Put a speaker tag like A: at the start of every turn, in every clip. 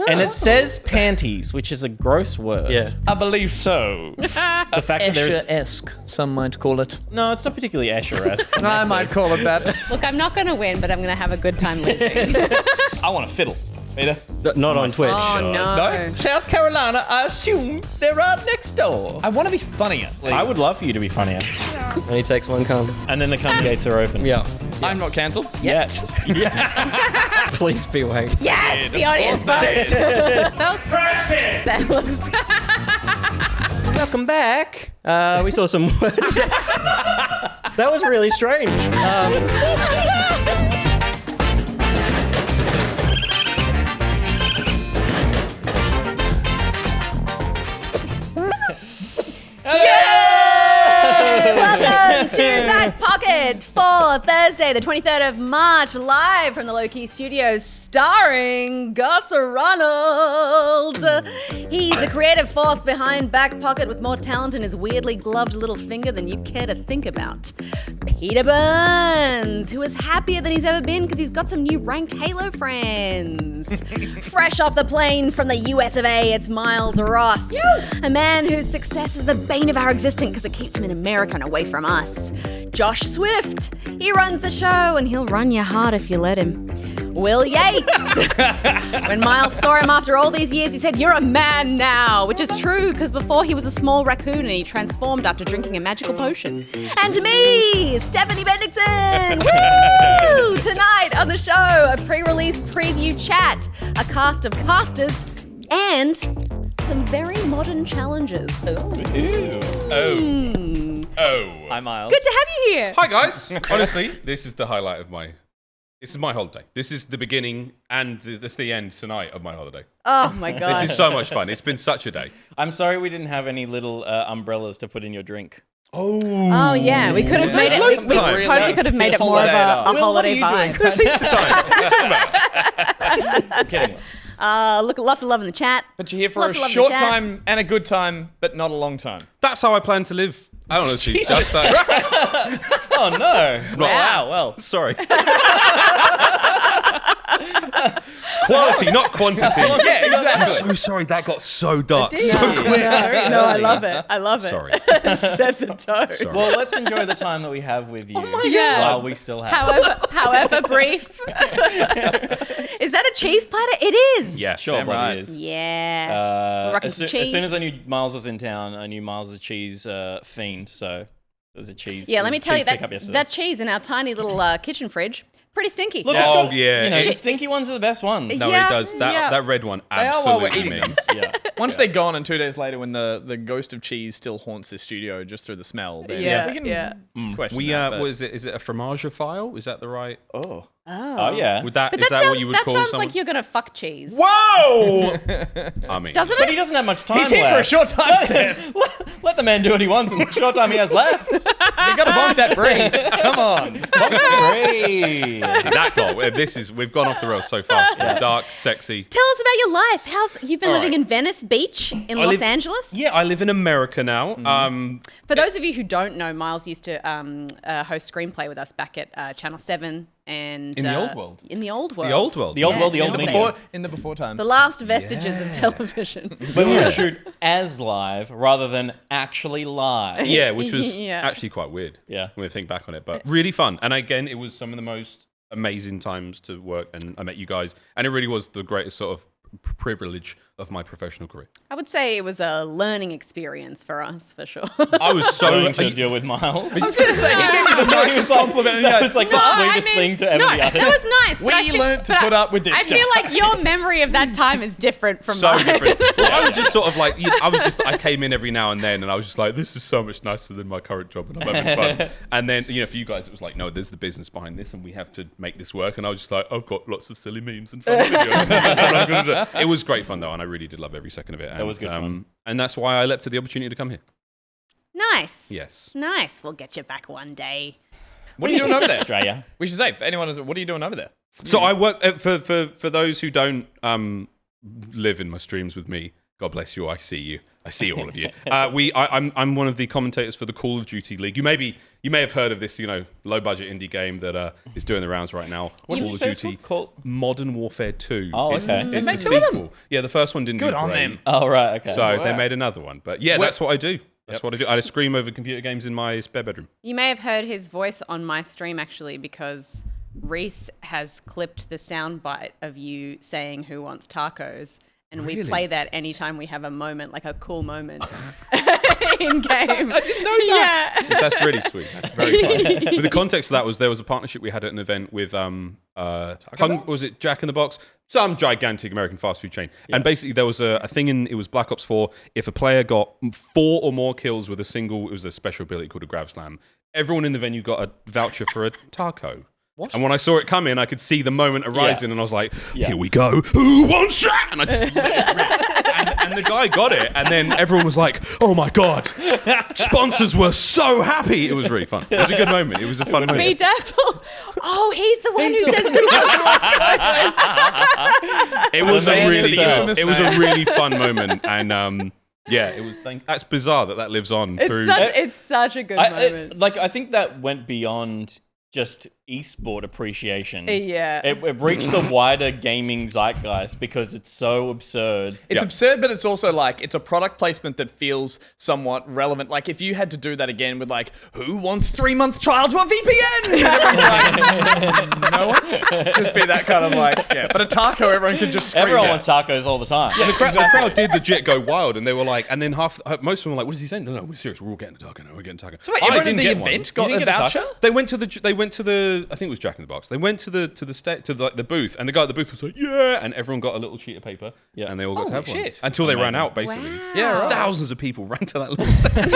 A: And it says panties, which is a gross word.
B: Yeah.
C: I believe so.
A: The fact that there's...
C: Escher-esque, some might call it.
A: No, it's not particularly Escher-esque.
C: I might call it that.
D: Look, I'm not going to win, but I'm going to have a good time listening.
C: I want to fiddle. Peter?
B: Not on Twitch.
D: Oh, no.
A: South Carolina, I assume they're right next door.
C: I want to be funnier.
A: I would love for you to be funnier.
B: Only takes one cum.
A: And then the cum gates are open.
B: Yeah.
C: I'm not cancelled.
A: Yes.
B: Please be wanked.
D: Yes, the audience vote. That looks
B: Welcome back. We saw some words. That was really strange.
D: Welcome to Back Pocket for Thursday, the 23rd of March, live from the Low Key Studios, starring Gus Ronald. He's the creative force behind Back Pocket with more talent in his weirdly gloved little finger than you care to think about. Peter Burns, who is happier than he's ever been because he's got some new ranked Halo friends. Fresh off the plane from the US of A, it's Miles Ross, a man whose success is the bane of our existence because it keeps him in America and away from us. Josh Swift, he runs the show and he'll run your heart if you let him. Will Yates. When Miles saw him after all these years, he said, "You're a man now," which is true because before he was a small raccoon and he transformed after drinking a magical potion. And me, Stephanie Bendixson. Woo! Tonight on the show, a pre-release preview chat, a cast of casters, and some very modern challenges.
C: Hi, Miles.
D: Good to have you here.
E: Hi guys! Honestly, this is the highlight of my holiday. This is the beginning and this is the end tonight of my holiday.
D: Oh my God.
E: This is so much fun. It's been such a day.
A: I'm sorry we didn't have any little umbrellas to put in your drink.
E: Oh
D: yeah, we could have made it.
E: loads of
D: We
E: time.
D: totally could have made it more of a holiday vibe.
E: There's heaps of time. What are you talking about?
A: I'm kidding.
D: Look, lots of love in the chat.
C: But you're here for
D: Lots
C: a
D: of love in
C: short
D: the chat.
C: time and a good time, but not a long time.
E: That's how I plan to live. I don't know. See, that's that.
A: Oh, no.
D: Wow.
A: Well,
E: Sorry. It's quality, not quantity.
C: Yeah, exactly.
E: I'm so sorry. That got so dark. So
D: No, I love it. I love it.
E: sorry.
D: Set the tone.
E: Sorry.
A: well, let's enjoy the time that we have with you.
D: God.
A: While we still have
D: However brief. Is that a cheese platter? It is.
E: Yeah.
A: Sure,
C: Damn
A: bloody
C: right.
A: is.
D: Yeah. We're rocking some
A: As
D: cheese.
A: soon as I knew Miles was in town, I knew Miles was a cheese fiend, so it was a cheese.
D: Yeah,
A: it
D: let
A: was
D: me
A: a
D: tell you
A: cheese pickup yesterday.
D: that cheese in our tiny little kitchen fridge, pretty stinky.
A: Look,
E: Oh,
A: it's got,
E: yeah.
A: You know, the
E: It-
A: stinky ones are the best ones.
E: No,
D: Yeah,
E: it does.
D: yeah.
E: That red one
C: are while we're
E: absolutely
C: eating
E: means.
A: Yeah.
C: Once they're gone and 2 days later when the ghost of cheese still haunts this studio just through the smell, then
D: Yeah,
C: we can
D: yeah.
C: question
E: We
C: that, but-
E: what is it? Is it a fromage-ophile? Is that the right?
A: Oh.
D: Oh.
A: Oh, yeah.
E: Would that
D: But
E: is
D: that
E: that
D: sounds,
E: what you would
D: that
E: call
D: sounds
E: someone?
D: like you're gonna fuck cheese.
E: Whoa! I mean,
D: Doesn't
A: But
D: it?
A: he doesn't have much time
C: He's here for a
A: left.
C: short time, Steph.
A: Let the man do what he wants in the short time he has left.
C: You gotta bonk that brain. Come on.
A: Great.
E: that goal. We've gone off the rails so fast. Dark, sexy.
D: Tell us about your life. You've been
E: All
D: living
E: right.
D: in Venice Beach in Los Angeles?
E: Yeah, I live in America now.
D: For those of you who don't know, Miles used to host Screenplay with us back at Channel 7 and...
E: In the old world.
D: In the old world.
E: The old world.
A: The old world, the
D: Yeah,
A: old
D: yeah.
A: days.
C: In the before times.
D: The last vestiges of television.
A: But we would shoot as live rather than actually live.
E: Yeah, which was
D: Yeah.
E: actually quite weird.
A: Yeah.
E: When we think back on it, but really fun. And again, it was some of the most amazing times to work, and I met you guys, and it really was the greatest sort of privilege of my professional career.
D: I would say it was a learning experience for us, for sure.
E: I was so
A: Going to deal with Miles.
C: I was gonna say, he gave you the nicest compliment.
A: That was like the sweetest thing to ever
D: no,
A: be uttered.
D: that was nice. but
C: We
D: I feel-
C: learnt to
D: but
C: put up with this
D: I
C: stuff.
D: feel like your memory of that time is different from
E: so
D: mine.
E: different. Well, I was just sort of like, I came in every now and then, and I was just like, this is so much nicer than my current job, and I'm having fun. And then, for you guys, it was like, no, there's the business behind this, and we have to make this work. And I was just like, I've got lots of silly memes and fun videos. And I'm gonna do it. It was great fun though, and I really did love every second of it. And,
A: That was good fun.
E: And that's why I leapt at the opportunity to come here.
D: Nice.
E: Yes.
D: Nice. We'll get you back one day.
C: What are you doing over there?
A: Australia.
C: We should say, for anyone, what are you doing over there?
E: So I work for those who don't live in my streams with me. God bless you. I see you. I see all of you. I'm one of the commentators for the Call of Duty League. You may have heard of this, low budget indie game that is doing the rounds right now. Call of Duty Modern Warfare 2.
A: Oh, okay.
E: It's a sequel. Yeah, the first one didn't do
C: Good on
E: great.
C: them.
A: Oh, right. Okay.
E: So they made another one. But yeah, that's what I do. That's what I do. I scream over computer games in my spare bedroom.
D: You may have heard his voice on my stream actually because Reese has clipped the soundbite of you saying who wants tacos. And we play that anytime we have a moment, like a cool moment in game.
E: I didn't know that. Yeah. That's really sweet. That's very fun. But the context of that was there was a partnership we had at an event with was it Jack in the Box? Some gigantic American fast food chain. Yeah. And basically there was a thing it was Black Ops 4. If a player got 4 or more kills with it was a special ability called a Grav Slam. Everyone in the venue got a voucher for a taco. What? And when I saw it come in, I could see the moment arising, and I was like, here we go. Who wants that? And I just and the guy got it, and then everyone was like, oh my God. Sponsors were so happy. It was really fun. It was a good moment. It was a fun moment.
D: Dazzle. Oh, he's the one who says
E: it was a really fun moment, and it was. That's bizarre that lives on through.
D: It's such a good moment.
A: I think that went beyond just esport appreciation.
D: Yeah.
A: It reached the wider gaming zeitgeist because it's so absurd.
C: It's absurd, but it's also it's a product placement that feels somewhat relevant. Like if you had to do that again with who wants 3-month trial to a VPN? No one? Just be that kind of but a taco, everyone can just scream.
A: Everyone wants tacos all the time.
E: Yeah, the crowd did legit go wild, and they were like, and then most of them were like, what is he saying? No, we're serious. We're all getting a taco. No, we're getting a taco.
C: So wait, everyone in the event got a voucher?
E: They went to the I think it was Jack in the Box. They went to the booth, and the guy at the booth was like, yeah, and everyone got a little sheet of paper, and they all got to have one. Until they ran out, basically.
D: Wow.
C: Yeah, right.
E: Thousands of people ran to that little stand.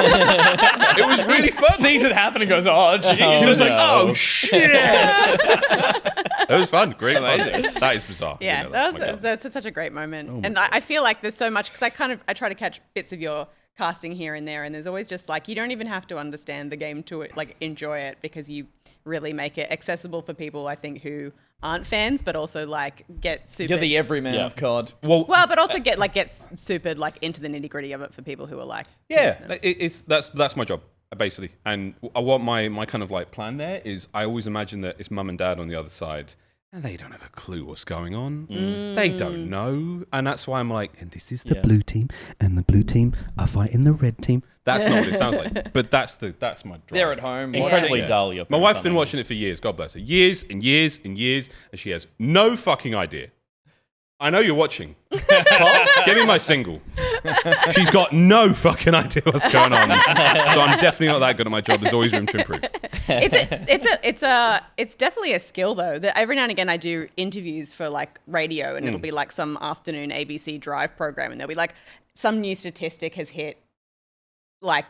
E: It was really fun.
C: Sees it happen and goes, oh, jeez.
E: He was like, oh, shit. It was fun. Great fun. That is bizarre.
D: Yeah, that's such a great moment. And I feel like there's so much, because I try to catch bits of your casting here and there, and there's always just you don't even have to understand the game to enjoy it, because you really make it accessible for people, I think, who aren't fans, but also get super.
C: You're the everyman of COD.
D: Well, but also get super into the nitty gritty of it for people who are
E: that's my job basically. And what my kind of plan there is, I always imagine that it's mum and dad on the other side. And they don't have a clue what's going on. They don't know. And that's why I'm like, and this is the blue team, and the blue team are fighting the red team. That's not what it sounds like. But that's my drive.
C: They're at home.
A: Incredibly dull.
E: My wife's been watching it for years, God bless her. Years and years and years, and she has no fucking idea. I know you're watching. Give me my single. She's got no fucking idea what's going on. So I'm definitely not that good at my job. There's always room to improve.
D: It's definitely a skill though. That every now and again I do interviews for radio, and it'll be some afternoon ABC Drive program, and there'll be some new statistic has hit the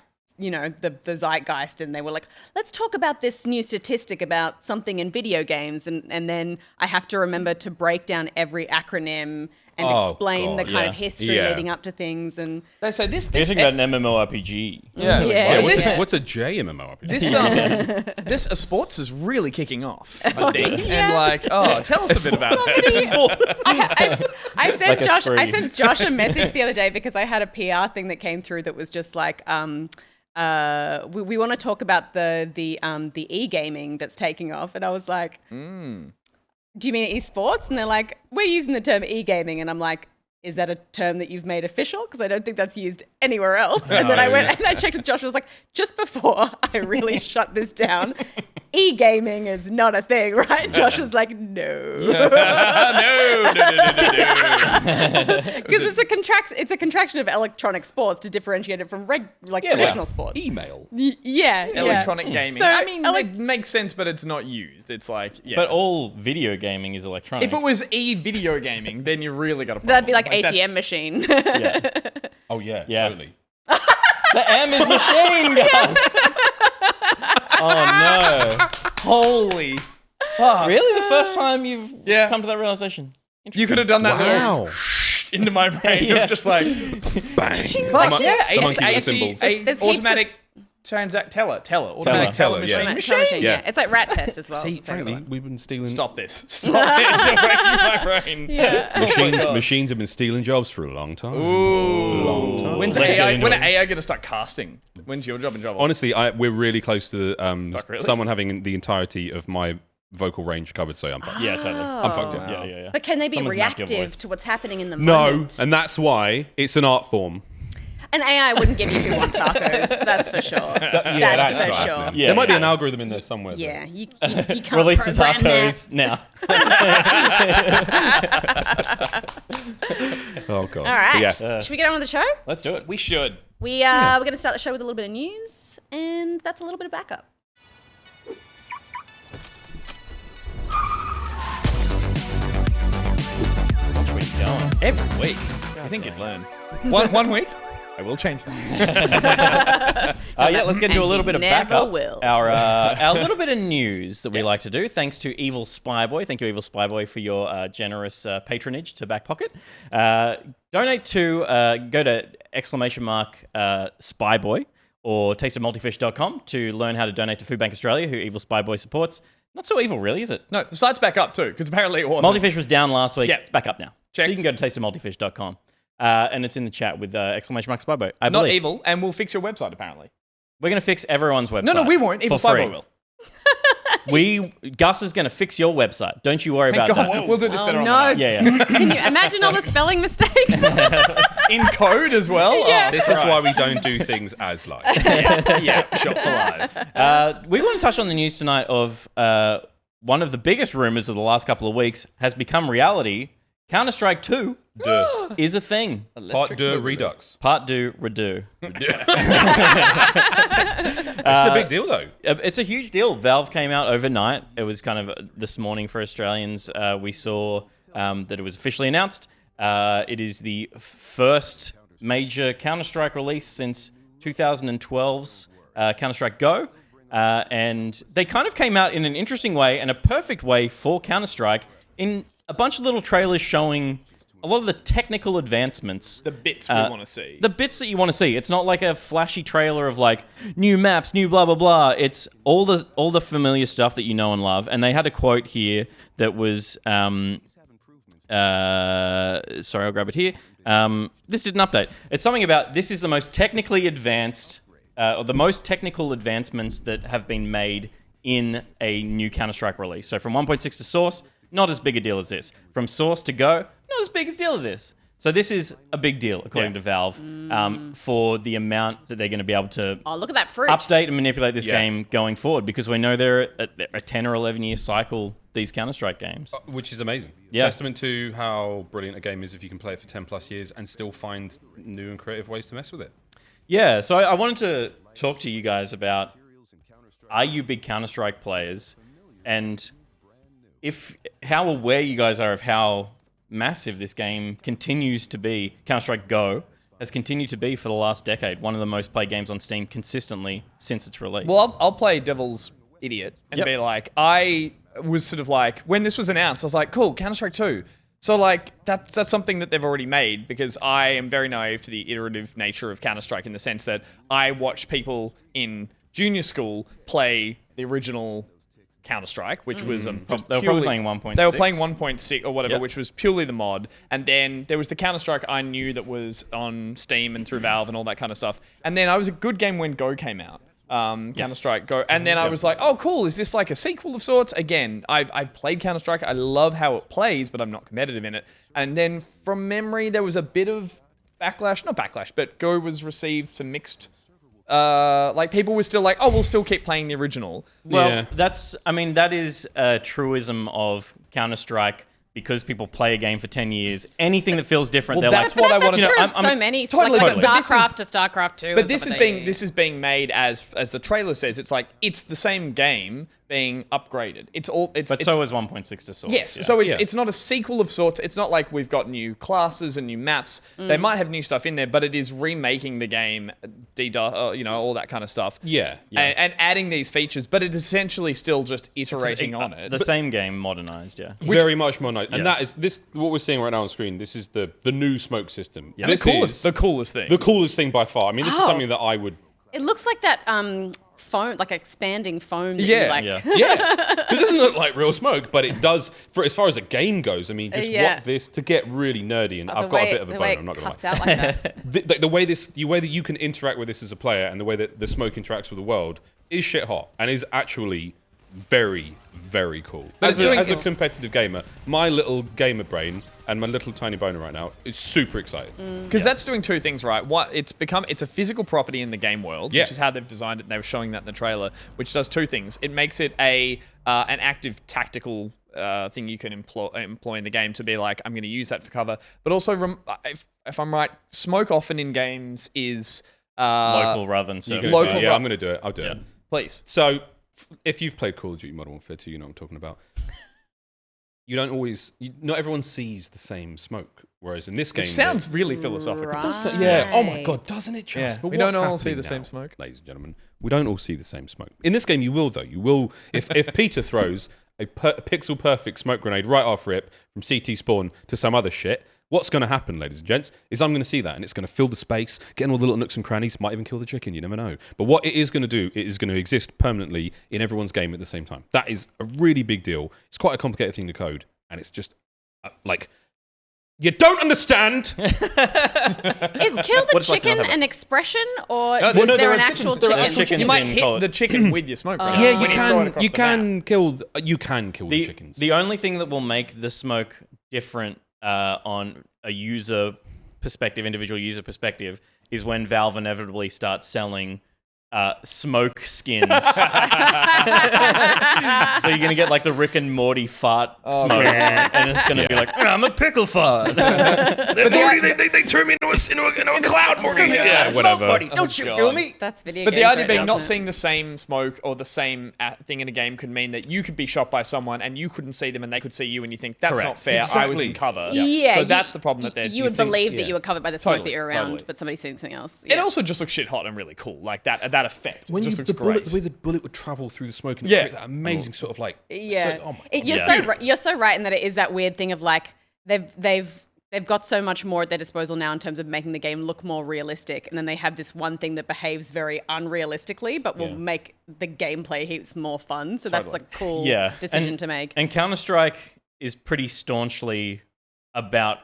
D: zeitgeist, and they were like, let's talk about this new statistic about something in video games, and then I have to remember to break down every acronym and explain the kind of history leading up to things. And
C: they say this
A: you think about an MMORPG.
E: What's a JMMORPG?
C: This sports is really kicking off, I think. And tell us a bit about this.
D: I sent Josh a message the other day because I had a PR thing that came through that was just we want to talk about the e-gaming that's taking off, and I was like, do you mean esports? And they're like, we're using the term e-gaming, and I'm like, is that a term that you've made official? Because I don't think that's used anywhere else. And then I went and I checked with Josh. I was like, just before I really shut this down, e-gaming is not a thing, right? Josh was like, no.
C: No.
D: Because it's a contraction of electronic sports to differentiate it from traditional sports.
E: Email.
C: Electronic gaming.
D: So,
C: it makes sense, but it's not used. It's
A: But all video gaming is electronic.
C: If it was e-video gaming, then you really got a problem.
D: That'd be ATM machine.
E: Oh, yeah, totally.
A: The M is machine, guys. Oh, no.
C: Holy fuck.
A: Really? The first time you've come to that realization?
C: You could have done that
E: Wow.
C: into my brain. Of just bang.
E: The monkey with the symbols.
C: Automatic automatic teller
E: Teller, yeah.
C: machine.
D: Yeah. It's like rat test as well.
E: See,
D: It's the second
E: frankly,
D: one.
E: we've been stealing.
C: Stop this. Stop it. You're breaking my brain.
D: Yeah.
E: Machines have been stealing jobs for a long time.
C: When's
A: Let's get
C: AI?
A: into
C: When
A: it.
C: are AI going to start casting? When's your job in trouble?
E: Honestly, we're really close to
C: really?
E: someone having the entirety of my vocal range covered, so I'm fucked.
A: Yeah, totally.
E: I'm fucked up.
A: Yeah.
D: But can they be
A: Someone's mapped your
D: reactive
A: voice.
D: to what's happening in the
E: No,
D: moment?
E: and that's why it's an art form.
D: An AI wouldn't give you who want tacos, that's for sure. That's for
E: right.
D: sure.
A: Yeah.
E: There might be an algorithm in there somewhere. though.
D: Yeah, you can't
A: Release the
D: program that.
A: tacos now.
E: Oh god.
D: All right.
E: Yeah.
D: Should we get on with the show?
A: Let's do it.
C: We should.
D: We're going to start the show with a little bit of news, and that's a little bit of backup.
A: Which way you going?
C: Every week. I think you'd learn. One week. I will change that.
A: Yeah, let's get into a
D: And
A: little
D: he
A: bit of
D: never
A: backup.
D: will.
A: Our little bit of news that we like to do. Thanks to EvilSpyBoy. Thank you, EvilSpyBoy, for your generous patronage to Back Pocket. Donate to go to !Spyboy or tasteofmultifish.com to learn how to donate to Food Bank Australia, who EvilSpyBoy supports. Not so evil, really, is it?
C: No, the site's back up too, because apparently it wasn't.
A: Multifish was down last week.
C: Yeah.
A: It's back up now. So
C: Checked.
A: you can go to tasteofmultifish.com. And it's in the chat with !Spyboy. I
C: Not
A: believe.
C: evil, and we'll fix your website apparently.
A: We're going to fix everyone's website.
C: No, we won't.
A: for
C: Evil
A: free.
C: Spyboy will.
A: Gus is going to fix your website. Don't you worry
C: Thank
A: about
C: God,
A: that.
C: we'll do this better
D: Oh,
C: on
D: no.
C: the
A: Yeah.
D: Can you imagine all the spelling mistakes?
C: in code as well.
D: Yeah.
C: Oh,
E: This is why we don't do things as live.
C: yeah, shot for live.
A: We want to touch on the news tonight of one of the biggest rumors of the last couple of weeks has become reality. Counter-Strike 2 is a thing.
E: Part 2 Redux.
A: Part 2 Redo.
E: It's a big deal though.
A: It's a huge deal. Valve came out overnight. It was kind of this morning for Australians. We saw that it was officially announced. It is the first major Counter-Strike release since 2012's Counter-Strike Go. And they kind of came out in an interesting way and a perfect way for Counter-Strike in a bunch of little trailers showing a lot of the technical advancements.
C: The bits we want to see.
A: The bits that you want to see. It's not like a flashy trailer of like new maps, new blah blah blah. It's all the familiar stuff that you know and love. And they had a quote here that was sorry, I'll grab it here. This did an update. It's something about this is the most technically advanced or the most technical advancements that have been made in a new Counter-Strike release. So from 1.6 to Source, not as big a deal as this. From Source to Go, not as big a deal as this. So this is a big deal, according to Valve, for the amount that they're going to be able to
D: Oh, look at that fruit.
A: update and manipulate this game going forward, because we know they're a 10 or 11 year cycle, these Counter-Strike games.
E: Which is amazing.
A: Yeah.
E: Testament to how brilliant a game is if you can play it for 10 plus years and still find new and creative ways to mess with it.
A: Yeah, so I wanted to talk to you guys about, are you big Counter-Strike players? And how aware you guys are of how massive this game continues to be. Counter-Strike Go has continued to be for the last decade, one of the most played games on Steam consistently since its release.
C: Well, I'll play devil's idiot and be like, I was sort of like, when this was announced, I was like, cool, Counter-Strike 2. So, like, that's something that they've already made, because I am very naive to the iterative nature of Counter-Strike in the sense that I watched people in junior school play the original Counter-Strike, which was
A: they were probably playing 1.6.
C: They were playing 1.6 or whatever,
A: Yep.
C: which was purely the mod. And then there was the Counter-Strike I knew that was on Steam and through Valve and all that kind of stuff. And then I was a good game when Go came out. Counter-Strike Go. And then I was like, oh, cool. Is this like a sequel of sorts? Again, I've played Counter-Strike. I love how it plays, but I'm not competitive in it. And then from memory, there was a bit of backlash. Not backlash, but Go was received to mixed. Like people were still like, oh, we'll still keep playing the original.
A: Well, that is a truism of Counter-Strike, because people play a game for 10 years. Anything that feels different,
C: Well,
A: they're
C: that's
A: like,
C: what I
D: That's
C: want
D: true
C: to.
D: of so many.
C: Totally,
D: like
C: but this is-
D: StarCraft to StarCraft 2.
C: But this is being made as the trailer says. It's like it's the same game being upgraded.
A: but so is 1.6 to Source.
C: Yes,
A: yeah.
C: so it's not a sequel of sorts. It's not like we've got new classes and new maps. They might have new stuff in there, but it is remaking the game, all that kind of stuff.
E: Yeah.
C: And adding these features, but it's essentially still just iterating on it.
A: The same game modernized, yeah.
E: Very much more nice. And that is this what we're seeing right now on screen. This is the new smoke system.
A: Yeah.
C: And
E: This
C: the
E: is
C: coolest thing.
E: the coolest thing by far. I mean, this is something that I would
D: It looks like that foam, like expanding foam. That
C: Yeah.
D: you like.
A: Yeah.
E: Yeah, because it doesn't look like real smoke, but it does. For as far as a game goes, I mean, just
D: Yeah.
E: what this to get really nerdy, and I've got a bit of a
D: the
E: bone.
D: way
E: I'm not
D: it
E: gonna
D: cuts
E: lie.
D: out like that.
E: The way that you can interact with this as a player, and the way that the smoke interacts with the world is shit hot, and is actually very, very cool. As a competitive gamer, my little gamer brain and my little tiny boner right now is super excited.
C: Because that's doing two things, right? It's a physical property in the game world,
E: Yeah.
C: which is how they've designed it. And they were showing that in the trailer, which does two things. It makes it an active tactical thing you can employ in the game to be like, I'm going to use that for cover. But also, if I'm right, smoke often in games is
A: Local rather than service.
C: Local.
E: Yeah, I'm going to do it. I'll do it.
C: Please.
E: So, if you've played Call of Duty Modern Warfare 2, you know what I'm talking about. Not everyone sees the same smoke. Whereas in this game,
C: Which sounds really philosophical.
D: Right.
E: yeah. Oh my God, doesn't it just?
C: Yeah.
E: But
C: We don't
E: what's
C: all see
E: happening
C: the same
E: now,
C: smoke.
E: ladies and gentlemen. We don't all see the same smoke. In this game, you will though. You will if Peter throws a pixel perfect smoke grenade right off rip from CT spawn to some other shit. What's going to happen, ladies and gents, is I'm going to see that, and it's going to fill the space, get in all the little nooks and crannies, might even kill the chicken, you never know. But what it is going to do, it is going to exist permanently in everyone's game at the same time. That is a really big deal. It's quite a complicated thing to code, and it's just, you don't understand!
D: Is kill the
A: What it's like to not
D: chicken
A: have it.
D: an expression, or
C: No,
D: is
C: no,
D: there
C: there
D: an
C: are
D: actual
A: chickens. There are
D: chicken?
A: chickens.
C: You might
A: in
C: hit
A: Call-
C: the chicken with your smoke grenade.
E: Yeah,
C: when throw it across the map.
E: kill the chickens.
A: The only thing that will make the smoke different on a user perspective, individual user perspective, is when Valve inevitably starts selling smoke skins. So you're gonna get like the Rick and Morty fart smoke, and it's gonna be like, I'm a pickle fart.
E: They turn me into a cloud, Morty. Yeah, whatever.
C: Don't you do me?
D: That's video
C: But the
D: games
C: idea
D: right
C: being
D: now,
C: not
D: isn't it?
C: seeing the same smoke or the same thing in a game could mean that you could be shot by someone and you couldn't see them and they could see you and you think, that's not
A: Correct.
C: fair, I was in
E: Exactly.
C: cover.
D: Yeah,
C: So
D: you-
C: that's the problem that they're...
D: You would believe that you were covered by the smoke
C: Totally,
D: that you're around,
C: totally.
D: but somebody's seen something else.
C: It
D: Yeah.
C: also just looks shit hot and really cool. Like that effect.
E: When
C: It just
E: you,
C: looks
E: the bullet,
C: great.
E: the way the bullet would travel through the smoke and
C: Yeah.
E: create that amazing sort of like...
D: Yeah,
E: So, oh my
D: It-
E: God.
D: you're
A: Yeah.
D: so you're so right in that it is that weird thing of like they've got so much more at their disposal now in terms of making the game look more realistic, and then they have this one thing that behaves very unrealistically, but will make the gameplay heaps more fun. So that's a cool decision to make.
A: And Counter-Strike is pretty staunchly about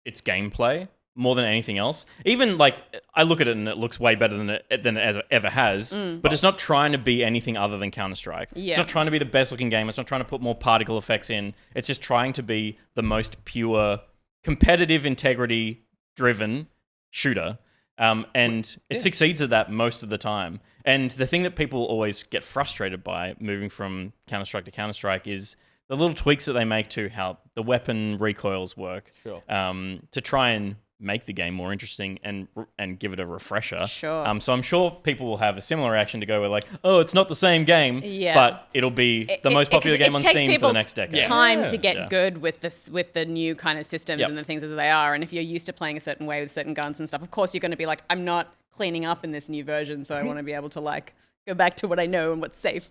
A: its gameplay more than anything else. Even like I look at it and it looks way better than it ever has. But it's not trying to be anything other than Counter-Strike.
D: Yeah.
A: It's not trying to be the best looking game. It's not trying to put more particle effects in. It's just trying to be the most pure, competitive, integrity-driven shooter. And it succeeds at that most of the time. And the thing that people always get frustrated by moving from Counter-Strike to Counter-Strike is the little tweaks that they make to how the weapon recoils work to try and make the game more interesting and give it a refresher.
D: Sure.
A: So I'm sure people will have a similar reaction to go with like, oh, it's not the same game,
D: Yeah.
A: but it'll be the most popular game on
D: takes
A: Steam for
D: people
A: the next decade.
D: time to get
A: Yeah.
D: good with the new kind of systems
A: Yep.
D: and the things as they are. And if you're used to playing a certain way with certain guns and stuff, of course you're going to be like, I'm not cleaning up in this new version, so I want to be able to like go back to what I know and what's safe.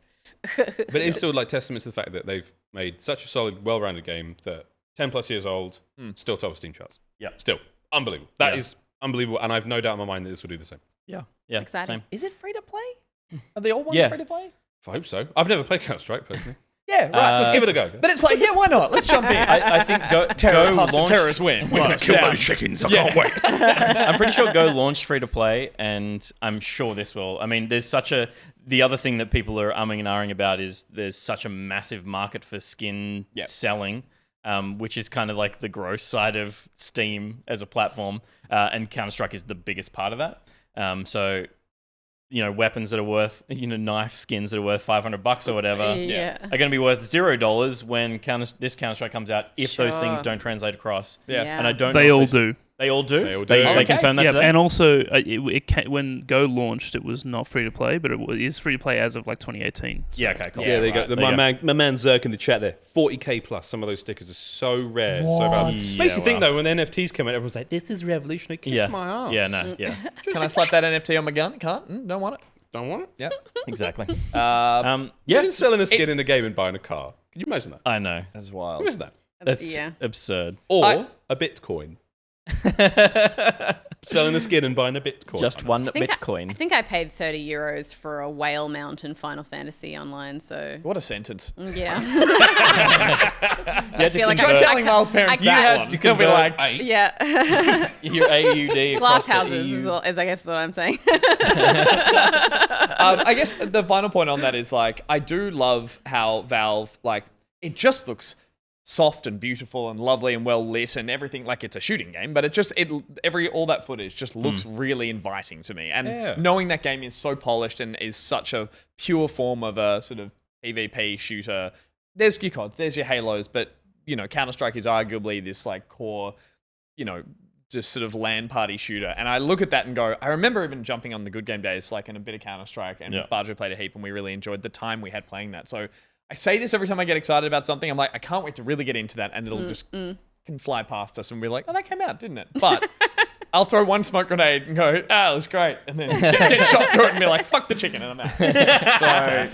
E: But it is still like testament to the fact that they've made such a solid, well-rounded game that 10 plus years old, still top of Steam charts.
A: Yeah.
E: Still. Unbelievable. That is unbelievable. And I've no doubt in my mind that this will do the same.
A: Yeah. Yeah.
D: Exciting.
A: Same.
C: Is it free to play? Are the old ones
A: Yeah.
C: free to play?
E: I hope so. I've never played Counter-Strike, personally.
C: Yeah, right.
E: Let's give it a go.
C: But it's like, yeah, why not? Let's jump in.
A: I think Go launched.
C: Terrorists win.
E: We're going to kill those chickens. I can't wait.
A: I'm pretty sure Go launched free to play, and I'm sure this will. I mean, there's such a. The other thing that people are umming and ahhing about is there's such a massive market for skin selling, which is kind of like the gross side of Steam as a platform, and Counter-Strike is the biggest part of that. So, you know, weapons that are worth, you know, knife skins that are worth $500 or whatever,
D: Yeah.
A: are going to be worth $0 when this Counter-Strike comes out if those things
D: Sure.
A: don't translate across.
C: Yeah.
A: And I don't.
F: They
A: know
F: all
A: if
F: do.
A: They all do.
E: They all do.
A: They
E: Okay.
A: confirmed that
F: Yeah,
A: today.
F: and also when Go launched, it was not free to play, but it is free to play as of like 2018. So.
A: Yeah. Okay. Cool.
E: Yeah, there you go.
A: There
E: My
A: you go.
E: man Zerk in the chat there. 40k plus. Some of those stickers are so rare. So valuable.
A: Yeah,
E: Makes you think
A: wow.
E: though, when NFTs come out, everyone's like, this is revolutionary. Kiss
A: Yeah.
E: my ass.
A: Yeah. No. Yeah.
C: Can I slap that NFT on my gun? Can't. Don't want it.
E: Don't want it?
C: Yeah.
A: Exactly.
E: Yeah.
A: Yeah.
E: selling a skin in a game and buying a car. Can you imagine that?
A: I know.
C: That's wild.
E: Imagine that.
A: That's
D: Yeah.
A: absurd.
E: Or a Bitcoin. selling a skin and buying a Bitcoin.
A: Just one
D: I
A: Bitcoin.
D: think I paid 30 euros for a whale mount in Final Fantasy Online, so...
C: What a sentence.
D: Yeah.
A: I
D: feel like
C: Try
D: I-
C: telling Miles' parents
D: I-
C: that
D: you
C: one.
E: You
C: They'll
E: can
C: be like,
D: Yeah.
A: Your AUD
D: Glass
A: across the
D: houses
A: EU.
D: is I guess what I'm saying.
C: I guess the final point on that is like, I do love how Valve, like, it just looks soft and beautiful and lovely and well lit and everything. Like, it's a shooting game, but all that footage just looks really inviting to me. And knowing that game is so polished and is such a pure form of a sort of PvP shooter, there's your CODs, there's your Halos, but you know, Counter-Strike is arguably this like core, you know, just sort of LAN party shooter. And I look at that and go, I remember even jumping on the Good Game days, like in a bit of Counter-Strike, and Barjo played a heap and we really enjoyed the time we had playing that. So I say this every time I get excited about something. I'm like, I can't wait to really get into that, and it'll just can fly past us and we're like, oh, that came out, didn't it? But I'll throw one smoke grenade and go, ah, it was great. And then get shot through it and be like, fuck the chicken, and I'm out. So,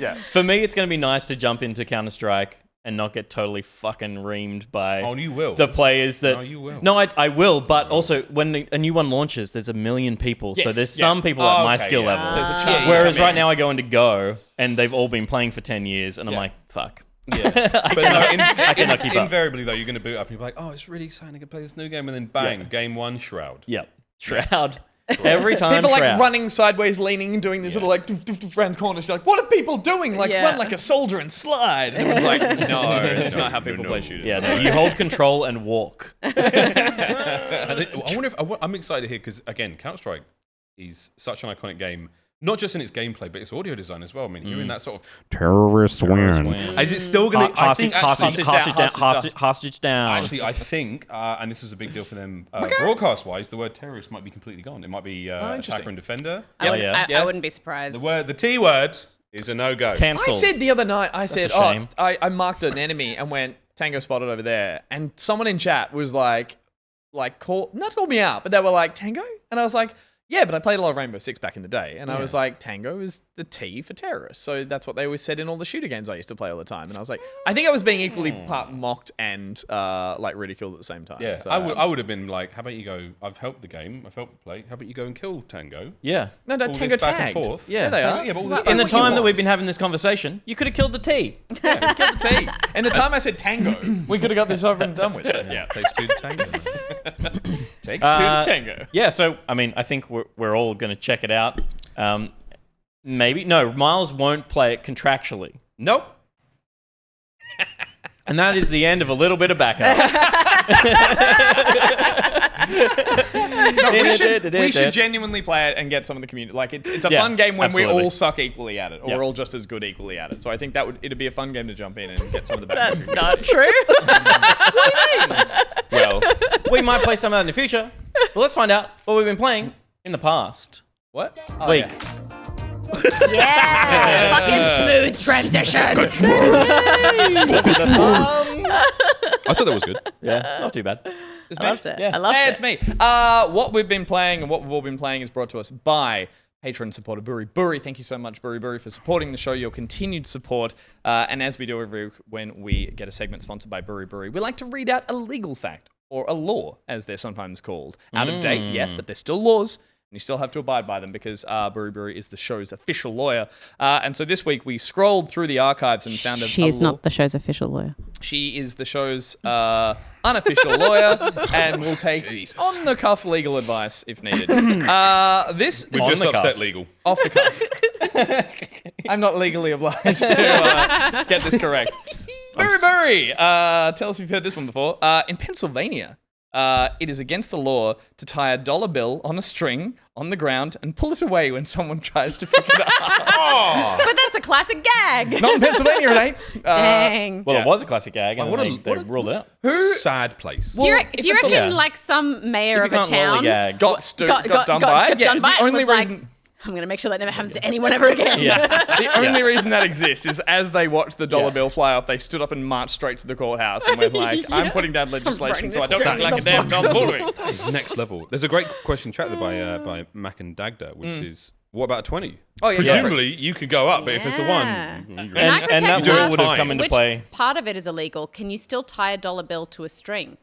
C: yeah.
A: For me, it's going to be nice to jump into Counter-Strike and not get totally fucking reamed by
E: you will.
A: the players that...
E: No, you will.
A: No, I will, but also when a new one launches, there's a million people. So
C: Yes,
A: there's some people at my skill level.
C: There's a chance.
A: Whereas right now I go into Go, and they've all been playing for 10 years, and I'm like, fuck.
E: Yeah. But no,
A: I cannot keep up.
E: invariably, though, you're going to boot up and you're like, oh, it's really exciting. I can play this new game. And then bang, game one, Shroud.
A: Yep. Shroud. Every time
C: People like
A: Shroud.
C: running sideways, leaning, and doing this little like doof, doof, doof, round corners. You're like, what are people doing? Like
D: Yeah.
C: run like a soldier and slide. And everyone's like, no, it's not how people play shooters.
A: Yeah, no, you hold control and walk.
E: I wonder if I'm excited here because again, Counter-Strike is such an iconic game, not just in its gameplay, but its audio design as well. I mean, hearing that sort of
B: Terrorist win.
E: is it still going to? I think actually,
A: Hostage down.
E: actually, I think, and this was a big deal for them broadcast-wise. The word terrorist might be completely gone. It might be
C: interesting.
E: attacker and defender.
D: I wouldn't be surprised.
E: The T word is a no-go.
C: I
A: Cancelled.
C: said the other night, I said,
A: a shame.
C: I marked an enemy and went, Tango spotted over there. And someone in chat was like not called me out, but they were like, Tango? And I was like, yeah, but I played a lot of Rainbow Six back in the day. And I was like, Tango is the T for terrorist. So that's what they always said in all the shooter games I used to play all the time. And I was like, I think I was being equally part mocked and like ridiculed at the same time.
E: Yeah,
C: So,
E: I would have been like, how about you go? I've helped the game. I've helped play. How about you go and kill Tango?
A: Yeah.
C: No,
E: All
C: Tango
E: this back
C: tagged.
E: and forth.
A: Yeah.
C: There they are.
E: Yeah, but all this
A: In the
E: back and
A: time that
E: forth.
A: we've been having this conversation, you could have killed the T.
C: Kill the T. And the time I said Tango, we could have got this over and done with it. Yeah.
E: Takes two to tango.
C: Takes two to Tango.
A: Yeah, so, I mean, I think we're all going to check it out. Maybe. No, Miles won't play it contractually.
E: Nope.
A: And that is the end of a little bit of backup.
C: We should genuinely play it and get some of the community. Like it's a fun game when we
A: absolutely.
C: all suck equally at it, or
A: Yeah.
C: we're all just as good equally at it. So I think it'd be a fun game to jump in and get some of the best.
D: That's not true.
A: Well, we might play some of that in the future. But let's find out what we've been playing in the past
C: What? Oh,
A: week.
C: yeah.
D: Yeah. Fucking smooth transition.
E: I thought that was good.
A: Yeah, not too bad.
C: It's
D: I
C: me?
D: loved it.
A: Yeah.
D: I loved
C: Hey,
D: it.
C: it's me. What we've been playing and what we've all been playing is brought to us by patron supporter BuriBuri. Thank you so much, BuriBuri, for supporting the show, your continued support. And as we do every week when we get a segment sponsored by BuriBuri, we like to read out a legal fact, or a law, as they're sometimes called. Out of date, yes, but they're still laws. And you still have to abide by them because BuriBuri is the show's official lawyer. And so this week we scrolled through the archives and found
D: She is not the show's official lawyer.
C: She is the show's unofficial lawyer and will take on-the-cuff legal advice if needed. This
E: We've
A: On
E: just
A: the
E: upset
A: cuff.
E: legal.
C: off the cuff. I'm not legally obliged to get this correct. BuriBuri! Tell us if you've heard this one before. In Pennsylvania, it is against the law to tie a dollar bill on a string on the ground and pull it away when someone tries to pick it up.
D: But that's a classic gag.
C: Not in Pennsylvania, it ain't.
D: Dang.
A: Well,
C: Yeah.
A: it was a classic gag, and
E: What
A: then they
E: a-
A: ruled it out.
C: Who
E: Sad place.
D: do you,
C: if
D: do you
C: it's a-
D: reckon
A: yeah.
D: like some mayor
A: If
D: of
A: you
D: a
A: can't
D: town
A: lollygag.
C: got done by it?
D: got done by
C: the
D: it
C: only
D: was
C: reason...
D: like, I'm going to make sure that never happens to anyone ever again.
C: The only reason that exists is as they watched the dollar bill fly off, they stood up and marched straight to the courthouse and went like, I'm putting down legislation so I don't look like a damn tomfoolery.
E: It's next level. There's a great question chat there by Mac and Dagda, which is, what about a 20?
C: Oh, yeah,
E: Presumably, you can go up, but if it's a
D: Yeah.
E: 1...
A: And that
D: Nicrotex
A: rule would have
E: asked
A: come into
D: Which
A: play.
D: part of it is illegal? Can you still tie a dollar bill to a string?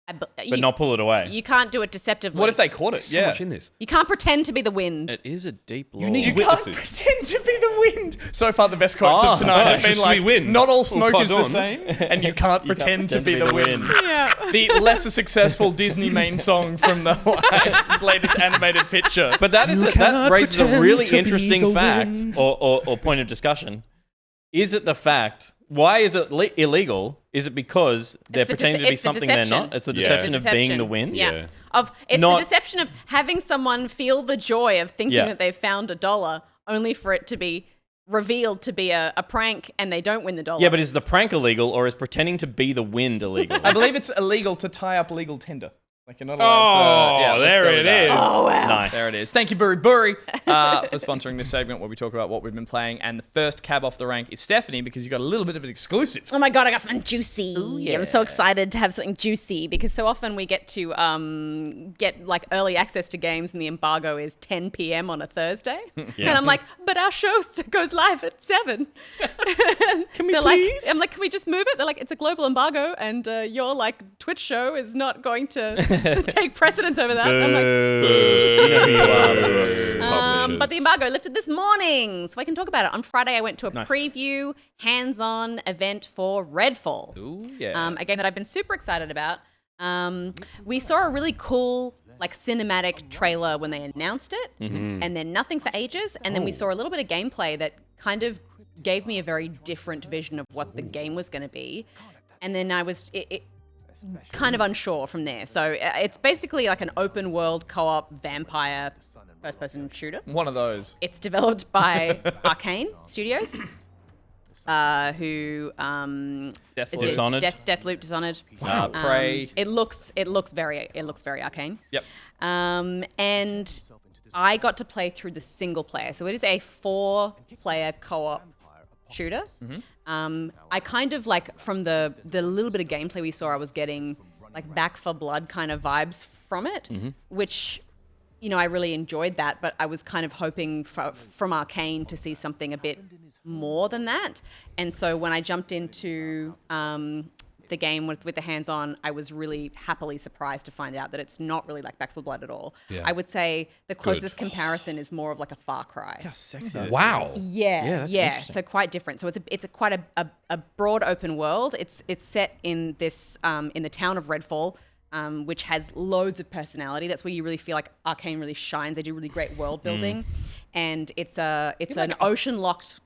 A: but not pull it away.
D: You can't do it deceptively.
C: What if they caught it?
E: So much in this.
D: You can't pretend to be the wind.
A: It is a deep lore.
E: You need
C: You can't
E: witnesses.
C: pretend to be the wind. So far, the best quotes of tonight have been
E: Je
C: like,
E: suis wind.
C: not all smoke is the
E: pardon.
C: same, and you can't pretend to be the wind.
D: Yeah.
C: The lesser successful Disney main song from the latest animated picture.
A: But that raises a really interesting fact
E: wind.
A: or point of discussion. Is it the fact? Why is it illegal? Is it because they're pretending to be something they're not? It's a deception of being the wind.
D: Yeah.
E: Yeah.
D: It's
A: Not-
D: the deception of having someone feel the joy of thinking
A: Yeah.
D: that they've found $1, only for it to be revealed to be a prank, and they don't win the $1.
A: Yeah, but is the prank illegal, or is pretending to be the wind illegal?
C: I believe it's illegal to tie up legal tender. Like you're not allowed to.
E: Oh,
C: let's
E: there
C: go with
E: it
C: that.
E: is.
D: Oh, wow.
A: Nice.
C: There it is. Thank you, BuriBuri, for sponsoring this segment where we talk about what we've been playing. And the first cab off the rank is Stephanie, because you got a little bit of an exclusive.
D: Oh my god, I got something juicy.
C: yeah.
D: I'm so excited to have something juicy because so often we get to get like early access to games and the embargo is 10 p.m. on a Thursday. And I'm like, but our show goes live at 7. Can we
A: please?
D: I'm like, can we just move it? They're like, it's a global embargo and your like Twitch show is not going to take precedence over that. I'm like,
A: You know who you are.
D: but the embargo lifted this morning, so I can talk about it. On Friday, I went to a preview, hands-on event for Redfall.
C: Ooh, yeah.
D: A game that I've been super excited about. We saw a really cool, like, cinematic trailer when they announced it, and then nothing for ages, and then we saw a little bit of gameplay that kind of gave me a very different vision of what the game was going to be, and then I was kind of unsure from there. So it's basically like an open world co-op vampire first-person shooter.
C: One of those.
D: It's developed by Arcane Studios, who
C: Deathloop.
D: did
A: Dishonored.
D: Deathloop, Dishonored.
C: Prey.
D: It looks very Arcane.
C: Yep.
D: And I got to play through the single player, so it is a 4-player co-op shooter. I kind of like from the little bit of gameplay we saw, I was getting like Back 4 Blood kind of vibes from it, which, you know, I really enjoyed that, but I was kind of hoping from Arcane to see something a bit more than that. And so when I jumped into the game with the hands-on, I was really happily surprised to find out that it's not really like Back 4 Blood at all.
E: Yeah.
D: I would say the closest comparison is more of like a Far Cry.
A: How sexy this
E: Wow.
A: is.
D: Yeah,
A: that's interesting.
D: so quite different. So it's quite a broad open world. It's set in this in the town of Redfall, which has loads of personality. That's where you really feel like Arcane really shines. They do really great world building, and it's an ocean-locked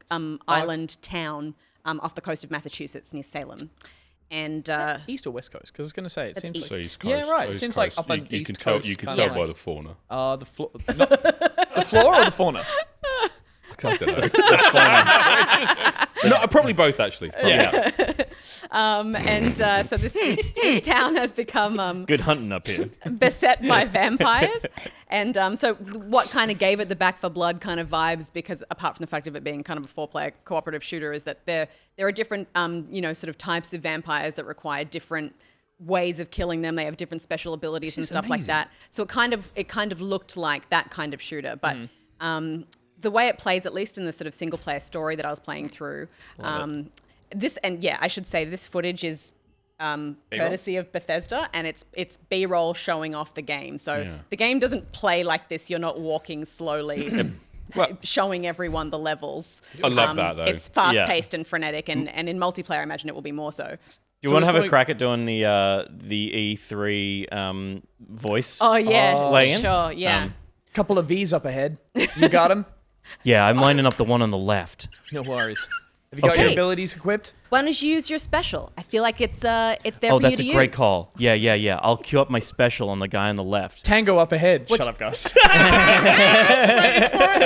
D: island town off the coast of Massachusetts near Salem. And
C: East or West Coast? Because I was going to say, it
D: That's
C: seems
D: east.
E: So
C: like...
E: East Coast.
C: Yeah, right. It
E: East
C: seems like
E: Coast.
C: up on
E: you
C: East
E: can tell,
C: Coast.
E: You can
C: kind
E: tell
C: of
E: by
C: like-
E: the fauna.
C: the floor or the fauna?
E: I don't know. No, probably both, actually. Probably.
A: Yeah.
D: So this town has become
A: Good hunting up here.
D: beset by vampires. And so what kind of gave it the Back 4 Blood kind of vibes, because apart from the fact of it being kind of a 4-player cooperative shooter, is that there are different, sort of types of vampires that require different ways of killing them. They have different special abilities and stuff like that. So it kind of looked like that kind of shooter. But the way it plays, at least in the sort of single-player story that I was playing through, I should say this footage is courtesy of Bethesda, and it's B-roll showing off the game. So the game doesn't play like this. You're not walking slowly, showing everyone the levels.
E: I love that, though.
D: It's fast-paced and frenetic, and in multiplayer, I imagine it will be more so.
A: You want to have a crack at doing the E3 voice?
D: Oh yeah,
A: Lay-in?
D: sure, yeah.
C: Couple of V's up ahead. You got them?
A: Yeah, I'm lining up the one on the left.
C: No worries. Have you got your
D: Okay.
C: abilities equipped?
D: Why don't you use your special? I feel like it's there
A: Oh,
D: for you
A: that's
D: to
A: a
D: use.
A: great call. Yeah. I'll queue up my special on the guy on the left.
C: Tango up ahead. Shut up, Gus.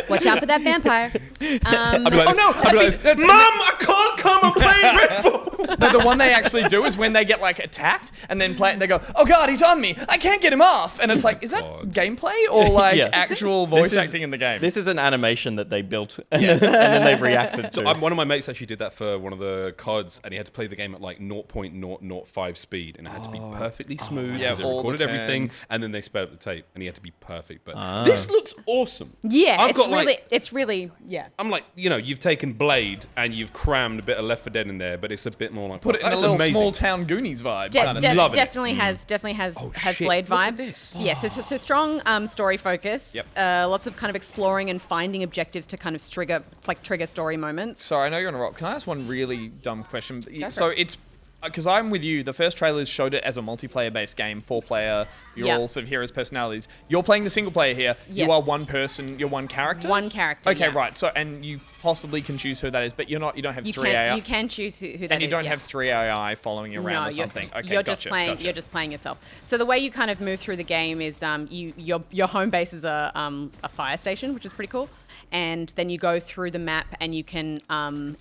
D: Watch out for that vampire.
E: I'd be like, I'd be like, Mom, I can't come. I'm playing Redfall.
C: No, the one they actually do is when they get like attacked and then they go, oh god, he's on me. I can't get him off. And it's like, is that gameplay or like
A: Yeah.
C: actual voice
A: This is-
C: acting in the game?
A: This is an animation that they built and then they've reacted to.
E: One of my mates actually did that for one of the CODs, and he had to play the game at like 0.005 speed, and it had to be perfectly smooth
C: Yeah,
E: because it
C: all the
E: recorded everything,
C: turns.
E: and then they sped up the tape, and he had to be perfect. But this looks awesome.
D: Yeah,
E: I've
D: it's
E: got,
D: really,
E: like-
D: it's really, yeah.
E: I'm like, you've taken Blade and you've crammed a bit of Left 4 Dead in there, but it's a bit more more like
C: Put it in a
E: that's
C: little
E: amazing.
C: small town Goonies vibe. kind of.
E: love it.
D: Definitely has
E: shit,
D: Blade
E: look at
D: vibes.
E: this.
D: Yeah, so strong story focus.
C: Yep.
D: Lots of kind of exploring and finding objectives to kind of trigger story moments.
C: Sorry, I know you're on a rock. Can I ask one really dumb question?
D: for
C: So
D: it.
C: it's because I'm with you. The first trailers showed it as a multiplayer-based game, 4-player. You're
D: Yep.
C: all sort of heroes' personalities. You're playing the single player here.
D: Yes.
C: You are one person. You're one character.
D: One character.
C: Okay,
D: yeah.
C: right. So and you possibly can choose who that is, but you're not. You don't have
D: You
C: 3
D: can
C: AI.
D: you can choose who that is.
C: and you don't
D: yeah.
C: have 3 AI following you around or something. Okay,
D: you're
C: gotcha,
D: just playing.
C: gotcha.
D: You're just playing yourself. So the way you kind of move through the game is your home base is a fire station, which is pretty cool, and then you go through the map and you can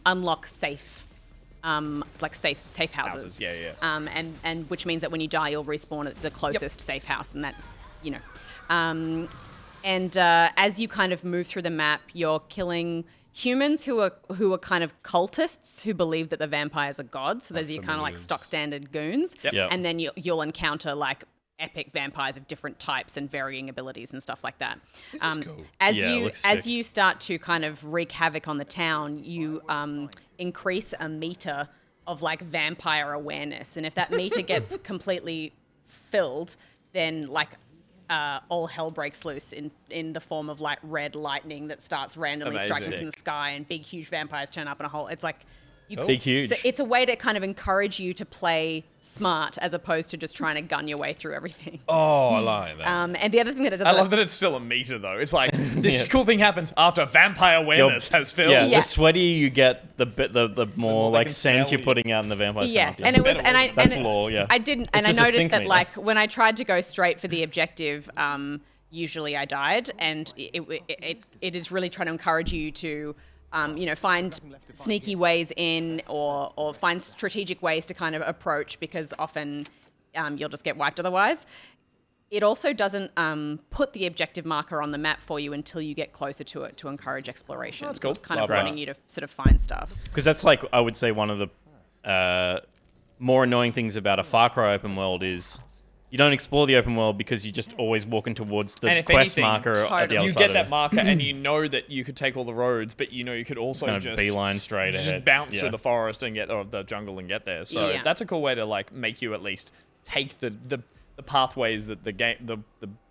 D: unlock safe houses.
C: Yeah.
D: And which means that when you die, you'll respawn at the closest safe house, and that, you know. As you kind of move through the map, you're killing humans who are kind of cultists who believe that the vampires are gods. So those are your kind of like stock standard goons.
A: Yep.
D: And then you'll encounter like epic vampires of different types and varying abilities and stuff like that.
E: cool.
D: As
A: Yeah, it
D: you
A: looks
D: as
A: sick.
D: you start to kind of wreak havoc on the town, you increase a meter of like vampire awareness, and if that meter gets completely filled, then like all hell breaks loose in the form of like red lightning that starts randomly
C: Amazing.
D: striking from the sky, and big huge vampires turn up in a hole. It's like
A: Big huge.
D: So it's a way to kind of encourage you to play smart as opposed to just trying to gun your way through everything.
E: Oh, I like that.
D: And the other thing that it does,
C: I love that it's still a meter though. It's like this cool thing happens after vampire awareness has filled.
A: Yeah,
D: Yeah.
A: the sweatier you get, the more
C: more they
A: like
C: can
A: scent
C: smell
A: you're putting out in the vampires.
D: Yeah,
A: come up.
D: and it was,
C: better
D: and
C: way
D: I
C: to-
A: That's
D: and
A: law, yeah.
D: I didn't, and
A: It's
D: I
A: just a
D: noticed
A: stink
D: that
A: meter.
D: like when I tried to go straight for the objective, usually I died, and it is really trying to encourage you to. Find sneaky ways in or find strategic ways to kind of approach, because often you'll just get wiped otherwise. It also doesn't put the objective marker on the map for you until you get closer to it to encourage exploration.
C: that's
D: So
C: cool.
D: it's kind of
A: Love
D: wanting
A: that.
D: you to sort of find stuff.
A: Because that's like, I would say, one of the more annoying things about a Far Cry open world is you don't explore the open world because you're just always walking towards the
C: And if
A: quest
C: anything,
A: marker at the
D: totally.
A: other
C: You
A: side
C: get
A: of
C: that
A: it.
C: marker and you know that you could take all the roads, but you know you could also
A: Kind of
C: just
A: beeline straight
C: just
A: ahead.
C: bounce
A: Yeah.
C: through the forest and or the jungle and get there. So
D: Yeah.
C: that's a cool way to like make you at least take the pathways that the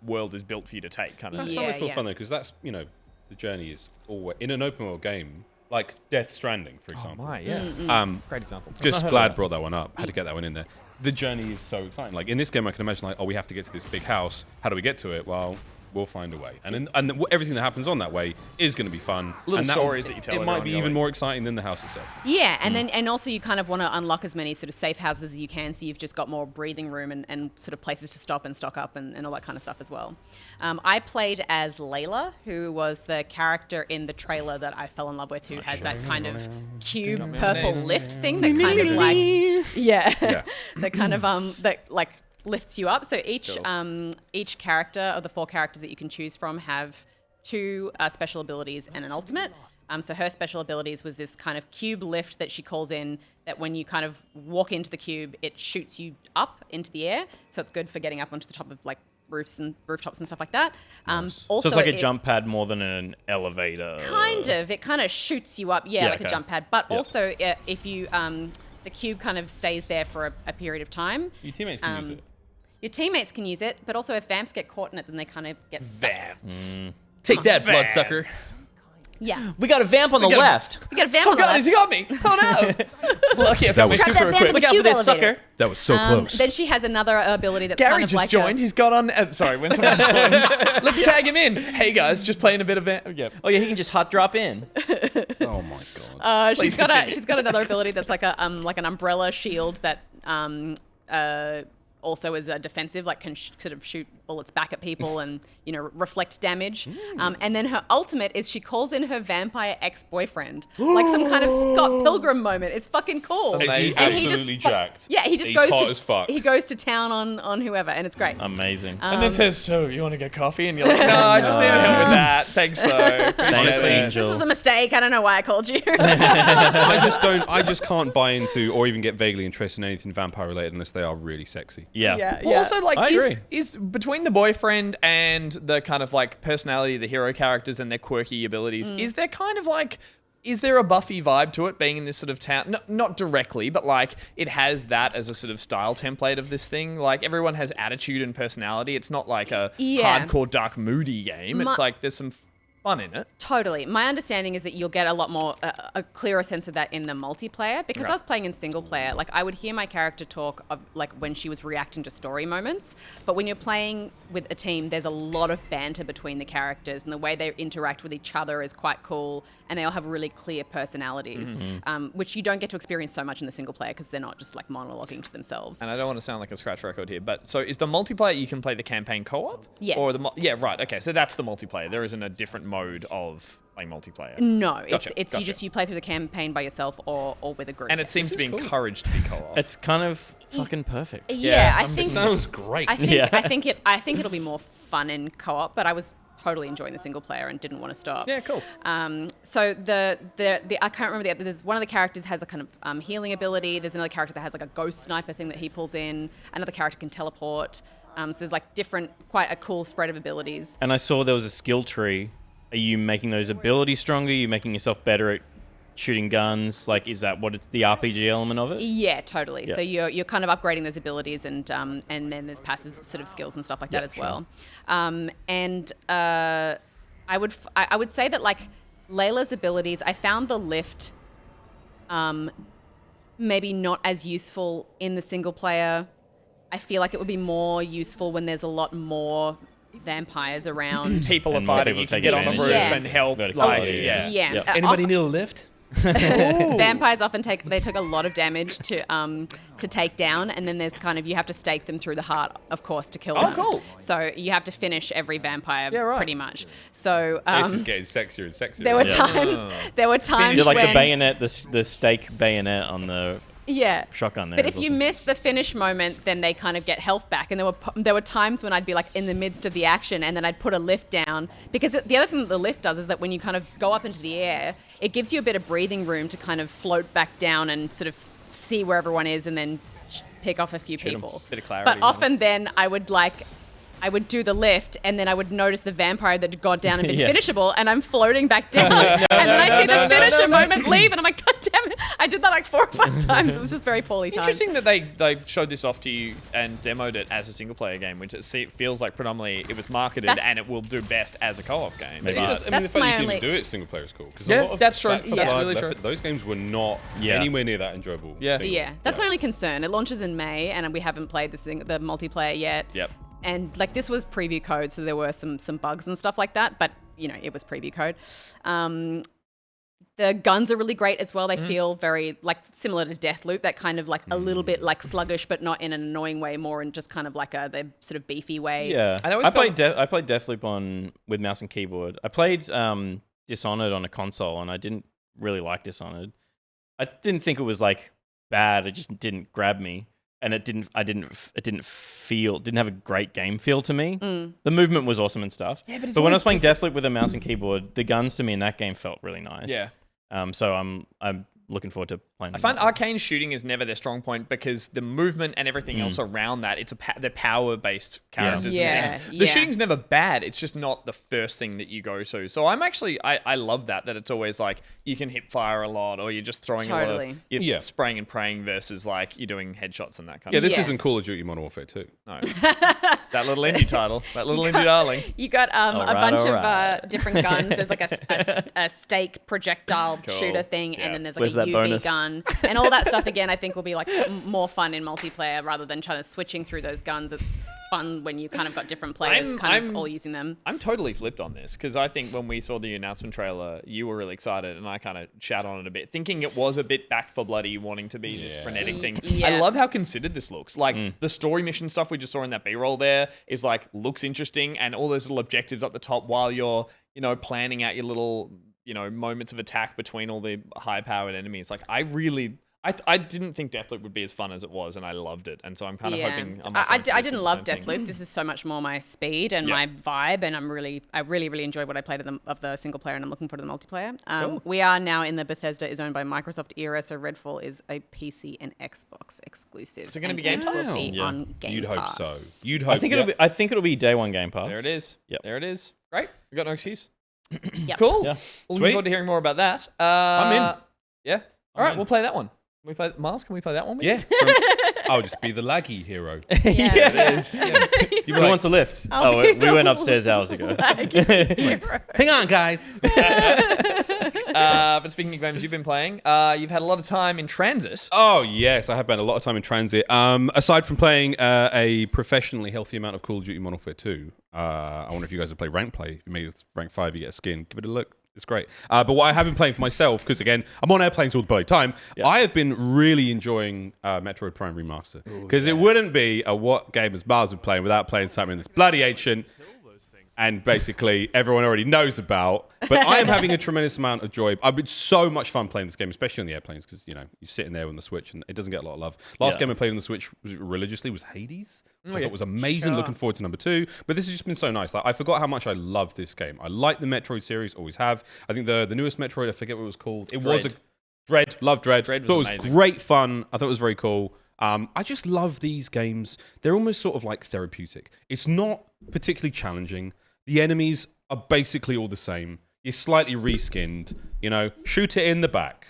C: world is built for you to take. Kind of.
E: That's
D: Yeah,
E: so much more
D: yeah.
E: fun though, because that's the journey is always in an open world game like Death Stranding, for example.
C: Great example.
E: Just glad brought that one up. Had to get that one in there. The journey is so exciting. Like in this game, I can imagine like, oh, we have to get to this big house. How do we get to it? Well, we'll find a way. And everything that happens on that way is going to be fun.
C: Little
E: and
C: stories that you tell
E: It
C: everyone
E: might be
C: going.
E: even more exciting than the house itself.
D: Yeah,
A: Mm.
D: and then and also you kind of want to unlock as many sort of safe houses as you can, so you've just got more breathing room and sort of places to stop and stock up and all that kind of stuff as well. I played as Layla, who was the character in the trailer that I fell in love with, who has that kind of cube purple lift thing that kind of like
E: Yeah.
D: that kind of that like lifts you up. So each character of the 4 characters that you can choose from have 2 special abilities and an ultimate. So her special abilities was this kind of cube lift that she calls in, that when you kind of walk into the cube, it shoots you up into the air. So it's good for getting up onto the top of like rooftops and stuff like that. Also,
A: So it's like a jump pad more than an elevator.
D: It kind of shoots you up, like
A: okay.
D: a jump pad. But also, if you the cube kind of stays there for a period of time.
E: Your teammates can use it.
D: Your teammates can use it, but also if vamps get caught in it, then they kind of get stuck.
E: Take that, bloodsucker.
D: Yeah.
B: We got a vamp on the left.
D: We got a vamp
C: Oh
D: on the
C: god,
D: left.
C: has he got me? Oh no! Lucky I found my
E: was-
C: super
D: Trap that vamp in
C: equipped.
D: the
B: Look out for
D: cube
B: this
D: elevator.
B: sucker.
E: That was so close.
D: Then she has another ability that's
C: Gary
D: kind of
C: just
D: like
C: joined. He's got on. Sorry, when someone joined, let's tag him in. Hey guys, just playing a bit of. Yeah.
B: Oh yeah, he can just hot drop in.
E: Oh my god.
D: she's
C: continue.
D: got another ability that's like like an umbrella shield that also is a defensive, like can sort of shoot bullets back at people and reflect damage. And then her ultimate is she calls in her vampire ex-boyfriend, like some kind of Scott Pilgrim moment. It's fucking cool.
E: Is he
D: And
E: absolutely
D: just,
E: jacked?
D: Yeah, he just
E: He's
D: goes
E: hot
D: to
E: as fuck.
D: he goes to town on whoever, and it's great.
A: Amazing.
C: And then says, "So you want to get coffee?" And you're like, "No, I just need help with that. Thanks, though."
A: Thanks,
E: Honestly,
A: Angel.
D: This is a mistake. I don't know why I called you.
E: I just can't buy into or even get vaguely interested in anything vampire related unless they are really sexy.
A: Yeah.
C: Well, also, like,
A: I agree.
C: is between the boyfriend and the kind of like personality of the hero characters and their quirky abilities, is there kind of like Is there a Buffy vibe to it, being in this sort of town? No, not directly, but like it has that as a sort of style template of this thing. Like everyone has attitude and personality. It's not like a hardcore, dark, moody game. It's like there's some fun in it.
D: Totally. My understanding is that you'll get a lot more, a clearer sense of that in the multiplayer, because I was playing in single player. Like I would hear my character talk of like when she was reacting to story moments, but when you're playing with a team, there's a lot of banter between the characters, and the way they interact with each other is quite cool, and they all have really clear personalities, which you don't get to experience so much in the single player because they're not just like monologuing to themselves.
C: And I don't want to sound like a scratch record here, but so is the multiplayer you can play the campaign co-op?
D: Yes.
C: Or yeah, right. Okay, so that's the multiplayer. There isn't a different mode of playing multiplayer.
D: No,
C: Gotcha,
D: it's
C: gotcha.
D: you play through the campaign by yourself or with a group.
C: And it seems to be encouraged to be co-op.
A: It's kind of fucking perfect.
D: Yeah, I think
E: Sounds great.
D: I think it'll be more fun in co-op, but I was totally enjoying the single player and didn't want to stop.
C: Yeah, cool.
D: So the I can't remember there's one of the characters has a kind of healing ability. There's another character that has like a ghost sniper thing that he pulls in. Another character can teleport. So there's like quite a cool spread of abilities.
A: And I saw there was a skill tree. Are you making those abilities stronger? Are you making yourself better at shooting guns? Like, is that what it's the RPG element of it?
D: Yeah, totally.
A: Yeah.
D: So you're kind of upgrading those abilities, and then there's passive sort of skills and stuff like that as well. I would say that like Layla's abilities, I found the lift maybe not as useful in the single player. I feel like it would be more useful when there's a lot more vampires around.
C: People are
A: And
C: fighting.
A: people
C: You can
A: take
C: get on the
A: advantage.
C: roof
D: Yeah.
C: and help.
A: Verticality,
C: Yeah.
D: Yeah.
A: Yep.
E: Anybody need a lift?
D: Vampires often take a lot of damage to take down, and then there's kind of you have to stake them through the heart, of course, to kill them.
C: cool.
D: So you have to finish every vampire
C: Yeah, right.
D: pretty much. So
E: This is getting sexier and sexier.
D: there were
E: Yeah.
D: times
A: You're like
D: when
A: the bayonet, the stake bayonet on the shotgun there.
D: But
A: is
D: if you
A: awesome.
D: miss the finish moment, then they kind of get health back. And there were times when I'd be like in the midst of the action, and then I'd put a lift down, because the other thing that the lift does is that when you kind of go up into the air, it gives you a bit of breathing room to kind of float back down and sort of see where everyone is, and then pick off a few people.
C: Bit of clarity,
D: But often then I would do the lift, and then I would notice the vampire that had gone down and been
A: Yeah.
D: finishable, and I'm floating back down. And then I see the finisher moment leave, and I'm like, God damn it. I did that like 4 or 5 times. It was just very poorly timed.
C: Interesting that they showed this off to you and demoed it as a single player game, which it feels like predominantly it was marketed
D: That's-
C: and it will do best as a co-op game.
E: It
C: But-
E: does, I mean, the
D: That's
E: fact
D: my
E: you can
D: only-
E: even do it single player is cool. Because
C: Yeah,
E: a lot of
C: that's true.
E: Back 4
C: That's
E: Blood,
C: really
E: Left
C: true.
E: 4 those games were not
A: Yeah.
E: anywhere near that enjoyable.
C: Yeah.
E: single.
D: Yeah, that's my only concern. It launches in May, and we haven't played the multiplayer yet.
C: Yep.
D: And like this was preview code, so there were some bugs and stuff like that. But it was preview code. The guns are really great as well. They feel very like similar to Deathloop. That kind of like a little bit like sluggish, but not in an annoying way. More in just kind of like the sort of beefy way.
A: Yeah,
C: I always
A: I played Deathloop with mouse and keyboard. I played Dishonored on a console, and I didn't really like Dishonored. I didn't think it was like bad. It just didn't grab me, and it didn't have a great game feel to me. The movement was awesome and stuff.
C: Yeah, but it's
A: when I
C: always
A: was playing Deathloop with a mouse and keyboard, the guns to me in that game felt really nice.
C: Yeah.
A: So I'm looking forward to playing.
C: I find Arcane shooting is never their strong point because the movement and everything else around that, they're power-based characters
D: Yeah.
C: and things.
D: Yeah.
C: The shooting's never bad. It's just not the first thing that you go to. So I'm actually, I love that it's always like you can hip fire a lot or you're just throwing a lot
D: Totally.
C: of, you're
E: Yeah.
C: spraying and praying versus like you're doing headshots and that kind
E: Yeah,
C: of
E: this
C: stuff.
E: isn't Call of Duty Modern Warfare 2.
C: No. That little indie title. That little indie darling.
D: You got a
A: Alright,
D: bunch
A: alright.
D: of different guns. There's like a stake projectile
C: Cool.
D: shooter thing,
C: Yeah.
D: and then there's like
A: Where's
D: a
A: that
D: UV
A: bonus?
D: gun, and all that stuff. Again, I think will be like more fun in multiplayer rather than trying to switching through those guns. It's fun when you kind of got different players
C: I'm-
D: all using them.
C: I'm totally flipped on this because I think when we saw the announcement trailer, you were really excited and I kind of shat on it a bit, thinking it was a bit back for bloody wanting to be this frenetic thing.
D: Yeah.
C: I love how considered this looks. Like the story mission stuff we just saw in that B-roll there is like looks interesting, and all those little objectives up the top while you're planning out your little moments of attack between all the high-powered enemies. Like I didn't think Deathloop would be as fun as it was, and I loved it. And so I'm kind of hoping.
D: I didn't love Deathloop. This is so much more my speed and
C: Yeah.
D: my vibe, and I really enjoyed what I played of the single player, and I'm looking forward to the multiplayer.
C: Cool.
D: We are now in the Bethesda is owned by Microsoft era, so Redfall is a PC and Xbox exclusive.
C: Is it gonna
D: and
C: be Game
D: it will
C: Pass?
D: be
A: Yeah.
D: on Game
E: You'd hope
D: Pass.
E: so. You'd hope.
A: I think it'll be day one Game Pass.
C: There it is.
A: Yep.
C: There it is. Great. We got no excuse. Cool.
A: Yeah.
C: Looking
E: Sweet.
C: forward to hearing more about that.
E: I'm in.
C: Yeah. All right,
E: in.
C: we'll play that one. Can we play Miles? Can we play that one? With
E: Yeah.
C: you?
E: I'll just be the laggy hero.
D: Yeah.
C: It is. Yeah.
A: Who wants a lift? Oh, we went upstairs hours ago.
E: Hang on, guys.
C: But speaking of games you've been playing, you've had a lot of time in transit.
E: Oh, yes. I have spent a lot of time in transit. Aside from playing a professionally healthy amount of Call of Duty Modern Warfare 2, I wonder if you guys have played rank play. If you made it rank 5, you get a skin. Give it a look. It's great. But what I have been playing for myself, because again, I'm on airplanes all the bloody time, I have been really enjoying Metroid Prime Remaster. Because it wouldn't be a what game as Mars been playing without playing something that's bloody ancient and basically everyone already knows about. But I am having a tremendous amount of joy. I've been so much fun playing this game, especially on the airplanes, because you're sitting there on the Switch and it doesn't get a lot of love. Last game I played on the Switch religiously was Hades, which I thought was amazing. Looking forward to number 2. But this has just been so nice. Like, I forgot how much I love this game. I like the Metroid series, always have. I think the newest Metroid, I forget what it was called. It was a Dread. Love Dread.
C: Dread was
E: thought it was
C: amazing.
E: great fun. I thought it was very cool. I just love these games. They're almost sort of like therapeutic. It's not particularly challenging. The enemies are basically all the same. You're slightly reskinned. Shoot it in the back.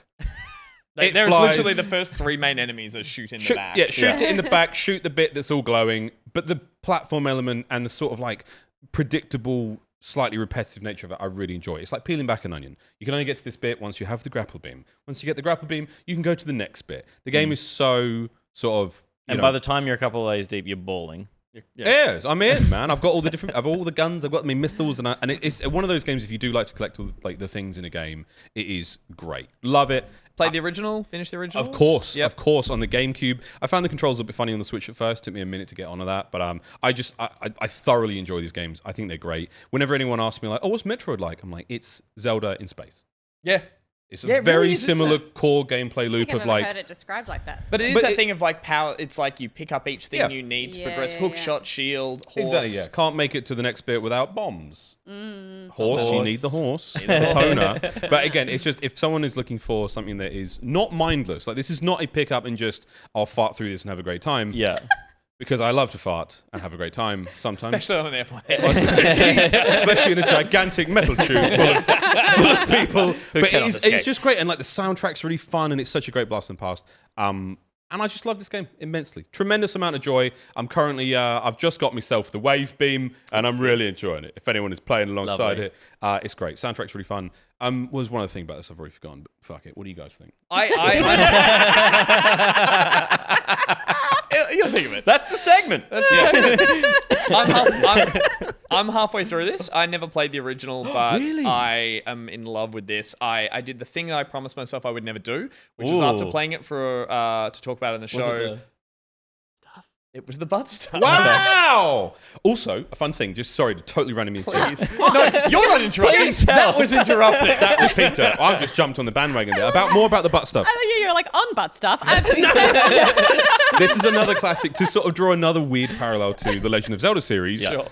C: There's literally the first 3 main enemies are shoot in the back.
E: Yeah, shoot it in the back, shoot the bit that's all glowing. But the platform element and the sort of like predictable, slightly repetitive nature of it, I really enjoy. It's like peeling back an onion. You can only get to this bit once you have the grapple beam. Once you get the grapple beam, you can go to the next bit. The game is so sort of...
A: And by the time you're a couple of days deep, you're bawling.
E: Yes, I'm in, man. I've got all the different, I've all the guns, I've got my missiles, and it's one of those games. If you do like to collect all the things in a game, it is great. Love it.
C: Played the original, finished the original.
E: Of course, on the GameCube. I found the controls a bit funny on the Switch at first. Took me a minute to get onto that, but I thoroughly enjoy these games. I think they're great. Whenever anyone asks me like, "Oh, what's Metroid like?" I'm like, "It's Zelda in space."
C: Yeah.
E: It's
C: Yeah,
E: a
C: it
E: very
C: really is, isn't
E: similar
C: it?
E: core gameplay loop
D: I've
E: of
D: never
E: like.
D: heard it described like that.
C: But it is that thing of like power. It's like you pick up each thing you need to progress. Hook shot, shield, horse.
E: Exactly, yeah. Can't make it to the next bit without bombs. Horse, you need the horse. Epona. But again, it's just if someone is looking for something that is not mindless, like this is not a pick up and just, I'll fart through this and have a great time.
A: Yeah.
E: Because I love to fart and have a great time sometimes.
C: Especially on an airplane.
E: Especially in a gigantic metal tube full of people. But
A: cannot escape.
E: it's just great. And like the soundtrack's really fun and it's such a great blast from the past. And I just love this game immensely. Tremendous amount of joy. I'm currently, I've just got myself the wave beam and I'm really enjoying it. If anyone is playing alongside it, it's great. Soundtrack's really fun. Was one of the things about this I've already forgotten, but fuck it. What do you guys think?
C: You'll think of it.
A: That's the segment.
C: I'm halfway through this. I never played the original, but
E: Really?
C: I am in love with this. I did the thing that I promised myself I would never do, which was after
A: Ooh.
C: playing it for to talk about it in the show. It was the butt stuff.
E: Wow! Also, a fun thing, just sorry to totally randomly
C: Please. No, you're not interrupting. That was interrupted.
E: That was Peter. I just jumped on the bandwagon there. More about the butt stuff.
D: I thought you were like on butt stuff.
E: This is another classic to sort of draw another weird parallel to the Legend of Zelda series.
A: Yeah.
C: Sure.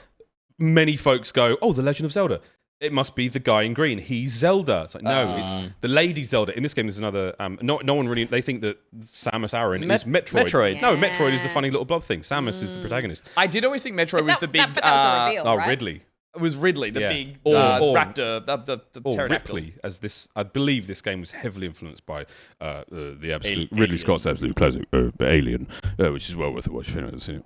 E: Many folks go, "Oh, the Legend of Zelda. It must be the guy in green. He's Zelda." It's like, no, it's the lady Zelda. In this game, there's another. No one really. They think that Samus Aran is Metroid.
A: Metroid.
E: No, Metroid is the funny little blob thing. Samus is the protagonist.
C: I did always think Metroid was the big.
D: But that was the reveal,
E: Oh,
D: right?
E: Ridley.
C: It was Ridley, the
E: Yeah.
C: big
E: Or-
C: raptor, the
E: Or
C: pterodactyl.
E: Ripley, as this. I believe this game was heavily influenced by the absolute
A: Alien.
E: Ridley Scott's absolute classic, Alien, which is well worth a watch if anyone's seen it.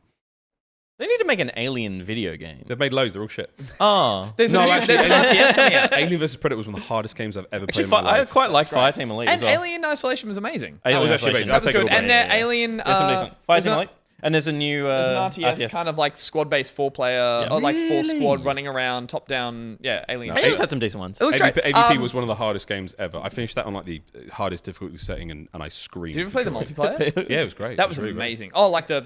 A: They need to make an Alien video game.
E: They've made loads. They're all shit.
A: Oh.
C: There's
E: No,
C: an
E: actually,
C: RTS coming out.
E: Alien vs Predator was one of the hardest games I've ever
A: Actually,
E: played in my
A: I
E: life.
A: quite like
C: That's
A: Fireteam Elite
C: And
A: as well.
C: Alien Isolation was amazing.
A: Alien
E: was actually
A: Isolation.
E: amazing. I'll
C: That was
E: take it
C: good.
E: all
C: And
E: back.
C: their Alien.
A: There's some decent.
C: there's
A: Fireteam
C: an-
A: Elite. And there's a new
C: There's an RTS kind of like squad-based 4-player, or like 4-squad running around, top-down. Yeah, Alien.
A: Alien's had some decent ones.
C: It was great.
E: AVP was one of the hardest games ever. I finished that on like the hardest difficulty setting, and I screamed.
C: Did you ever play the multiplayer?
E: Yeah, it was great.
C: That
E: It
C: was
E: really great.
C: amazing. Oh, like the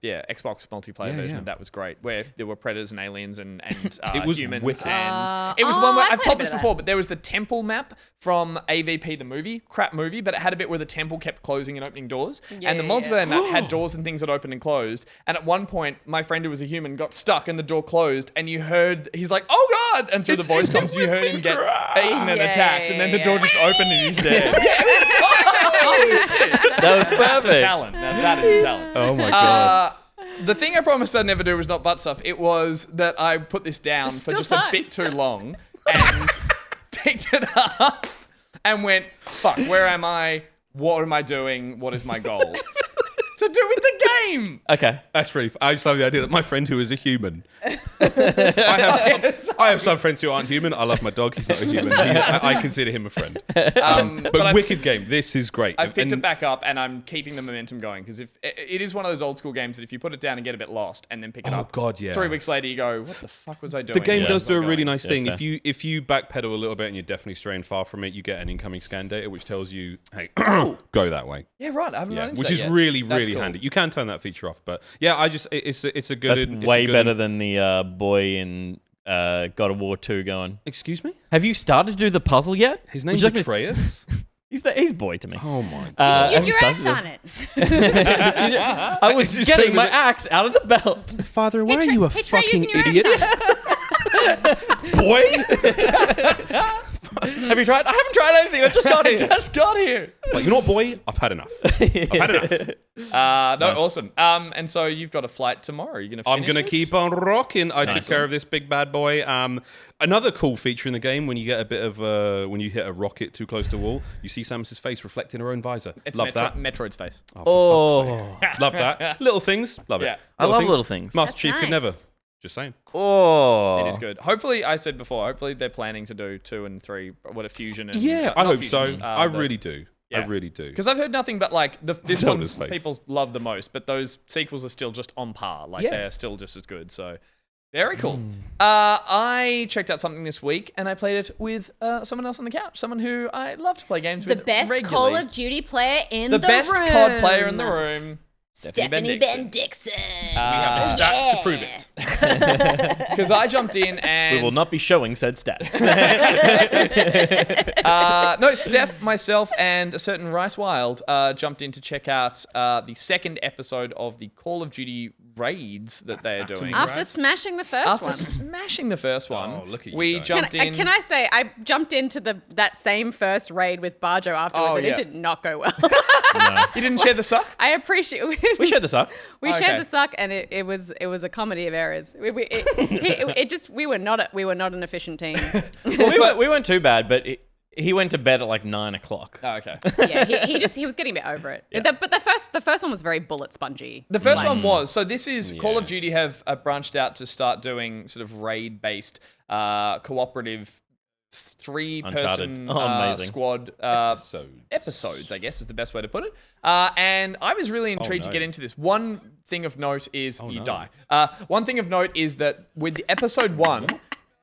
C: Xbox multiplayer version
E: yeah.
C: of that was great, where there were predators and aliens and
E: It was
C: humans,
E: wicked.
C: and it was the one where
D: I've
C: I've
D: played a
C: told
D: bit
C: this
D: of that.
C: before, but there was the temple map from AVP the movie, crap movie, but it had a bit where the temple kept closing and opening doors, and the multiplayer map had doors and things that opened and closed. And at one point, my friend who was a human got stuck and the door closed, and you heard he's like, "Oh God!" and through the voice comms, you heard him get eaten and attacked, and then the door just opened and he's dead.
A: That was
C: That's a
A: perfect.
C: talent. Now, that is a talent.
E: Oh my god.
C: The thing I promised I'd never do was not butt stuff. It was that I put this down for
D: Still
C: just
D: time.
C: a bit too long. and picked it up and went, fuck, where am I? What am I doing? What is my goal? To do with the game.
A: Okay.
E: That's really. I just love the idea that my friend who is a human. I have some friends who aren't human. I love my dog. He's not a human. I consider him a friend. But wicked game. This is great.
C: I've picked it back up and I'm keeping the momentum going because if it is one of those old school games that if you put it down and get a bit lost and then pick it up,
E: God, yeah.
C: 3 weeks later you go, what the fuck was I doing?
E: The game
A: Yeah.
E: does do a really nice
A: Yeah,
E: thing.
A: fair.
E: If you backpedal a little bit and you're definitely straying far from it, you get an incoming scan data which tells you, hey, go that way.
C: Yeah, right. I haven't
E: Yeah,
C: run into
E: which
C: that
E: is
C: yet.
E: really,
C: That's
E: really
C: cool.
E: handy. You can turn that feature off, but yeah, it's a good.
A: That's
E: it's a
A: way
E: good-
A: better than the boy in God of War 2 going.
E: Excuse me.
A: Have you started to do the puzzle yet?
E: His
A: Would
E: name's
A: you like me-
E: Atreus.
A: He's boy to me.
E: Oh my.
A: Have
D: Use
A: you
D: your
A: started
D: axe
A: to-
D: on it.
A: I was
E: just
A: getting
E: saying
A: my
E: that-
A: axe out of the belt.
E: Father, why
D: Hey,
E: are you a
D: hey, try
E: fucking
D: using your
E: idiot?
D: axe on
E: Boy.
A: Have you tried? I haven't tried anything. I just got here.
C: Just got here.
E: Like, you know what, boy? I've had enough. I've had enough.
C: No, awesome. And so you've got a flight tomorrow. You're gonna finish
E: I'm gonna
C: this?
E: keep on rocking. I
A: Nice.
E: took care of this big bad boy. Another cool feature in the game when you get a bit of when you hit a rocket too close to the wall, you see Samus's face reflect in her own visor.
C: It's
E: love that.
C: Metroid's face.
E: Oh, for fuck's sake. Love that. Little things. Love it.
C: Yeah.
A: I love little things.
E: Master
D: That's
E: Chief could
D: nice.
E: never. Just saying.
A: Oh,
C: It is good. Hopefully, I said before, hopefully they're planning to do 2 and 3, what a fusion and...
E: Yeah,
C: not
E: I hope
C: fusion,
E: so. I really do. I
C: yeah.
E: really do.
C: Because I've heard nothing but like this
E: Zelda's
C: one
E: face.
C: people love the most, but those sequels are still just on par. Like
E: Yeah.
C: they're still just as good. So very cool. I checked out something this week and I played it with someone else on the couch, someone who I love to play games
D: The
C: with.
D: best
C: regularly.
D: Call of Duty player in the
C: the best
D: room.
C: COD player in the room.
D: Stephanie Ben Dixon.
E: We have the stats to prove it.
C: Because I jumped in and
A: we will not be showing said stats.
C: no, Steph, myself, and a certain Rice Wild jumped in to check out the second episode of the Call of Duty raids that they are doing.
D: After smashing the first
C: After
D: one.
C: smashing the first one,
E: Oh, look at you
C: we
E: guys.
C: jumped in.
D: Can I say, I jumped into that same first raid with Barjo afterwards,
C: Oh,
D: and
C: yeah.
D: it did not go well.
C: You didn't share the suck?
D: I appreciate
A: we shared this up.
D: we
C: Okay.
D: shared the suck, and it was a comedy of errors. We were not an efficient team.
A: we weren't too bad, but he went to bed at like 9 o'clock.
C: Oh, okay.
D: Yeah, he was getting a bit over it. But the first one was very bullet spongy.
C: The first one was, so this is Call of Duty have branched out to start doing sort of raid-based cooperative 3-person
A: Uncharted. Oh, amazing.
C: squad episodes, I guess is the best way to put it. And I was really intrigued to
E: no.
C: get into this. One thing of note is you
E: no.
C: die. One thing of note is that with episode 1,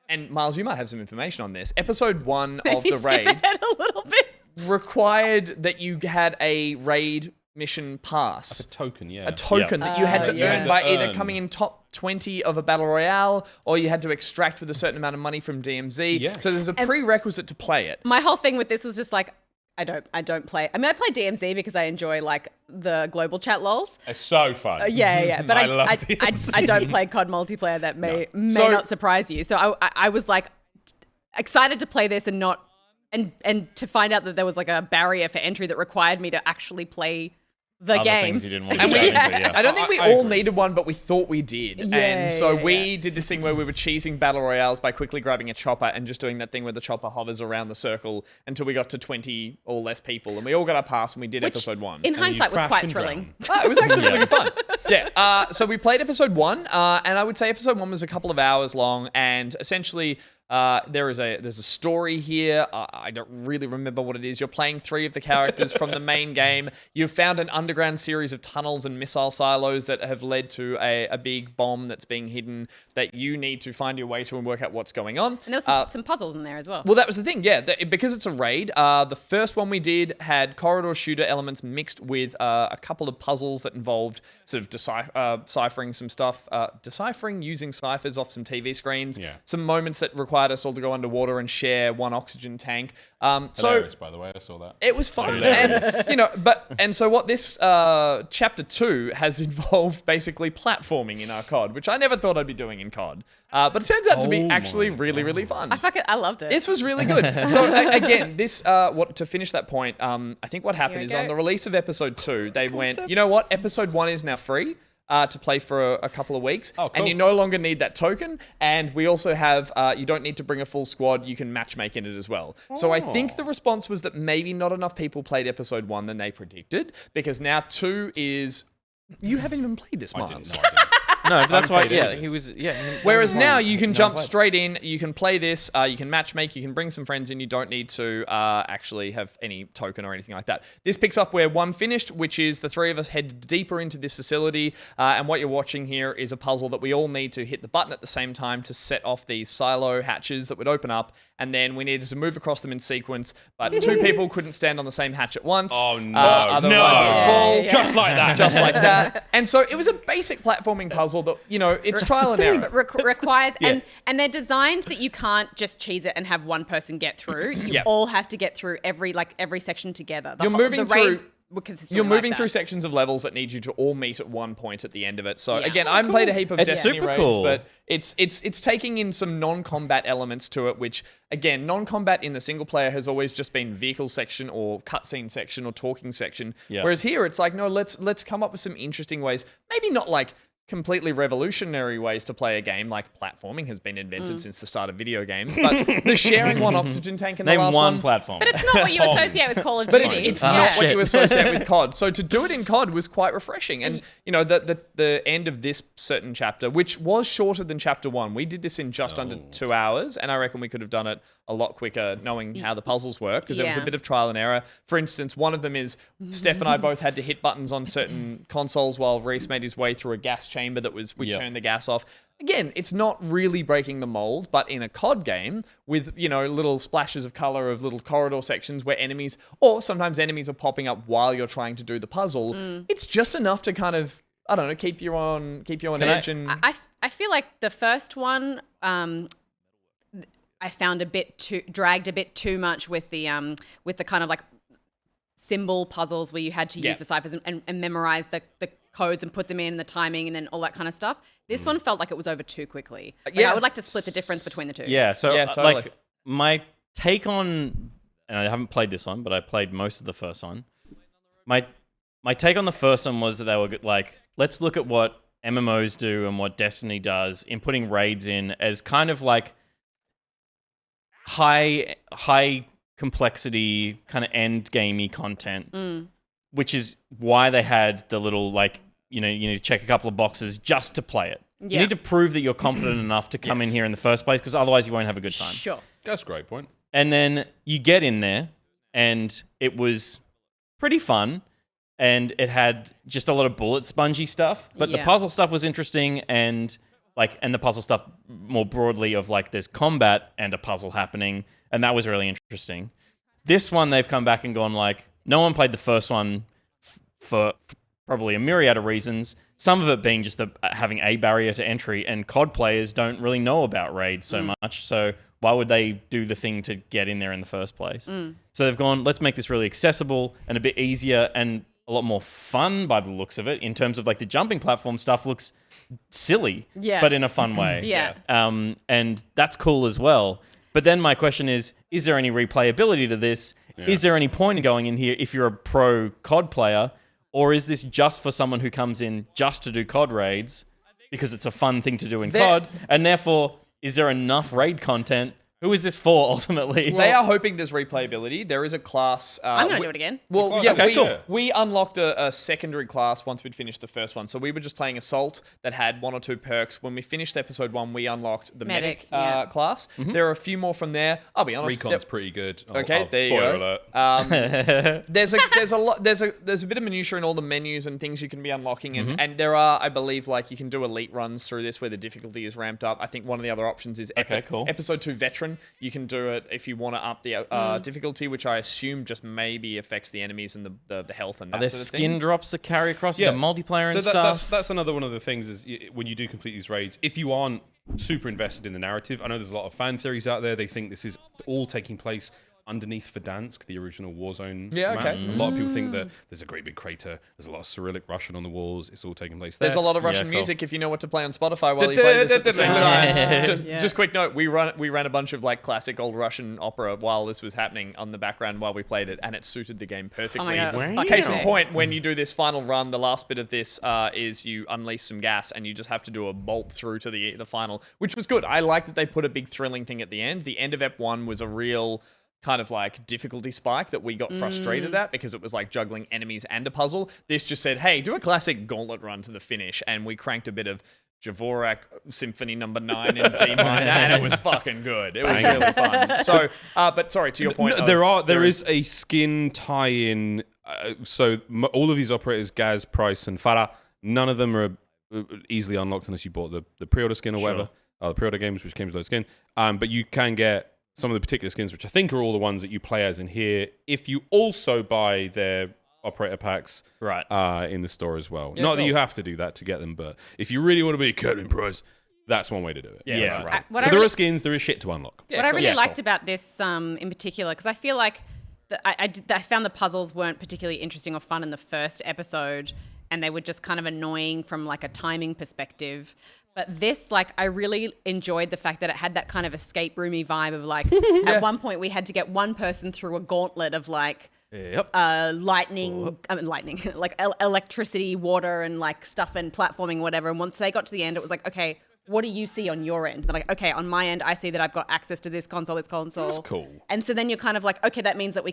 C: and Miles, you might have some information on this. Episode 1 of the
D: Skip
C: raid
D: ahead a little bit.
C: required that you had a raid mission pass.
E: A token, yeah.
C: A token that you had to
D: yeah.
C: earn by either
E: Earn.
C: coming in top 20 of a battle royale or you had to extract with a certain amount of money from DMZ.
E: Yeah.
C: So there's a prerequisite to play it.
D: My whole thing with this was just like, I don't play. I mean, I play DMZ because I enjoy like the global chat lols.
E: It's so fun.
D: Yeah. But
E: I
D: I
E: love
D: I don't play COD multiplayer. That may
C: So-
D: not surprise you. So I was like excited to play this and not and to find out that there was like a barrier for entry that required me to actually play the
A: Other
D: game.
A: things you didn't want to
C: And
A: go
C: we,
A: into, yeah.
C: I don't think we
E: I
C: all
E: agree.
C: needed one, but we thought we did.
D: Yeah,
C: and so
D: yeah,
C: we did this thing where we were cheesing battle royales by quickly grabbing a chopper and just doing that thing where the chopper hovers around the circle until we got to 20 or less people. And we all got our pass and we did
D: Which,
C: episode 1.
D: in hindsight, was
E: crash
D: quite
E: and
D: thrilling.
C: It was actually really fun. Yeah. So we played episode 1, and I would say episode 1 was a couple of hours long, and essentially there's a story here. I don't really remember what it is. You're playing 3 of the characters from the main game. You've found an underground series of tunnels and missile silos that have led to a big bomb that's being hidden that you need to find your way to and work out what's going on.
D: And there was some puzzles in there as well.
C: Well, that was the thing, yeah. Because it's a raid, the first one we did had corridor shooter elements mixed with a couple of puzzles that involved sort of deciphering some stuff, deciphering using ciphers off some TV screens, some moments that required us all to go underwater and share one oxygen tank. So
E: Hilarious, by the way. I saw that.
C: it was fun, and so what this chapter 2 has involved basically platforming in our COD, which I never thought I'd be doing in COD, but it turns out to be actually really, really fun.
D: I loved it.
C: This was really good. So again, this to finish that point, I think what happened
D: Here we
C: is
D: go.
C: on the release of episode 2, they went, you know what? Episode 1 is now free. to play for a couple of weeks.
E: Oh, cool.
C: And you no longer need that token. And we also have, you don't need to bring a full squad. You can matchmake in it as well. So I think the response was that maybe not enough people played episode 1 than they predicted, because now 2 is... You haven't even played this, Miles.
A: No, but that's why.
E: played
A: Yeah,
E: any of
A: he
E: this.
A: was. Yeah.
C: Whereas now you can jump straight in, you can play this, you can matchmake, you can bring some friends in, you don't need to actually have any token or anything like that. This picks up where 1 finished, which is the 3 of us head deeper into this facility, and what you're watching here is a puzzle that we all need to hit the button at the same time to set off these silo hatches that would open up, and then we needed to move across them in sequence, but 2 people couldn't stand on the same hatch at once.
E: Oh, no.
C: Otherwise it would fall.
E: Just like that.
C: Just like that. And so it was a basic platforming puzzle that, it's trial and error.
D: Requires and they're designed that you can't just cheese it and have one person get through. You all have to get through every section together. The raids were consistently
C: You're moving
D: like
C: through
D: that.
C: sections of levels that need you to all meet at one point at the end of it. So
D: Yeah.
C: again, I haven't played a heap of
A: It's
C: Destiny
A: super
C: raids,
A: cool.
C: but it's taking in some non-combat elements to it, which again, non-combat in the single player has always just been vehicle section or cutscene section or talking section.
A: Yeah.
C: Whereas here it's like, no, let's come up with some interesting ways. Maybe not like completely revolutionary ways to play a game, like platforming has been invented since the start of video games, but the sharing one oxygen tank in the
A: Name
C: last
A: one
C: one.
A: platform.
D: But it's not what you associate with Call of
C: But
D: Duty.
C: it's not what you associate with COD. So to do it in COD was quite refreshing. And, the end of this certain chapter, which was shorter than chapter 1, we did this in just under 2 hours. And I reckon we could have done it a lot quicker knowing how the puzzles work, because there was a
D: Yeah.
C: bit of trial and error. For instance, one of them is Steph and I both had to hit buttons on certain consoles while Reese made his way through a gas chamber that we turned the gas off. Again, it's not really breaking the mold, but in a COD game with, little splashes of color of little corridor sections where enemies, or sometimes enemies are popping up while you're trying to do the puzzle, it's just enough to kind of, I don't know, keep you on edge.
D: I feel like the first one I found dragged a bit too much with the kind of like symbol puzzles where you had to use the ciphers and memorize the codes and put them in, the timing and then all that kind of stuff. This one felt like it was over too quickly. I would like to split the difference between the two.
A: Yeah, so
C: totally.
A: like my take on, and I haven't played this one, but I played most of the first one. My take on the first one was that they were like, let's look at what MMOs do and what Destiny does in putting raids in as kind of like high complexity kind of end gamey content, which is why they had the little like, you need to check a couple of boxes just to play it. You
D: Yeah.
A: need to prove that you're competent enough to come in here in the first place, because otherwise you won't have a good time.
D: Sure.
E: That's a great point.
A: And then you get in there, and it was pretty fun, and it had just a lot of bullet spongy stuff, but the
D: Yeah.
A: puzzle stuff was interesting, and the puzzle stuff more broadly of like there's combat and a puzzle happening, and that was really interesting. This one, they've come back and gone like, no one played the first one for probably a myriad of reasons. Some of it being just having a barrier to entry, and COD players don't really know about raids so much. So why would they do the thing to get in there in the first place? So they've gone, let's make this really accessible and a bit easier and a lot more fun by the looks of it. In terms of like the jumping platform stuff looks silly, but in a fun way.
D: Yeah.
A: And that's cool as well. But then my question is there any replayability to this? Yeah. Is there any point in going in here if you're a pro COD player? Or is this just for someone who comes in just to do COD raids because it's a fun thing to do in COD? And therefore, is there enough raid content? Who is this for ultimately?
C: They are hoping there's replayability. There is a class.
D: I'm going to do it again.
C: Well,
A: cool.
C: We unlocked a secondary class once we'd finished the first one. So we were just playing Assault that had 1 or 2 perks. When we finished episode 1, we unlocked the Medic class. There are a few more from there. I'll be honest.
E: Recon's pretty good.
C: Okay, there you
E: spoiler
C: go.
E: alert.
C: There's a lot. There's a bit of minutia in all the menus and things you can be unlocking, and there are, I believe, like you can do elite runs through this where the difficulty is ramped up. I think one of the other options is episode 2 Veteran. You can do it if you want to up the difficulty, which I assume just maybe affects the enemies and the health and that
A: Are there
C: sort of
A: skin
C: thing.
A: drops that carry across the multiplayer and stuff?
E: That's another one of the things is when you do complete these raids, if you aren't super invested in the narrative, I know there's a lot of fan theories out there. They think this is all taking place underneath Verdansk, the original Warzone
C: Yeah,
E: map.
C: okay.
E: A lot of people think that there's a great big crater. There's a lot of Cyrillic Russian on the walls. It's all taking place there.
C: There's a lot of Russian
A: cool.
C: music if you know what to play on Spotify while you play this at the same time. Just quick note, we ran a bunch of like classic old Russian opera while this was happening on the background while we played it, and it suited the game perfectly.
D: Oh my God, it was
C: Case in
D: fucking
C: point, when you do this final run, the last bit of this is you unleash some gas and you just have to do a bolt through to the final, which was good. I like that they put a big thrilling thing at the end. The end of Ep 1 was a real kind of like difficulty spike that we got frustrated at because it was like juggling enemies and a puzzle. This just said, hey, do a classic gauntlet run to the finish, and we cranked a bit of Dvorak Symphony No. 9 in D minor, and it was fucking good. It was really fun. So, but sorry, to your point,
E: There is a skin tie-in. All of these operators, Gaz, Price, and Farah, none of them are easily unlocked unless you bought the pre-order skin or whatever. The pre-order games, which came with those skin. But you can get some of the particular skins, which I think are all the ones that you play as in here, if you also buy their operator packs in the store as well. Not that you have to do that to get them, but if you really want to be a Captain Price, that's one way to do it.
A: Yeah.
D: What
E: So
D: I
E: there
D: really-
E: are skins, there is shit to unlock.
D: What I really liked about this in particular, because I feel like I found the puzzles weren't particularly interesting or fun in the first episode, and they were just kind of annoying from like a timing perspective. But this, like, I really enjoyed the fact that it had that kind of escape roomy vibe of like, at one point we had to get one person through a gauntlet of like, lightning, like electricity, water, and like stuff and platforming, whatever. And once they got to the end, it was like, okay, what do you see on your end? They're like, okay, on my end, I see that I've got access to this console.
E: That's cool.
D: And so then you're kind of like, okay, that means that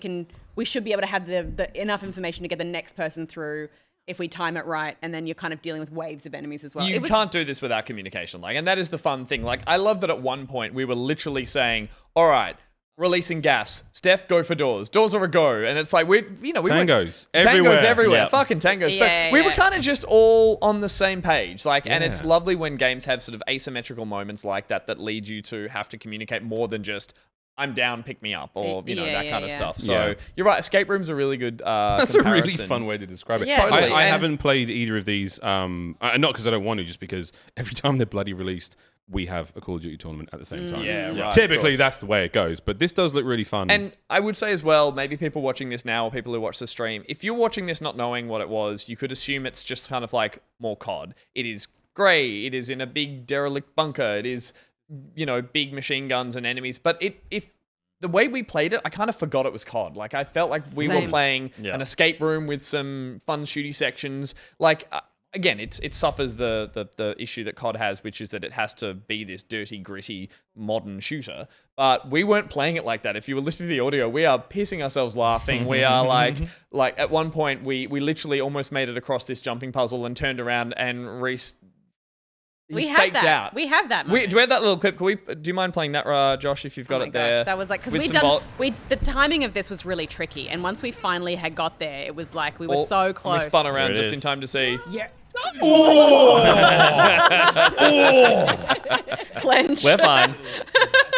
D: we should be able to have the enough information to get the next person through if we time it right, and then you're kind of dealing with waves of enemies as well.
C: You can't do this without communication, and that is the fun thing. Like, I love that at one point we were literally saying, all right, releasing gas. Steph, go for doors. Doors are a go. And it's like, we
E: Tangos
C: Tangos everywhere.
A: Yeah.
C: Fucking tangos.
D: Yeah,
C: but we were
D: yeah.
C: kind of just all on the same page. And it's lovely when games have sort of asymmetrical moments like that lead you to have to communicate more than just, I'm down, pick me up, or that kind of stuff. So you're right. Escape rooms are really good.
E: That's a really fun way to describe it.
D: Yeah, totally.
E: I haven't played either of these, not because I don't want to, just because every time they're bloody released, we have a Call of Duty tournament at the same time.
C: Yeah, right.
E: Typically, that's the way it goes. But this does look really fun.
C: And I would say as well, maybe people watching this now or people who watch the stream, if you're watching this not knowing what it was, you could assume it's just kind of like more COD. It is grey. It is in a big derelict bunker. It is, big machine guns and enemies. But if the way we played it, I kind of forgot it was COD. Like, I felt like we were
D: Same.
C: playing an escape room with some fun shooty sections. Like, again, it suffers the issue that COD has, which is that it has to be this dirty, gritty, modern shooter. But we weren't playing it like that. If you were listening to the audio, we are pissing ourselves laughing. We are like at one point, we literally almost made it across this jumping puzzle and turned around and Reese faked out.
D: We have that moment.
C: Do we have that little clip? Do you mind playing that, Josh, if you've got it there?
D: That was like, because the timing of this was really tricky, and once we finally had got there, it was like we were so close.
C: We spun around
A: There it
C: just in
A: is.
C: time to see.
D: Yeah. Clench.
A: We're fine.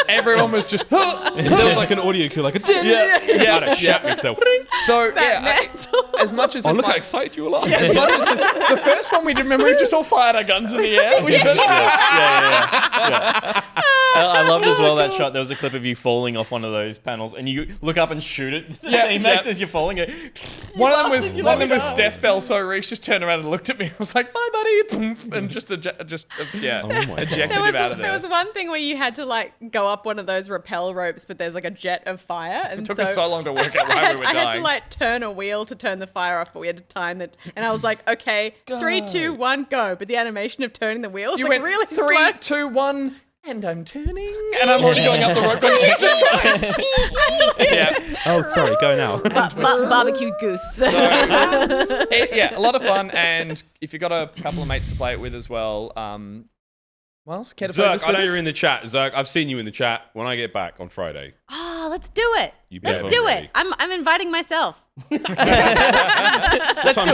C: Everyone was just.
E: there was like an audio cue, like a I'd have shat myself.
C: So
D: Mental.
C: as much as this
E: Look how
C: might-
E: excited you are.
C: as much as this, the first one we did, remember, we just all fired our guns in the air. We just-
A: I loved as well that shot. There was a clip of you falling off one of those panels, and you look up and shoot it. Teammates as you're falling.
C: One of them was Steph fell, so Reese just turned around and looked at me and was like, "Bye, buddy," and just ejected him out of there.
D: There was one thing where you had to like go up one of those rappel ropes, but there's like a jet of fire, and
C: It took us so long to work out why we were
D: I
C: dying.
D: had to like turn a wheel to turn the fire off, but we had to time it. And I was like, okay, 3, 2, 1, go. But the animation of turning the wheel was
C: You
D: like
C: went
D: really
C: 3,
D: slow.
C: 2, 1, and I'm turning, and I'm already going up the rope. Going, Jesus Christ!
B: Oh, sorry, go now.
D: Barbecue goose.
C: A lot of fun, and if you've got a couple of mates to play it with as well, Miles, care to play this
E: Zerk, I
C: with
E: know
C: us?
E: you're in the chat. Zerk, I've seen you in the chat. When I get back on Friday,
D: Oh, let's do it.
E: You better
D: Let's
E: be
D: do
E: ready.
D: it. I'm inviting myself.
A: Let's do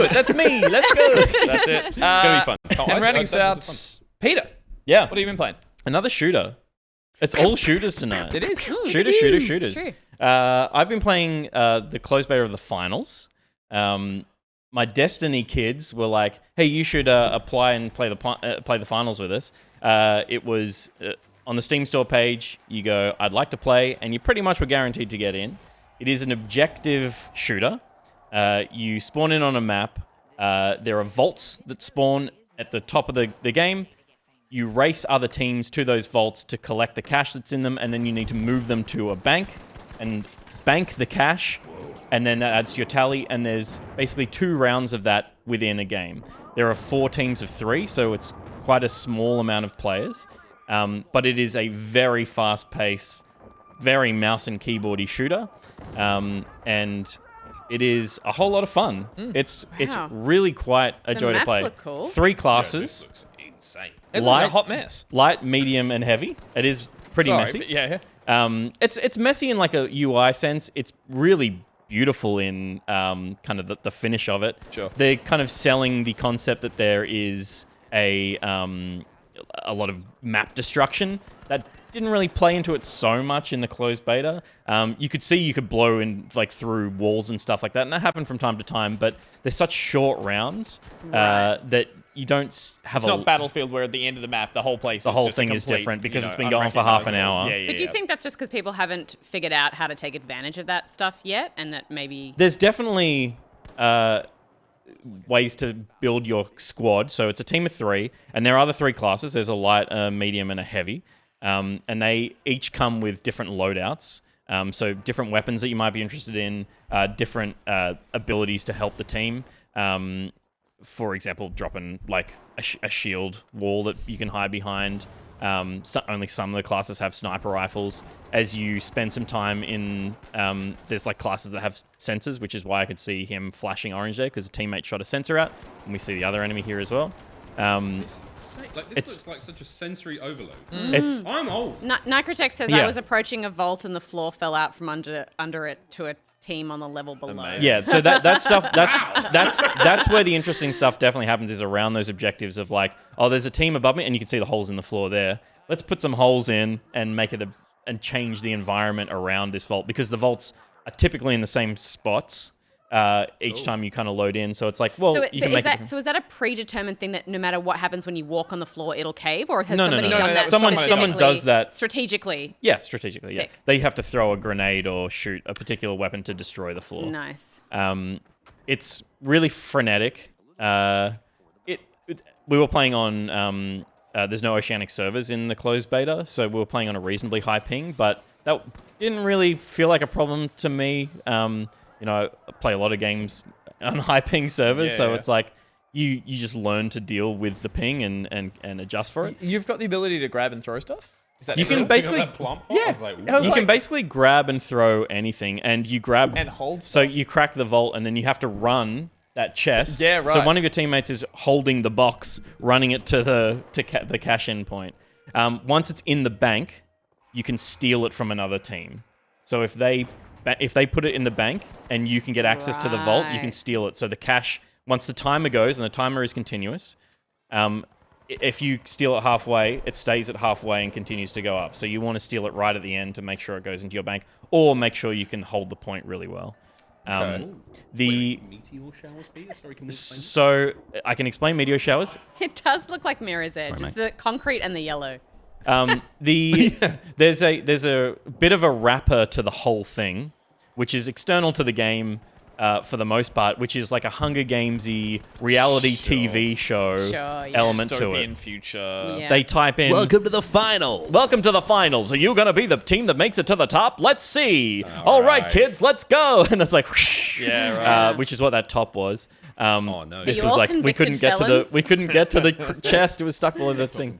A: it. That's me. Let's go.
C: That's it.
E: it's gonna be fun.
C: And rounding us out, Peter,
A: Yeah.
C: what have you been playing?
A: Another shooter. It's all shooters tonight.
C: It is.
A: Shooters.
D: true.
A: I've been playing the close beta of the finals. My Destiny kids were like, "Hey, you should apply and play the finals with us." It was on the Steam store page. You go, "I'd like to play," and you pretty much were guaranteed to get in. It is an objective shooter. You spawn in on a map. There are vaults that spawn at the top of the game. You race other teams to those vaults to collect the cash that's in them, and then you need to move them to a bank and bank the cash, and then that adds to your tally, and there's basically 2 rounds of that within a game. There are 4 teams of 3, so it's quite a small amount of players, but it is a very fast-paced, very mouse and keyboardy shooter, and it is a whole lot of fun. It's really quite a joy to play.
D: Look cool.
A: 3 classes.
E: Looks insane.
C: It's like a hot mess.
A: Light, medium, and heavy. It is pretty messy.
C: But yeah.
A: It's messy in like a UI sense. It's really beautiful in kind of the finish of it.
C: Sure.
A: They're kind of selling the concept that there is a lot of map destruction that didn't really play into it so much in the closed beta. You could see you could blow in like through walls and stuff like that, and that happened from time to time. But they're such short rounds that you don't have.
C: It's not Battlefield where at the end of the map the whole place.
A: The whole thing is different because it's been going for half an hour.
C: Yeah.
D: But do you think that's just because people haven't figured out how to take advantage of that stuff yet, and that maybe
A: There's definitely ways to build your squad. So it's a team of 3, and there are the 3 classes. There's a light, a medium, and a heavy. And they each come with different loadouts. So different weapons that you might be interested in, different abilities to help the team. For example, dropping like a shield wall that you can hide behind. Only some of the classes have sniper rifles. As you spend some time in, there's like classes that have sensors, which is why I could see him flashing orange there, because a teammate shot a sensor out, and we see the other enemy here as well.
E: This looks like such a sensory overload.
A: It's
E: I'm old.
D: Nicrotex says
A: Yeah.
D: I was approaching a vault and the floor fell out from under it to a team on the level below.
A: Yeah, so that stuff that's where the interesting stuff definitely happens, is around those objectives of like, oh, there's a team above me, and you can see the holes in the floor there. Let's put some holes in and make it and change the environment around this vault, because the vaults are typically in the same spots each time you kind of load in. So it's like, well, you can make it.
D: So is that a predetermined thing that no matter what happens when you walk on the floor, it'll cave, or has
A: No.
D: somebody done that?
A: Someone
D: specifically,
A: does that.
D: strategically.
A: Yeah, strategically.
D: Sick.
A: Yeah, they have to throw a grenade or shoot a particular weapon to destroy the floor.
D: Nice.
A: It's really frenetic. We were playing on. There's no oceanic servers in the closed beta, so we were playing on a reasonably high ping, but that didn't really feel like a problem to me. I play a lot of games on high ping servers, so it's like you just learn to deal with the ping and adjust for it.
C: You've got the ability to grab and throw stuff? Is that
A: You can basically
E: plump.
C: Yeah.
E: I was like,
C: I was
A: you
C: like-
A: can basically grab and throw anything, and you grab
C: And hold
A: So
C: stuff.
A: you crack the vault, and then you have to run that chest.
C: Yeah,
A: So
C: right.
A: one of your teammates is holding the box, running it to the cash in point. Once it's in the bank, you can steal it from another team. So if they put it in the bank and you can get access to the vault, you can
D: Right.
A: steal it. So the cash, once the timer goes, and the timer is continuous, if you steal it halfway, it stays at halfway and continues to go up. So you want to steal it right at the end to make sure it goes into your bank, or make sure you can hold the point really well. The
E: meteor showers, Peter? Sorry, can we explain?
A: So I can explain meteor showers.
D: It does look like Mirror's Edge.
A: Sorry,
D: It's the concrete and the yellow.
A: There's a bit of a wrapper to the whole thing, which is external to the game for the most part, which is like a Hunger Games-y reality TV show element to
C: Dystopian
A: it.
C: future.
D: Yeah.
A: They type in,
B: Welcome to the finals.
A: "Welcome to the finals. Are you going to be the team that makes it to the top? Let's see. All right, kids, let's go." And it's like,
C: Yeah, right.
A: which is what that top was.
E: Oh no.
A: This
D: you
A: was
D: all
A: like we
D: convicted
A: couldn't get
D: felons?
A: to the chest. It was stuck below the thing.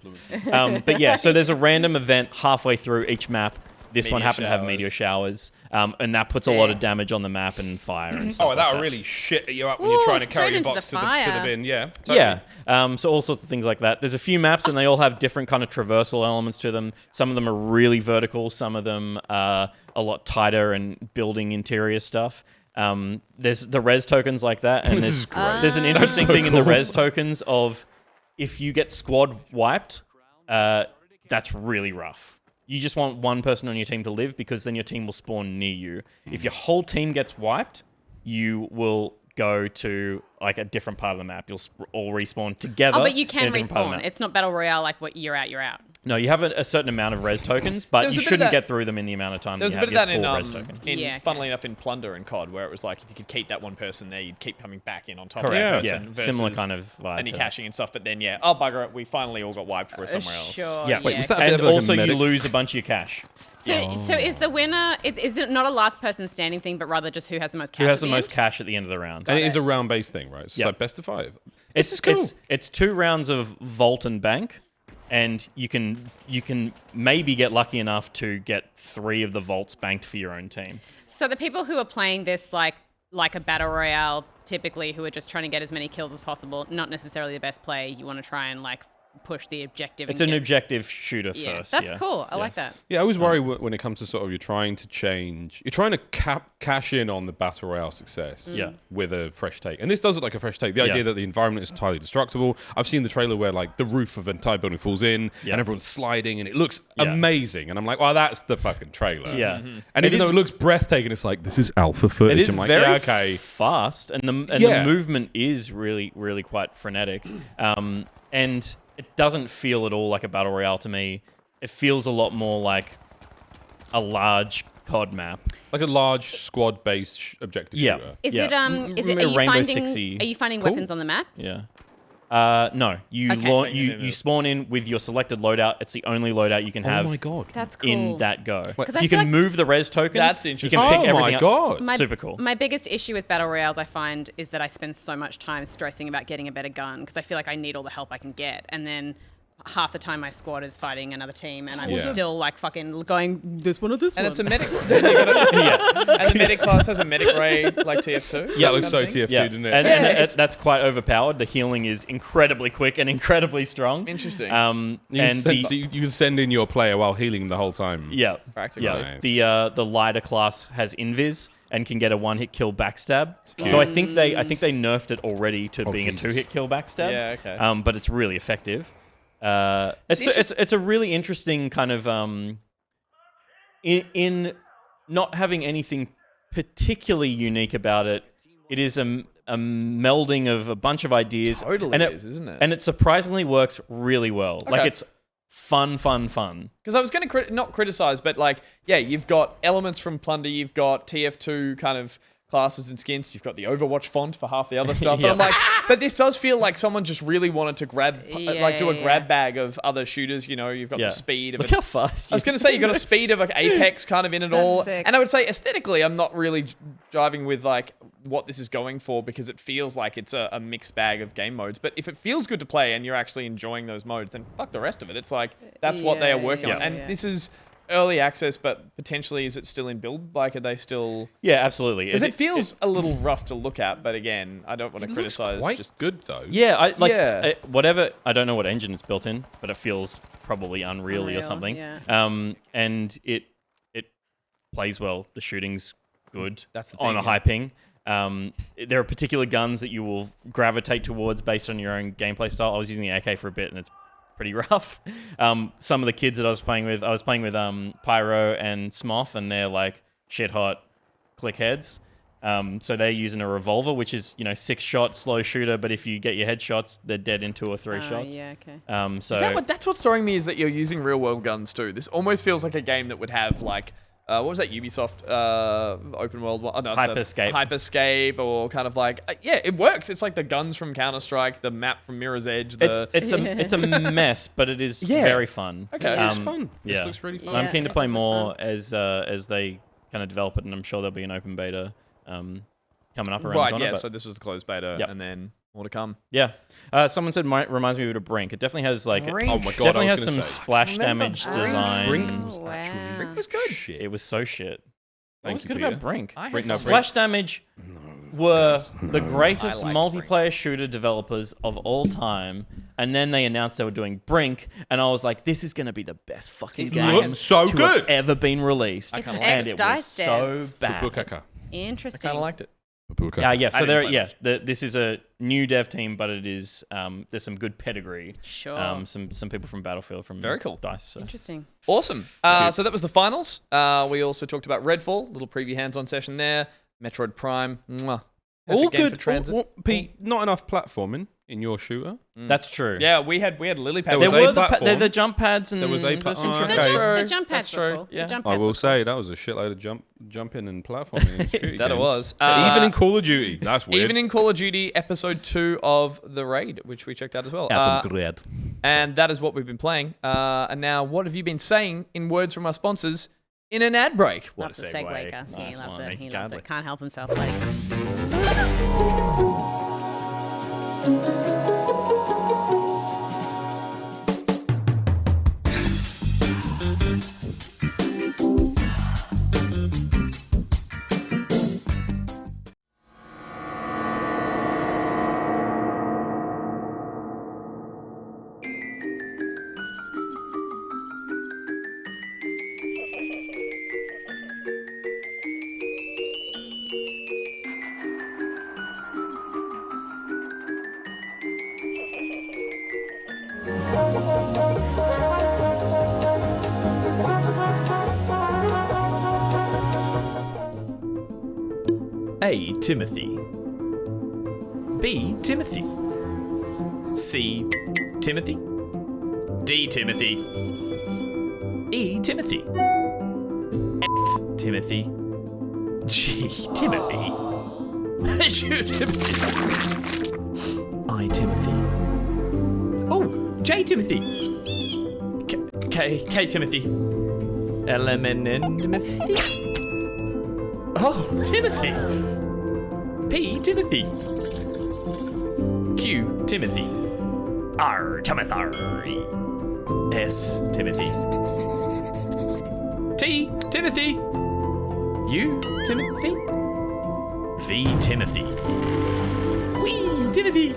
A: But yeah, so there's a random event halfway through each map. This one
C: Meteor
A: happened to have
C: showers.
A: meteor showers, and that puts a lot of
D: Sick.
A: damage on the map and fire and stuff.
E: Oh,
A: like
E: that'll
A: that.
E: really shit you up when
D: Ooh,
E: you're trying to
D: straight
E: carry your
D: into
E: box
D: the
E: to the
D: fire.
E: bin. Yeah. Totally.
A: Yeah, so all sorts of things like that. There's a few maps, and they all have different kind of traversal elements to them. Some of them are really vertical. Some of them are a lot tighter and building interior stuff. There's the res tokens like that, and there's an interesting thing in the res tokens of if you get squad wiped, that's really rough. You just want one person on your team to live, because then your team will spawn near you. If your whole team gets wiped, you will go to like a different part of the map. You'll all respawn together.
D: Oh, but you
A: in
D: can
A: a different part of the
D: respawn.
A: map.
D: It's not Battle Royale like what you're out.
A: No, you have a certain amount of res tokens, but
C: There's
A: you
C: a bit of
A: shouldn't
C: that-
A: get through them in the amount of time
C: There's
A: that
C: a
A: you
C: bit
A: have
C: of that
A: your
C: in,
A: full res tokens.
D: Yeah, okay.
C: funnily enough, in Plunder and COD, where it was like if you could keep that one person there, you'd keep coming back in on top
A: Correct.
C: of that
A: Yeah,
C: person.
A: similar
C: versus
A: kind of vibe.
C: any
A: to that.
C: caching and stuff. But then, oh bugger it, we finally all got wiped for somewhere else.
D: Sure.
A: Yeah.
E: Wait, was that a bit
A: And
E: of like a
A: also you
E: medic?
A: lose a bunch of your cash.
D: So is the winner? Is it not a last person standing thing, but rather just who has the most cash?
A: Who has
D: at
A: the
D: the
A: most
D: end?
A: cash at the end of the round?
E: And it is a round-based thing, right? It's
A: Yeah.
E: like best of 5.
A: It's
E: This is cool.
A: it's 2 rounds of vault and bank, and you can maybe get lucky enough to get 3 of the vaults banked for your own team.
D: So the people who are playing this like a battle royale, typically who are just trying to get as many kills as possible, not necessarily the best play. You want to try and like push the objective.
A: It's
D: and
A: an
D: get-
A: objective shooter
D: Yeah,
A: first.
D: that's
A: yeah.
D: cool. I like that.
E: Yeah, I always worry when it comes to sort of you're trying to cash in on the battle royale success
A: Yeah.
E: with a fresh take. And this does look like a fresh take. The idea that the environment is entirely destructible. I've seen the trailer where like the roof of an entire building falls in
A: Yeah.
E: and everyone's sliding and it looks
A: Yeah.
E: amazing. And I'm like, well, that's the fucking trailer.
A: Yeah.
E: And even though it looks breathtaking, it's like, this is alpha footage.
A: It is
E: I'm like,
A: very
E: yeah, okay.
A: fast, and the
E: Yeah.
A: movement is really, really quite frenetic. And it doesn't feel at all like a battle royale to me. It feels a lot more like a large COD map.
E: Like a large squad-based objective
A: Yeah.
E: shooter.
D: Is
A: Yeah.
D: it Is it? Are you
A: Rainbow
D: finding?
A: Six-y.
D: Are you finding
E: Cool.
D: weapons on the map?
A: Yeah. No, you
D: Okay.
A: you spawn in with your selected loadout. It's the only loadout you can have
E: Oh my god.
D: That's cool.
A: in that go.
D: 'Cause I
A: You
D: feel
A: can
D: like-
A: move the res tokens.
C: That's
A: You
C: interesting.
A: can pick
E: Oh my
A: everything up.
E: god.
D: My-
A: Super cool.
D: My biggest issue with battle royales, I find, is that I spend so much time stressing about getting a better gun because I feel like I need all the help I can get, and then half the time my squad is fighting another team, and I'm
E: Yeah.
D: still like fucking going this one or this
C: And
D: one.
C: it's a medic. And, you gotta- and the medic class has a medic ray like TF2.
E: Yeah, it looks so
C: Kind of thing?
E: TF2,
A: Yeah,
E: didn't it?
A: and that's quite overpowered. The healing is incredibly quick and incredibly strong.
C: Interesting.
E: You can,
A: And
E: send, so you can send in your player while healing the whole time.
A: yeah,
C: Practically.
A: yeah.
E: Nice.
A: The lighter class has invis and can get a 1-hit kill backstab.
E: cute.
A: So I think they nerfed it already to being
E: Jesus.
A: a 2-hit kill backstab.
C: Yeah, okay.
A: But it's really effective. It's a really interesting kind of in not having anything particularly unique about it. It is a melding of a bunch of ideas.
C: Totally
A: and
C: is, isn't it?
A: And it surprisingly works really well. Like
C: Okay.
A: it's fun.
C: Because I was going to not criticize, but like, yeah, you've got elements from Plunder, you've got TF2 kind of classes and skins, you've got the Overwatch font for half the other stuff.
A: Yeah.
C: But I'm like, but this does feel like someone just really wanted to grab, like, do a
D: Yeah.
C: grab bag of other shooters. You know, you've got
A: Yeah.
C: the speed of
A: Look
C: it.
A: how fast.
C: I was going to say you've got a speed of like Apex kind of in it all,
D: sick.
C: and I would say aesthetically, I'm not really driving with like what this is going for because it feels like it's a mixed bag of game modes. But if it feels good to play and you're actually enjoying those modes, then fuck the rest of it. It's like that's what they are working on,
D: Yeah.
C: and this is early access, but potentially is it still in build? Like, are they still?
A: Yeah, absolutely.
C: Because it feels a little rough to look at, but again, I don't want to criticize.
E: Quite
C: Just
E: good though.
A: Yeah, I like
C: Yeah.
A: whatever. I don't know what engine it's built in, but it feels probably unreally or
D: Unreal,
A: something.
D: yeah.
A: And it plays well. The shooting's good.
C: That's the
A: on
C: thing,
A: a high ping. There are particular guns that you will gravitate towards based on your own gameplay style. I was using the AK for a bit, and it's pretty rough. Some of the kids that I was playing with Pyro and Smoth, and they're like shit hot click heads. So they're using a revolver, which is 6-shot slow shooter, but if you get your headshots, they're dead in 2 or 3 shots.
D: Yeah, okay.
A: So
C: that's what's throwing me is that you're using real world guns too. This almost feels like a game that would have like. What was that Ubisoft open world one? Oh, no,
A: Hyperscape.
C: Hyperscape, or kind of like yeah, it works. It's like the guns from Counter-Strike, the map from Mirror's Edge.
A: it's a mess, but it is
C: Yeah.
A: very fun.
C: Okay.
E: It's fun.
A: Yeah.
E: This looks really fun.
A: I'm
D: Yeah,
A: keen to
D: it
A: play
D: does look
A: more
D: fun.
A: as they kind of develop it, and I'm sure there'll be an open beta coming up around the
C: right.
A: corner,
C: Yeah.
A: but-
C: So this was the closed beta,
A: Yep.
C: and then more to come.
A: Yeah. Someone said reminds me of a Brink. It definitely has like
C: Brink.
E: Oh my god,
A: definitely
E: I
A: has
E: was
A: some
E: gonna say.
A: splash
C: Remember
A: damage
C: Brink?
A: design.
E: Brink was
D: Wow.
E: actually
D: Brink
C: was good.
E: shit.
A: It was so shit. What was
E: Thank
A: good
E: you,
A: about
E: Peter.
A: Brink?
C: I
E: Brink,
C: had
E: no,
C: fun.
A: Splash damage were the greatest
C: I like
A: multiplayer shooter developers of all time, and then they announced they were doing Brink, and I was like, "This is going to be the best fucking
E: It
A: game
E: looked so
A: to
E: good.
A: have ever been released."
D: It's
A: and it was
D: ex-Dice
A: so
D: devs.
A: bad.
E: Bukaka.
D: Interesting.
C: Kind of liked it.
E: Bukaka.
A: Yeah,
C: I
A: so
C: didn't
A: there,
C: play
A: yeah,
C: much.
A: this is a new dev team, but it is there's some good pedigree.
D: Sure.
A: Some people from Battlefield from
C: Very cool.
A: Dice. So.
D: Interesting.
C: Awesome. So that was the finals. We also talked about Redfall, little preview hands-on session there. Metroid Prime. Mwah.
E: All
C: Perfect game
E: good.
C: for transit.
E: Pete, not enough platforming. in your shooter?
A: That's true.
C: Yeah, we had lily pads.
E: There
A: There
E: was
A: were
E: a platform.
A: they're the jump pads and
E: There was a
A: there's some
E: platform.
A: tricks.
E: Okay.
D: The jump pads
A: That's
D: were
A: true.
D: cool.
A: Yeah.
D: The jump
E: I
D: pads
E: will
D: were
E: say that was a shitload of jumping and platforming. And shooting
C: That it
E: games.
C: was.
E: Even in Call of Duty. That's weird.
C: Even in Call of Duty Episode 2 of The Raid, which we checked out as well. And that is what we've been playing. And now, what have you been saying in words from our sponsors in an ad break? What
D: Loves
C: a
D: a
C: segue.
D: segue, Gus. He
A: Nice
D: loves
A: one.
D: it. He
A: He
D: loves
A: gladly.
D: it. Can't help himself. Like.
C: A. Timothy. B. Timothy. C. Timothy. D. Timothy. E. Timothy. F. Timothy. G. Timothy. J. Timothy. I. Timothy. Oh, J. Timothy. K. Timothy. L. M. N. Timothy. Oh, Timothy. P. Timothy. Q. Timothy. R. Timothy. S. Timothy. T. Timothy. U. Timothy. V. Timothy. W. Timothy.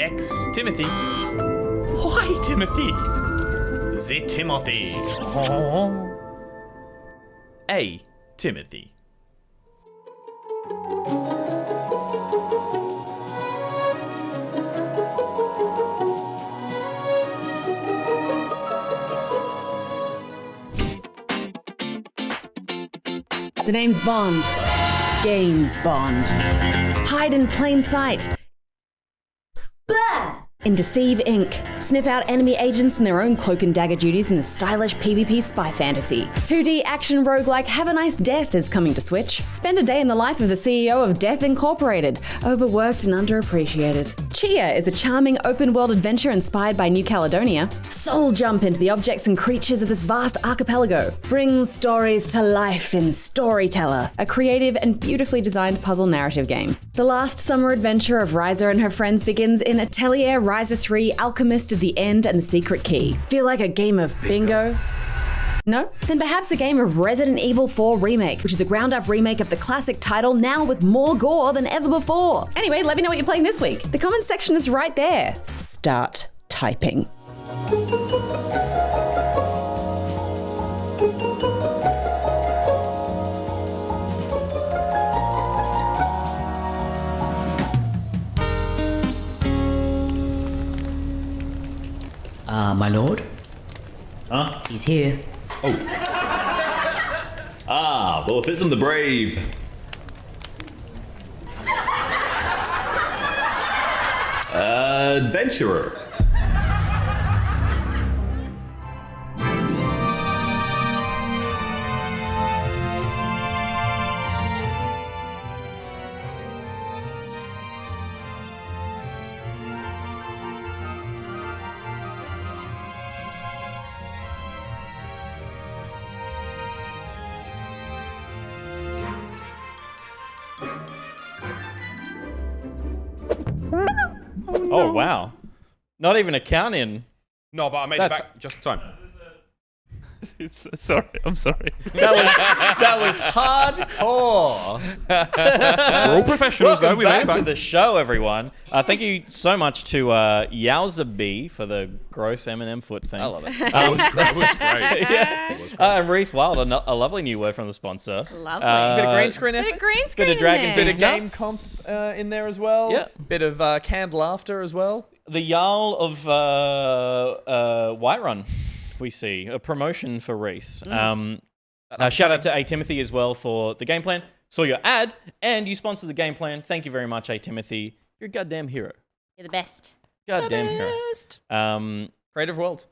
C: X. Timothy. Y. Timothy. Z. Timothy. A. Timothy.
D: The name's Bond. Games Bond. Hide in plain sight. Blah! In Deceive Inc. Sniff out enemy agents in their own cloak and dagger duties in the stylish PvP spy fantasy. 2D action roguelike Have a Nice Death is coming to Switch. Spend a day in the life of the CEO of Death Incorporated, overworked and underappreciated. Chia is a charming open-world adventure inspired by New Caledonia. Soul jump into the objects and creatures of this vast archipelago. Brings stories to life in Storyteller, a creative and beautifully designed puzzle narrative game. The last summer adventure of Ryza and her friends begins in Atelier Ryza 3, Alchemist of the End and the Secret Key. Feel like a game of bingo? No? Then perhaps a game of Resident Evil 4 Remake, which is a ground-up remake of the classic title, now with more gore than ever before. Anyway, let me know what you're playing this week. The comments section is right there. Start typing.
B: My lord? Huh? He's here.
G: Oh. Well, if isn't the brave. Adventurer.
A: Oh wow. Not even a count in.
E: No, but I made it
A: That's-
E: back just in time.
F: Sorry, I'm sorry.
B: That was hardcore.
E: We're all professionals, though.
A: Welcome
E: We made
A: back
E: it back.
A: to the show, everyone. Thank you so much to Yowza B for the gross M&M foot thing.
C: I love it.
E: That was great. It was great.
A: Yeah.
E: It was great.
A: And Reese Wild, a lovely new word from the sponsor.
D: Lovely.
C: Bit of green screen
D: Bit
C: effort.
D: of green screen.
A: Bit of Dragon
D: in
C: Bit
D: there.
C: of game
A: Nuts.
C: comp in there as well.
A: Yeah.
C: Bit of canned laughter as well.
A: The Jarl of Whiterun, we see. A promotion for Reese. Shout out to A. Timothy as well for the game plan. Saw your ad, and you sponsored the game plan. Thank you very much, A. Timothy. You're a goddamn hero.
D: You're the best.
A: Goddamn hero.
C: Creative Worlds.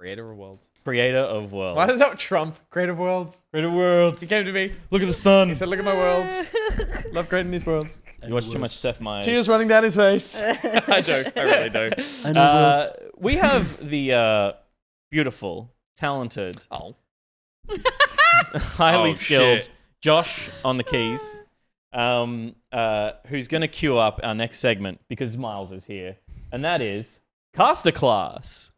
A: Creator of worlds. Creator of worlds.
C: Why does that trump Creative Worlds?
A: Creator of worlds.
C: He came to me.
A: Look at the sun.
C: He said, "Look at my worlds. Love creating these worlds."
A: You watch too much Seth Meyers.
C: Tears running down his face.
A: I joke. I really do. We have the beautiful, talented, highly skilled
E: shit.
A: Josh on the keys, who's going to queue up our next segment because Miles is here, and that is Caster Class.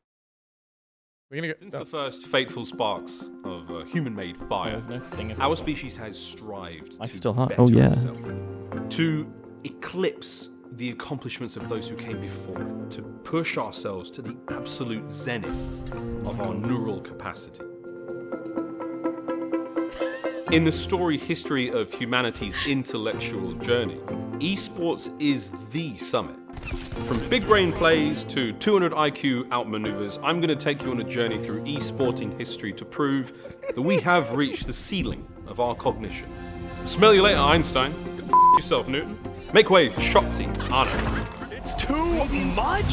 C: We're gonna go.
E: Since the first fateful sparks of human-made fire,
A: There's no sting of
E: our
A: it.
E: species has strived
A: I
E: to
A: still have-
E: better
A: oh, yeah.
E: itself, to eclipse the accomplishments of those who came before, to push ourselves to the absolute zenith of our neural capacity. In the storied history of humanity's intellectual journey, esports is the summit. From big brain plays to 200 IQ outmaneuvers, I'm going to take you on a journey through esporting history to prove that we have reached the ceiling of our cognition. Smell you later, Einstein. F yourself, Newton. Make way for Shotzi, Anna.
G: It's too much?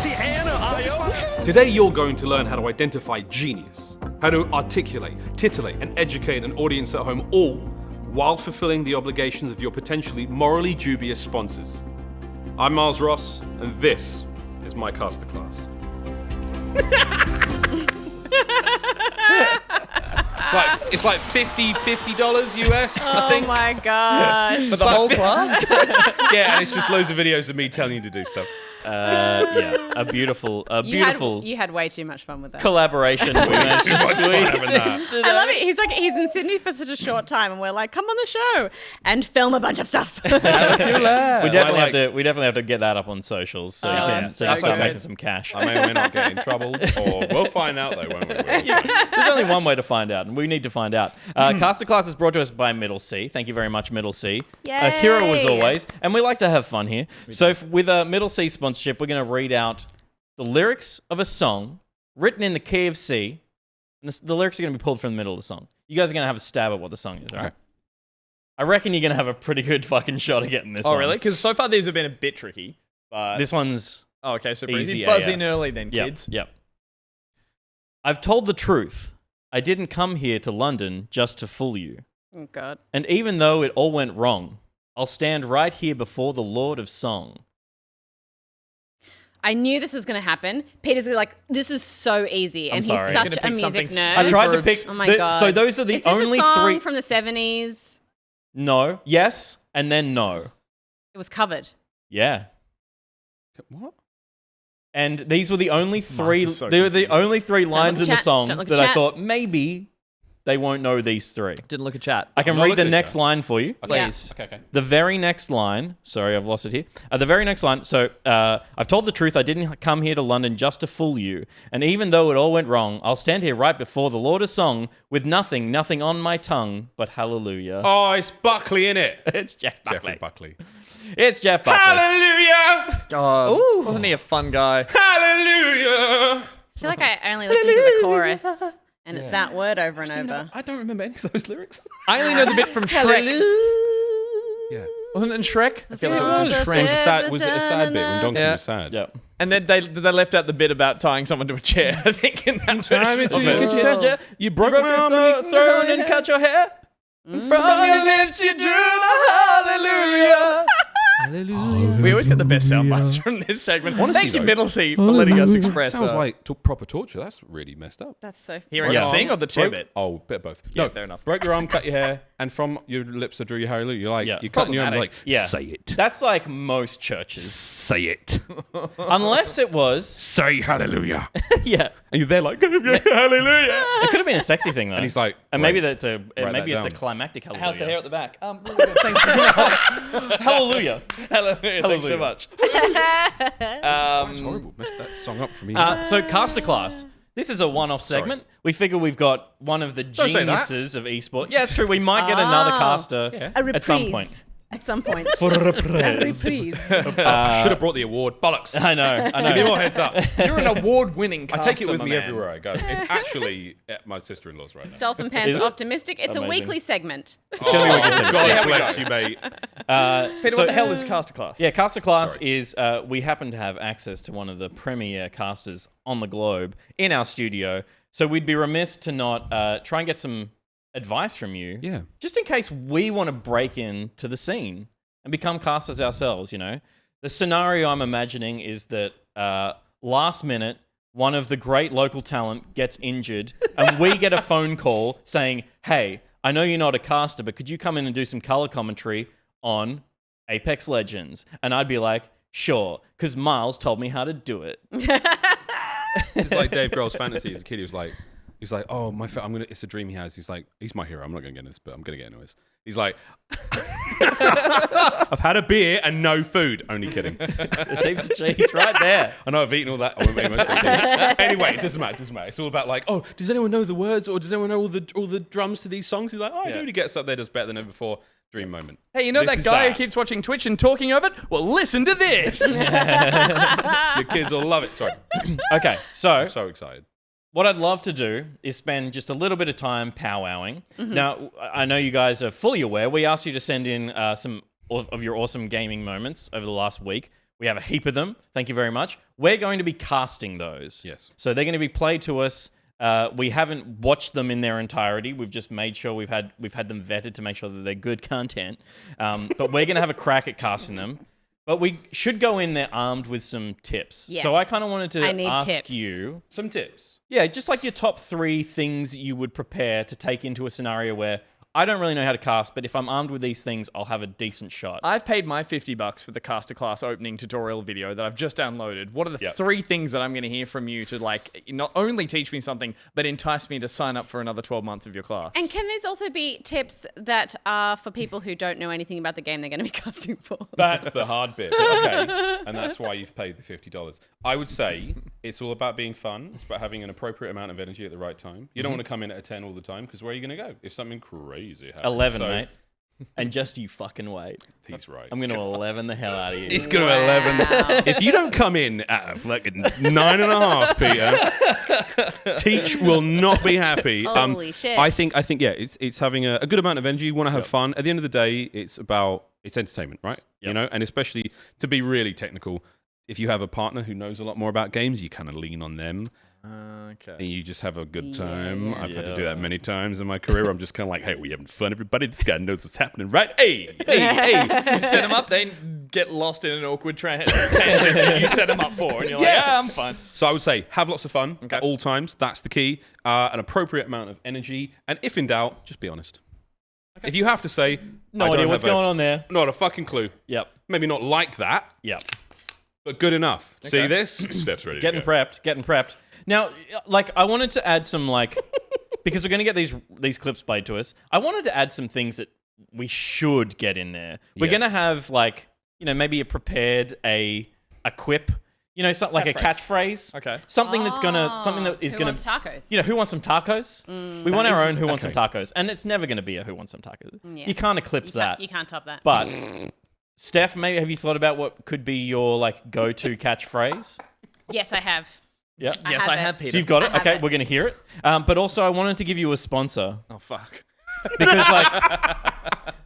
G: See, Anna, Io?
E: Today you're going to learn how to identify genius, how to articulate, titillate, and educate an audience at home, all while fulfilling the obligations of your potentially morally dubious sponsors. I'm Miles Ross, and this is my caster class. It's like $50 US, I think.
D: Oh my god.
C: For the whole class?
E: Yeah, and it's just loads of videos of me telling you to do stuff.
A: Yeah, a beautiful
D: You had way too much fun with that.
A: collaboration we managed to squeeze into
D: I love it. He's in Sydney for such a short time, and we're like, come on the show and film a bunch of stuff.
A: We definitely have to get that up on socials so you can
E: That's
A: start
E: okay.
A: making some cash.
E: I may or may not get in trouble, or we'll find out though, won't we?
A: There's only one way to find out, and we need to find out. Caster Class is brought to us by MiddleCee. Thank you very much, MiddleCee. A hero as
D: Yay.
A: always, and we like to have fun here. With a MiddleCee sponsorship, we're going to read out the lyrics of a song written in the key of C, and the lyrics are going to be pulled from the middle of the song. You guys are going to have a stab at what the song is, all right? I reckon you're going to have a pretty good fucking shot at getting this one.
C: Oh, really? Because so far these have been a bit tricky. But
A: This one's
C: oh, okay, super
A: easy
C: easy. Buzz
A: AF.
C: in early then, kids.
A: Yep. I've told the truth. I didn't come here to London just to fool you.
D: Oh god.
A: And even though it all went wrong, I'll stand right here before the Lord of Song.
D: I knew this was going to happen. Peter's like, this is so easy, and
A: sorry.
D: he's
A: You're
D: such
C: gonna
D: a
C: pick
D: music
C: something
D: nerd.
A: I tried to
C: Super-
A: pick.
D: Oh my God.
A: So those are the
D: Is this
A: only
D: a song
A: three.
D: from the 70s?
A: No. Yes. And then no.
D: It was covered.
A: Yeah.
E: What?
A: And these were the only three.
C: is so
A: They were the only three lines
D: look
A: in
D: at
A: the
D: chat.
A: song
D: Don't look
A: that
D: at
A: I
D: chat.
A: thought maybe they won't know these three.
C: Didn't look at chat.
A: I can
E: not
A: read the
E: looking at
A: next
E: chat.
A: line for you.
D: Please.
E: Okay.
A: The very next line. Sorry, I've lost it here. The very next line. So, I've told the truth. I didn't come here to London just to fool you. And even though it all went wrong, I'll stand here right before the Lord of Song with nothing on my tongue but hallelujah.
E: Oh, it's Buckley, innit?
A: It's Jeff Buckley.
E: Jeffrey Buckley.
A: It's Jeff Buckley.
E: Hallelujah!
C: God, wasn't he a fun guy?
E: Hallelujah!
D: I feel like I only listened to the chorus, and it's that word over and over.
E: I don't remember any of those lyrics.
C: I only know the bit from Shrek.
E: Yeah.
C: Wasn't it in Shrek? I feel like it
E: It
C: was in
E: was
C: Shrek.
E: a sad bit when Donkey
C: Yeah.
E: was sad.
A: Yeah.
C: And then they left out the bit about tying someone to a chair. I think in that version of it.
A: You broke the throne and cut your hair.
C: From your lips you drew the hallelujah. We always get the best sound bites from this segment.
E: Honestly,
C: Thank you,
E: though.
C: MiddleCee, for letting us express.
E: Sounds like proper torture. That's really messed up.
D: That's so
C: hearing
A: Yeah.
C: you sing or the chair
E: Broke-
C: bit.
E: Oh, bit of both.
C: Yeah,
E: No,
C: fair enough.
E: Broke your arm, cut your hair, and from your lips I drew your hallelujah. You're like,
A: Yeah.
E: you're cutting your arm, like,
A: Yeah.
E: say it.
A: That's like most churches.
E: Say it.
A: Unless it was.
E: Say hallelujah.
A: Yeah.
E: And you're there like, hallelujah.
A: It could have been a sexy thing though.
E: And he's like,
A: and maybe
E: write-
A: that's a
E: write
A: maybe
E: that
A: it's a
E: down.
A: climactic hallelujah.
C: How's the hair at the back?
A: Thanks. Hallelujah.
C: Hallelujah. Thanks so much.
E: It's horrible. Messed that song up for me.
A: So Caster Class. This is a one-off segment. We figure we've got one of the
E: say that.
A: geniuses of esports. Yeah, it's true. We might get another caster
D: a
A: at some
D: reprise.
A: point.
D: At some point.
A: For a
D: Very
A: prize.
D: please.
E: Should have brought the award. Bollocks.
A: I know.
E: Give me more heads up.
C: You're an award-winning
E: I
C: caster,
E: take it with
C: my
E: me
C: man.
E: everywhere I go. It's actually at my sister-in-law's right now.
D: Dolphin Pants
A: Is it?
D: Optimistic. It's
A: Amazing.
D: a weekly segment.
A: gonna be what you said.
E: God bless you, mate.
C: Peter, what the hell is caster class?
A: Yeah, caster class is we happen to have access to one of the premier casters on the globe in our studio, so we'd be remiss to not try and get some advice from you.
E: Yeah.
A: Just in case we want to break into the scene and become casters ourselves, you know. The scenario I'm imagining is that last minute, one of the great local talent gets injured, and we get a phone call saying, "Hey, I know you're not a caster, but could you come in and do some color commentary on Apex Legends?" And I'd be like, "Sure," because Miles told me how to do it.
E: It's like Dave Grohl's fantasy as a kid. He's like, oh, it's a dream he has. He's like, he's my hero. I'm not going to get in this, but I'm going to get anyways. He's like, I've had a beer and no food. Only kidding.
A: There's heaps of cheese right there.
E: I know I've eaten all that. I won't make most of it. Anyway, it doesn't matter. It's all about like, oh, does anyone know the words or does anyone know all the drums to these songs? He's like, oh, I do. He gets up there, does better than ever before. Dream moment.
C: Hey, you know
E: This
C: that
E: is
C: guy who
E: that.
C: keeps watching Twitch and talking of it? Well, listen to this.
E: Your kids will love it. Sorry.
A: Okay, so
E: I'm so excited.
A: what I'd love to do is spend just a little bit of time powwowing. Now, I know you guys are fully aware. We asked you to send in some of your awesome gaming moments over the last week. We have a heap of them. Thank you very much. We're going to be casting those.
E: Yes.
A: So they're going to be played to us. We haven't watched them in their entirety. We've just made sure we've had them vetted to make sure that they're good content. But we're going to have a crack at casting them. But we should go in there armed with some tips.
D: Yes.
A: So I kind of wanted
D: I
A: to
D: need
A: ask
D: tips.
A: you.
E: Some tips.
A: Yeah, just like your top 3 things you would prepare to take into a scenario where I don't really know how to cast, but if I'm armed with these things, I'll have a decent shot.
C: I've paid my $50 for the caster class opening tutorial video that I've just downloaded. What are the 3 things that I'm going to hear from you to like not only teach me something, but entice me to sign up for another 12 months of your class?
D: And can these also be tips that are for people who don't know anything about the game they're going to be casting for?
E: That's the hard bit. Okay. And that's why you've paid the $50. I would say it's all about being fun. It's about having an appropriate amount of energy at the right time. You don't want to come in at a 10 all the time because where are you going to go? If something crazy happens.
A: 11,
E: So-
A: mate. And just you fucking wait.
E: He's right.
A: I'm going to 11 the hell out of you.
E: It's going to 11. If you don't come in at a fucking 9.5, Peter, Teach will not be happy.
D: Holy shit.
E: I think yeah, it's having a good amount of energy. You want to have fun. At the end of the day, it's entertainment, right? You know, and especially to be really technical, if you have a partner who knows a lot more about games, you kind of lean on them.
C: Okay.
E: And you just have a good time.
D: yeah.
E: I've had to do that many times in my career. I'm just kind of like, hey, we having fun, everybody. This guy knows what's happening, right? Hey.
C: You set them up, they get lost in an awkward tangent that you set them up for, and you're like, yeah, I'm fine.
E: So I would say have lots of fun at all times. That's the key. An appropriate amount of energy. And if in doubt, just be honest. Okay. If you have to say,
A: No
E: I don't
A: idea what's
E: have
A: going on there.
E: Not a fucking clue.
A: Yep.
E: Maybe not like that,
A: Yep.
E: but good enough. See this? Steph's ready
A: Getting
E: to go.
A: prepped. Now, like, I wanted to add some, like, because we're going to get these clips played to us, I wanted to add some things that we should get in there. We're going to have, like, you know, maybe a quip, you know, something like a catchphrase.
C: Okay.
A: Something that is
D: Who
A: going
D: wants
A: to,
D: tacos?
A: you know, who wants some tacos? We want our own who wants some tacos. And it's never going to be a who wants some tacos.
D: Yeah.
A: You can't eclipse that.
D: You can't top that.
A: But, Steph, maybe have you thought about what could be your, like, go-to catchphrase?
D: Yes, I have.
A: Yeah.
C: Yes, I
D: it.
C: have, Peter.
A: So you've got it.
D: I have
A: Okay,
D: it.
A: we're going to hear it. But also, I wanted to give you a sponsor
C: Oh, fuck.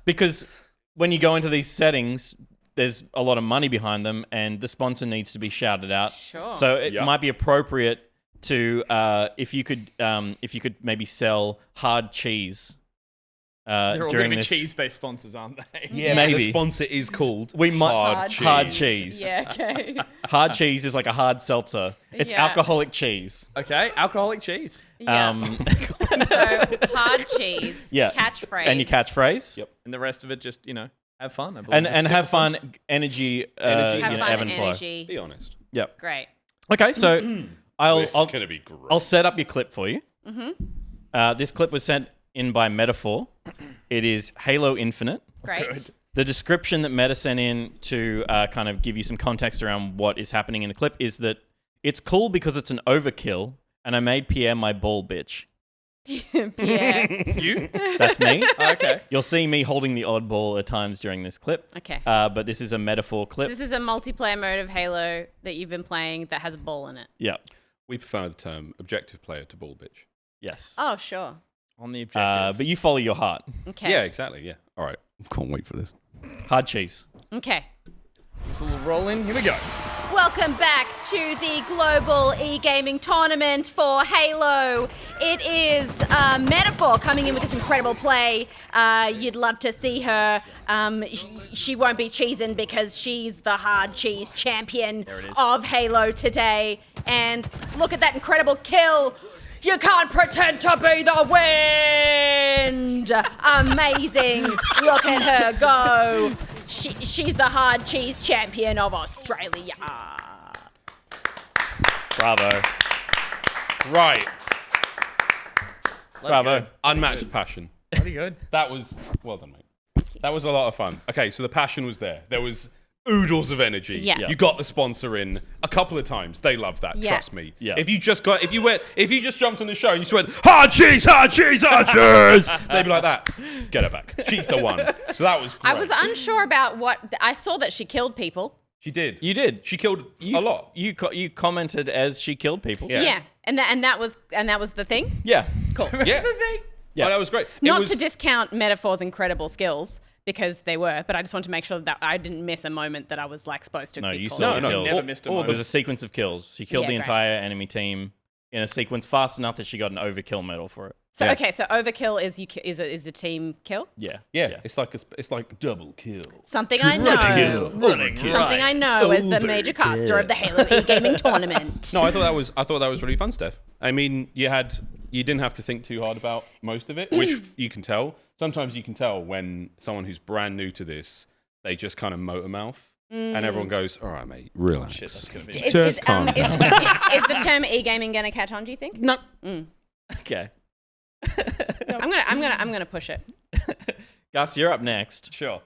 A: because when you go into these settings, there's a lot of money behind them, and the sponsor needs to be shouted out.
D: Sure.
A: So it might be appropriate to if you could maybe sell hard cheese.
C: They're all
A: during
C: going to be
A: this.
C: cheese-based sponsors, aren't they?
E: Yeah,
A: Maybe.
E: but the sponsor is called
A: We might
E: hard cheese.
D: Yeah, okay.
A: Hard cheese is like a hard seltzer. It's
D: Yeah.
A: alcoholic cheese.
C: Okay, alcoholic cheese.
D: Yeah. So, hard cheese,
A: Yeah.
D: catchphrase.
A: And your catchphrase.
E: Yep.
C: And the rest of it just, you know, have fun. I believe.
A: And
C: Stick
A: have
C: with
A: fun, energy,
E: Energy.
D: Have
A: you know,
D: fun,
A: ebb and flow.
D: energy.
E: Be honest.
A: Yep.
D: Great.
A: Okay, so
E: This
A: I'll
E: is going to be great.
A: I'll set up your clip for you. This clip was sent in by Metaphor. It is Halo Infinite.
D: Great.
A: The description that Meta sent in to kind of give you some context around what is happening in the clip is that it's cool because it's an overkill, and I made PM my ball bitch.
D: Pierre.
C: You?
A: That's me.
C: Okay.
A: You'll see me holding the oddball at times during this clip.
D: Okay.
A: But this is a metaphor clip.
D: This is a multiplayer mode of Halo that you've been playing that has a ball in it.
A: Yeah.
E: We prefer the term objective player to ball bitch.
A: Yes.
D: Oh, sure.
C: On the objective.
A: But you follow your heart.
D: Okay.
E: Yeah, exactly. Yeah. All right. Can't wait for this.
A: Hard cheese.
D: Okay.
C: Just a little roll in. Here we go.
D: Welcome back to the global e-gaming tournament for Halo. It is Metaphor coming in with this incredible play. You'd love to see her. She won't be cheesing because she's the hard cheese champion of Halo today. And look at that incredible kill. You can't pretend to be the wind. Amazing. Look at her go. She's the hard cheese champion of Australia.
A: Bravo.
E: Right.
A: Bravo.
E: Unmatched passion.
C: Pretty good.
E: That was well done, mate. That was a lot of fun. Okay, so the passion was there. There was oodles of energy.
D: Yeah.
E: You got the sponsor in a couple of times. They love that.
D: Yeah.
E: Trust me.
A: Yeah.
E: If you just jumped on the show and you just went hard cheese, hard cheese, hard cheese, they'd be like that. Get her back. She's the one. So that was great.
D: I was unsure about what I saw that she killed people.
E: She did.
A: You did.
E: She killed a lot.
A: You commented as she killed people.
E: Yeah.
D: And that was the thing.
A: Yeah.
D: Cool.
E: Yeah.
A: Yeah.
E: Oh, that was great.
D: Not to discount Metaphor's incredible skills because they were, but I just want to make sure that I didn't miss a moment that I was like supposed to.
A: No,
D: be
A: you
D: called.
A: saw the
E: No,
A: kills.
C: never missed a
A: There
C: moment.
A: was a sequence of kills. She killed
D: Yeah,
A: the
D: great.
A: entire enemy team in a sequence fast enough that she got an overkill medal for it.
D: So
E: Yeah.
D: okay, so overkill is a team kill.
A: Yeah.
E: Yeah. It's like double kill.
D: Something I know. Something I know as the major caster of the Halo e-gaming tournament.
E: No, I thought that was really fun, Steph. I mean, you didn't have to think too hard about most of it, which you can tell. Sometimes you can tell when someone who's brand new to this, they just kind of motor mouth, and everyone goes, "All right, mate, relax."
C: Shit, that's gonna be.
D: Is the term e-gaming gonna catch on? Do you think?
E: No.
A: Okay.
D: I'm gonna push it.
A: Gus, you're up next.
C: Sure.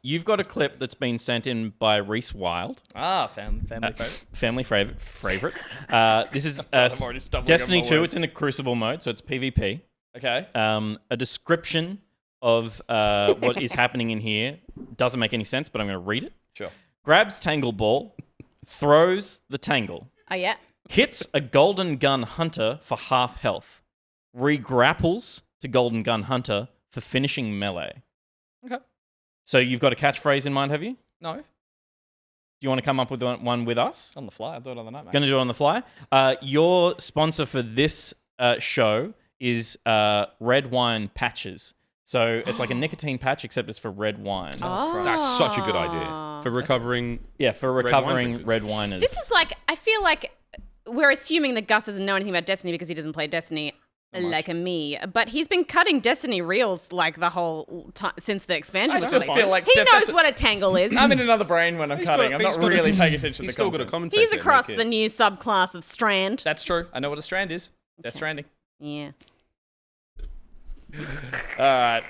A: You've got a clip that's been sent in by Reese Wild.
C: Family favorite.
A: Family favorite. This is
C: already stumbling
A: Destiny
C: over my
A: 2.
C: words.
A: It's in a Crucible mode, so it's PvP.
C: Okay.
A: A description of what is happening in here doesn't make any sense, but I'm going to read it.
C: Sure.
A: Grabs Tangle Ball, throws the Tangle,
D: Oh yeah.
A: hits a Golden Gun Hunter for half health, re-grapples to Golden Gun Hunter for finishing melee.
C: Okay.
A: So you've got a catchphrase in mind, have you?
C: No.
A: Do you want to come up with one with us?
C: On the fly. I'll do it on the night, mate.
A: Going to do it on the fly. Your sponsor for this show is Red Wine Patches. So it's like a nicotine patch, except it's for red wine.
D: Oh.
E: That's such a good idea for recovering.
A: Yeah, for
E: Red wine
A: recovering
E: drinkers.
A: red winers.
D: This is like I feel like we're assuming that Gus doesn't know anything about Destiny because he doesn't play Destiny like me. But he's been cutting Destiny reels like the whole time since the expansion.
C: I
D: was
C: still
D: released.
C: feel like
D: he
C: Steph,
D: knows
C: that's
D: what a tangle is.
C: I'm in another brain when I'm cutting. I'm not really paying attention to
E: He's
C: the
E: still got a
C: content.
E: commentator.
D: He's across
E: make
D: the
E: it-
D: new subclass of Strand.
C: That's true. I know what a strand is. Death Stranding.
D: Yeah.
C: All right.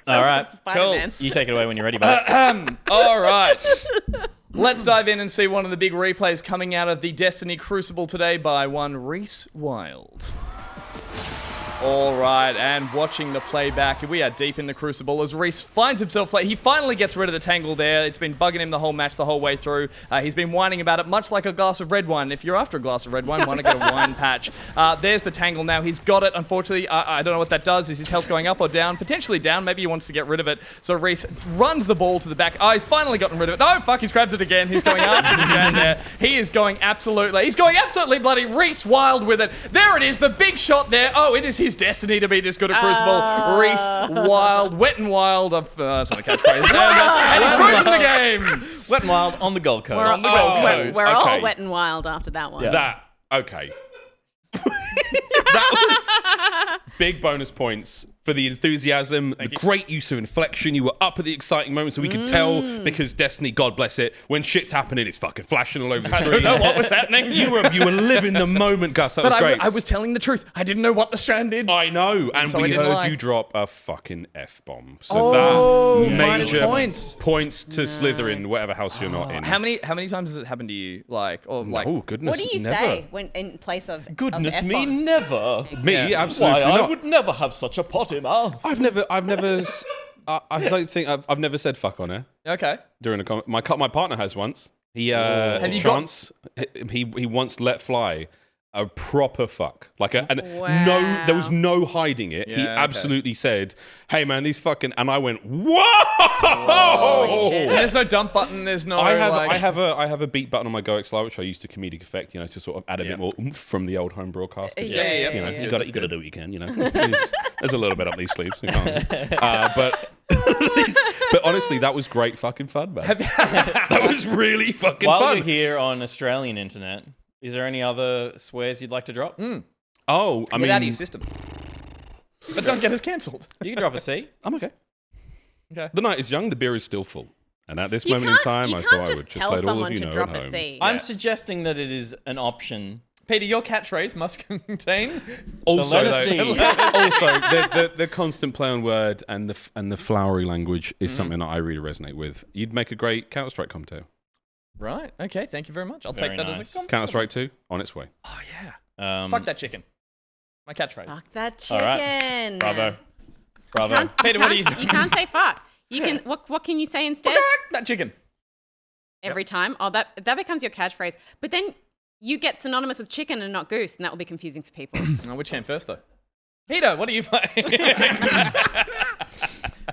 A: All right.
D: Spider-Man.
A: You take it away when you're ready, bud.
C: All right. Let's dive in and see one of the big replays coming out of the Destiny Crucible today by one Reese Wild. All right, and watching the playback, we are deep in the Crucible as Reese finds himself, he finally gets rid of the Tangle there. It's been bugging him the whole match, the whole way through. He's been whining about it, much like a glass of red wine. If you're after a glass of red wine, why not get a wine patch? There's the Tangle now. He's got it, unfortunately. I don't know what that does. Is his health going up or down? Potentially down. Maybe he wants to get rid of it. So Reese runs the ball to the back. Oh, he's finally gotten rid of it. No, fuck, he's grabbed it again. He's going up. He's down there. He's going absolutely bloody Reese Wild with it. There it is, the big shot there. Oh, it is his destiny to be this good at Crucible. Reese Wild, wet and wild. That's not a catchphrase. And he's frozen the game.
A: Wet and Wild on the Gold Coast.
D: We're,
C: On the Gold
D: we're,
C: Coast.
D: we're all
E: Okay.
D: wet and wild after that one.
A: Yeah.
E: That okay. big bonus points for the enthusiasm, the great use of inflection. You were up at the exciting moment, so we could tell because Destiny, God bless it, when shit's happening, it's fucking flashing all over the screen.
C: I don't know what was happening.
E: You were living the moment, Gus. That was great.
C: I was telling the truth. I didn't know what the strand did.
E: I know, and
C: so I
E: we
C: didn't
E: heard
C: lie.
E: you drop a fucking F-bomb. So that
C: minus
E: major
C: points.
E: to Slytherin, whatever house you're not in.
C: How many times has it happened to you?
E: Oh, goodness.
D: What do you
E: never.
D: say when in place of
A: Goodness
D: of the
A: me,
D: F-bomb?
A: never.
E: Me,
C: Yeah.
E: absolutely
A: Why, I
E: not.
A: would never have such a potty mouth.
E: I don't think I've never said fuck on air
C: Okay.
E: during a my partner has once. He
C: you
E: he once let fly a proper fuck. Like
D: Wow.
E: there was no hiding it. He
C: Yeah, okay.
E: absolutely said, "Hey man, these fucking," and I went,
D: Holy
E: "Whoa!"
D: shit.
C: There's no dump button. There's no.
E: I have a beat button on my Go XLR which I use to comedic effect, to sort of add a
C: Yeah.
E: bit more oomph from the old home broadcast. 'Cause,
C: Yeah.
E: you
C: That's
E: got
C: good,
E: to do what you can. There's a little bit up these sleeves. We can't. But honestly, that was great fucking fun, man. That was really fucking
A: While
E: fun.
A: you're here on Australian internet, is there any other swears you'd like to drop?
E: Oh, I
C: Get out of
E: mean,
C: your system. But don't get us cancelled.
A: You can drop a C.
E: I'm okay.
C: Okay.
E: The night is young, the beer is still full. And at this
D: You
E: moment in
D: can't-
E: time,
D: you
E: I
D: can't
E: thought I
D: just
E: would just
D: tell
E: let all
D: someone
E: of you
D: to
E: know
D: drop
E: at
D: a
E: home.
D: C.
A: I'm suggesting that it is an option.
C: Peter, your catchphrase must contain.
E: Also,
A: letter C.
E: the constant play on word and the flowery language is something that I really resonate with. You'd make a great Counter-Strike commentator.
C: Right. Okay. Thank you very much. I'll
A: Very
C: take that
A: nice.
C: as a compliment.
E: Counter-Strike 2, on its way.
C: Oh yeah. Fuck that chicken. My catchphrase.
D: Fuck that
A: All
D: chicken.
A: right. Bravo. Bravo.
D: Can't-
C: Peter, what do you-
D: You can't say fuck. You can. What can you say instead?
C: Fuck that chicken.
D: Every time. Oh, that becomes your catchphrase. But then you get synonymous with chicken and not goose, and that will be confusing for people.
C: Oh, which came first though? Peter, what are you playing?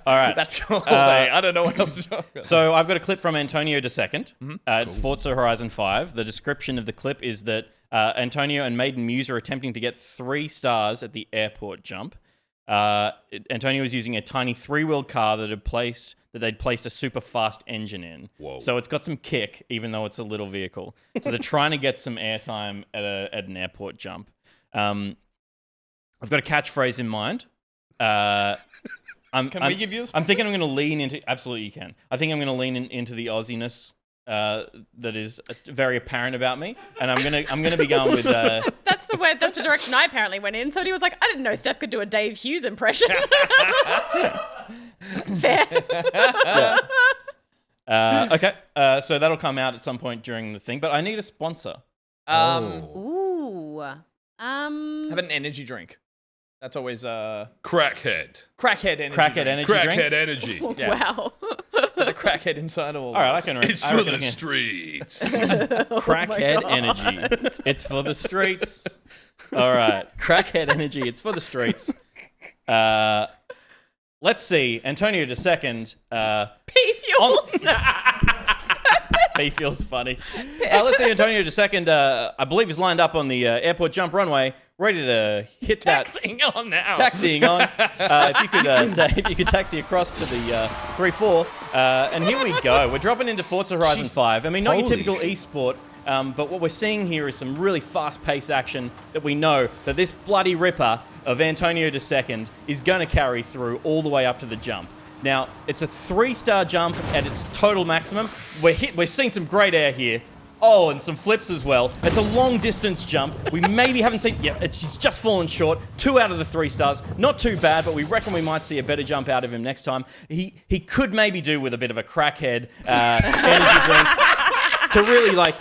A: All right.
C: That's cool. I don't know what else to talk about.
A: So I've got a clip from Antonio II. It's Forza Horizon 5. The description of the clip is that Antonio and Maiden Muse are attempting to get 3 stars at the airport jump. Antonio was using a tiny 3-wheeled car that they'd placed a super fast engine in.
E: Whoa.
A: So it's got some kick, even though it's a little vehicle. So they're trying to get some airtime at an airport jump. I've got a catchphrase in mind.
C: Can we give you a
A: I'm thinking I'm going to lean into... Absolutely, you can. I think I'm going to lean into the Aussiness that is very apparent about me, and I'm gonna be going with...
D: That's the direction I apparently went in. Somebody was like, I didn't know Steph could do a Dave Hughes impression. Fair.
A: Okay, so that'll come out at some point during the thing, but I need a sponsor.
D: Ooh.
C: How about an energy drink? That's always
E: Crackhead.
C: crackhead energy.
A: Crackhead
C: drink.
A: energy drinks?
E: Crackhead energy.
C: Yeah.
D: Wow.
C: The crackhead inside of all.
A: All right, I
C: of us.
A: can.
E: It's
A: I
E: for
A: reckon I
E: the
A: can.
E: streets.
A: Crackhead energy. It's for the streets. All right, crackhead energy. It's for the streets. Let's see. Antonio II.
D: Pea fuel.
A: He feels funny. Let's see. Antonio II. I believe is lined up on the airport jump runway, ready to hit
C: Taxiing on now.
A: taxiing on. If you could taxi across to the 3-4. And here we go. We're dropping into Forza Horizon 5. I mean, not your
E: Holy
A: typical
E: shit.
A: esport, but what we're seeing here is some really fast-paced action that we know that this bloody ripper of Antonio II is going to carry through all the way up to the jump. Now, it's a 3-star jump at its total maximum. We're seeing some great air here. Oh, and some flips as well. It's a long-distance jump. We maybe haven't seen... Yeah, it's just fallen short. 2 out of the 3 stars. Not too bad, but we reckon we might see a better jump out of him next time. He could maybe do with a bit of a crackhead energy drink to really,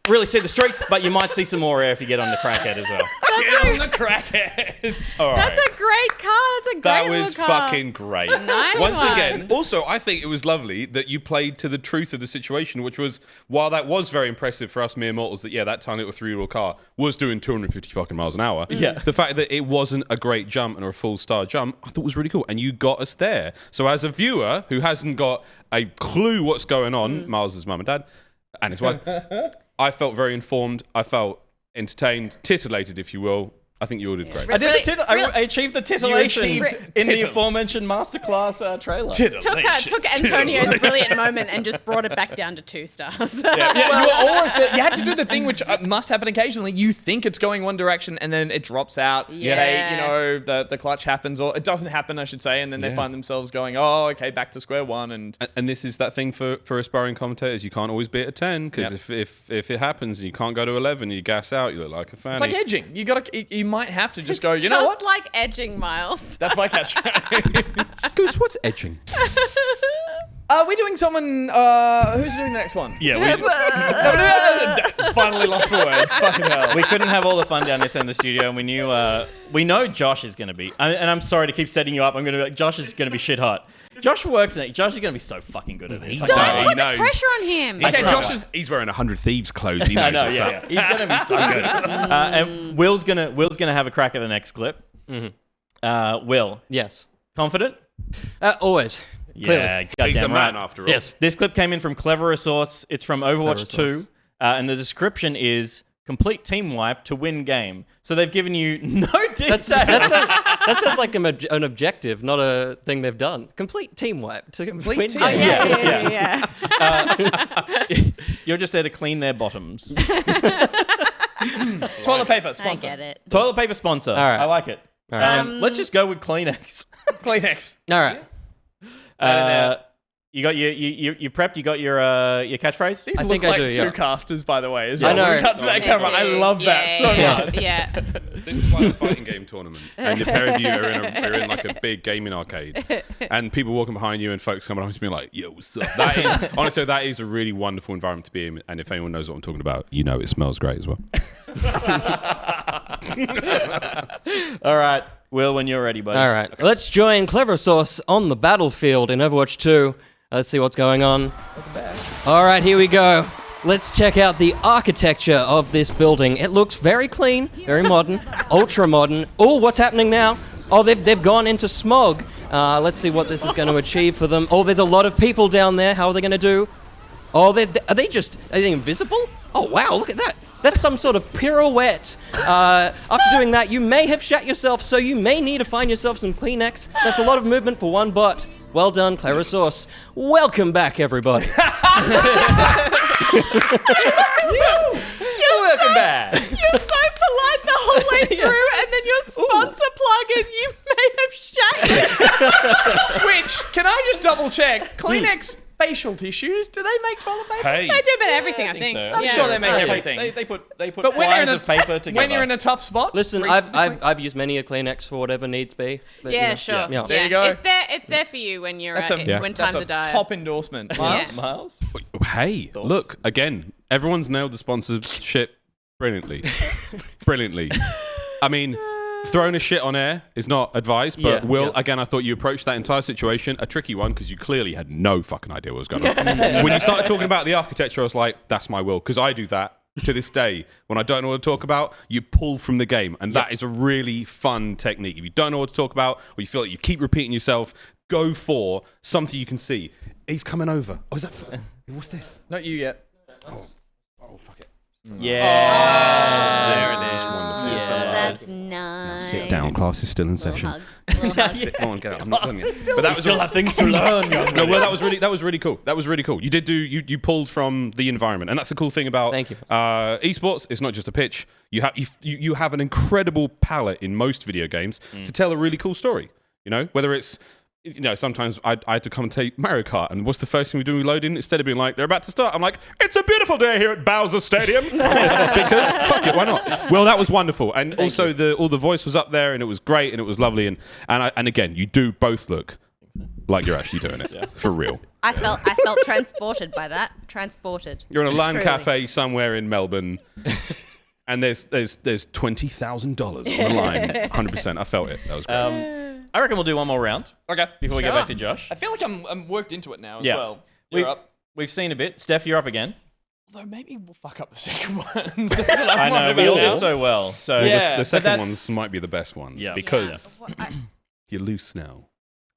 A: really see the streets, but you might see some more air if you get on the crackhead as well.
C: Get on the crackheads.
E: All right.
D: That's a great car. That's a great
E: That
D: little
E: was
D: car.
E: fucking great.
D: Nice
E: Once
D: one.
E: again, also, I think it was lovely that you played to the truth of the situation, which was, while that was very impressive for us mere mortals, that, that tiny little 3-wheel car was doing 250 fucking miles an hour.
A: Yeah.
E: The fact that it wasn't a great jump and a full star jump, I thought was really cool. And you got us there. So as a viewer who hasn't got a clue what's going on, Miles' mum and dad, and his wife, I felt very informed. I felt entertained, titillated, if you will. I think you all did great.
A: I did
D: Really-
A: the title. I achieved the titillation
C: achieved
A: in the
C: tittle.
A: aforementioned masterclass trailer.
D: Took Antonio's brilliant moment and just brought it back down to 2 stars.
C: Yeah, you were always you had to do the thing which must happen occasionally. You think it's going one direction and then it drops out.
D: Yeah.
C: The clutch happens, or it doesn't happen, I should say, and then they find themselves going, oh, okay, back to square one. And
E: this is that thing for aspiring commentators. You can't always be at a 10 because if it happens and you can't go to 11, you gas out. You look like a fanny.
C: it's like edging. You might have to just go, you know what?
D: Just like edging, Miles.
C: That's my catchphrase.
E: Goose, what's edging?
C: Are we doing someone, who's doing the next one?
A: Yeah,
C: Finally lost for words. Fucking hell.
A: we couldn't have all the fun down this end of the studio, and we know Josh is going to be. And I'm sorry to keep setting you up. I'm going to be like, Josh is going to be shit hot. Josh works in it. Josh is going to be so fucking good at it.
D: Don't
E: knows.
D: put the
E: He
D: pressure on him.
C: Okay,
A: Right.
C: Josh is...
E: He's wearing 100 Thieves clothes. He knows
A: I know,
E: what's up.
A: He's going to be so good. And Will's gonna have a crack at the next clip. Will,
B: Yes.
A: confident?
B: Always.
A: Yeah,
E: He's a
A: goddamn
E: man
A: right.
E: after all.
B: Yes.
A: This clip came in from Clever Source. It's from Overwatch
B: Clever
A: 2, and the description is complete team wipe to win game. So they've given you no details.
B: That sounds like an objective, not a thing they've done. Complete team wipe to win
C: team
D: Oh,
B: game.
D: yeah.
A: You're just there to clean their bottoms.
C: Toilet paper,
D: I
C: sponsor.
D: get it.
A: Toilet paper sponsor.
B: All right.
A: I like it.
B: All right.
A: Let's just go with Kleenex.
C: Kleenex.
B: All right.
A: You got you prepped. You got your catchphrase.
C: These
B: I
C: look
B: think I
C: like
B: do,
C: two
B: yeah.
C: casters, by the way. As
B: I
C: well.
B: know.
C: When we cut to that camera. I love that so much.
D: Yeah.
E: This is like a fighting game tournament, and the pair of you are in like a big gaming arcade, and people walking behind you, and folks coming up to me like, "Yo, what's up?" That is honestly, that is a really wonderful environment to be in, and if anyone knows what I'm talking about, you know it smells great as well.
A: All right, Will, when you're ready, buddy.
B: All right. Let's join Clever Source on the battlefield in Overwatch 2. Let's see what's going on. All right, here we go. Let's check out the architecture of this building. It looks very clean, very modern, ultra modern. Oh, what's happening now? Oh, they've gone into smog. Let's see what this is going to achieve for them. Oh, there's a lot of people down there. How are they going to do? Oh, are they invisible? Oh, wow, look at that. That's some sort of pirouette. After doing that, you may have shat yourself, so you may need to find yourself some Kleenex. That's a lot of movement for one bot. Well done, Clever Source. Welcome back, everybody.
A: Welcome back.
D: You're so polite the whole way through, and then your sponsor plug is you may have shat.
C: Which, can I just double check? Kleenex facial tissues, do they make toilet paper?
E: Hey,
D: They do about everything, I think.
A: so.
C: I'm sure they make everything.
A: They put
C: But when you're
A: pliers
C: in
A: of paper together.
C: when you're in a tough spot,
B: Listen,
C: reach for the
B: I've used many a Kleenex for whatever needs be. But,
D: Yeah,
B: you know,
D: sure.
B: Yeah.
C: There you go.
D: It's there for you when you're
C: that's
D: when times
C: that's
D: are dire.
C: top endorsement. Miles?
A: Miles.
E: hey, look again. Everyone's nailed the sponsorship brilliantly, brilliantly. I mean, throwing a shit on air is not advised, but
B: Yeah,
E: Will,
B: yeah.
E: again, I thought you approached that entire situation a tricky one because you clearly had no fucking idea what was going on. When you started talking about the architecture, I was like, that's my Will, because I do that to this day. When I don't know what to talk about, you pull from the game, and that is a really fun technique. If you don't know what to talk about, or you feel like you keep repeating yourself, go for something you can see. He's coming over. Oh, is that... What's this?
C: Not you yet.
E: Oh, fuck it.
A: Yeah.
C: There it is.
E: Wonderful.
A: Yeah.
D: That's nice.
E: Sit down. Class is still in session.
D: Little hug.
E: Come on, get up. I'm not done yet. But that was
A: Still have things to learn.
E: no, well, that was really cool. That was really cool. You did you pulled from the environment, and that's the cool thing about
B: Thank you.
E: Esports. It's not just a pitch. You have an incredible palette in most video games to tell a really cool story. You know, whether it's sometimes I had to commentate Mario Kart, and what's the first thing we do? We load in instead of being like they're about to start. I'm like, it's a beautiful day here at Bowser Stadium because fuck it, why not? Well, that was wonderful, and also all the voice was up there, and it was great, and it was lovely, and again, you do both look like you're actually doing it for real.
D: I felt transported by that. Transported.
E: You're in a LAN
D: Truly.
E: cafe somewhere in Melbourne. And there's $20,000 on the line. 100%. I felt it. That was great.
A: I reckon we'll do one more round
C: Okay.
A: before we get back to Josh.
C: I feel like I'm worked into it now as
A: Yeah.
C: well. You're up.
A: We've seen a bit. Steph, you're up again.
C: Although maybe we'll fuck up the second one.
A: I know, we all did so well. So
C: Yeah.
E: The second
A: that's-
E: ones might be the best ones
A: Yeah.
E: because
D: Yeah.
E: you're loose now.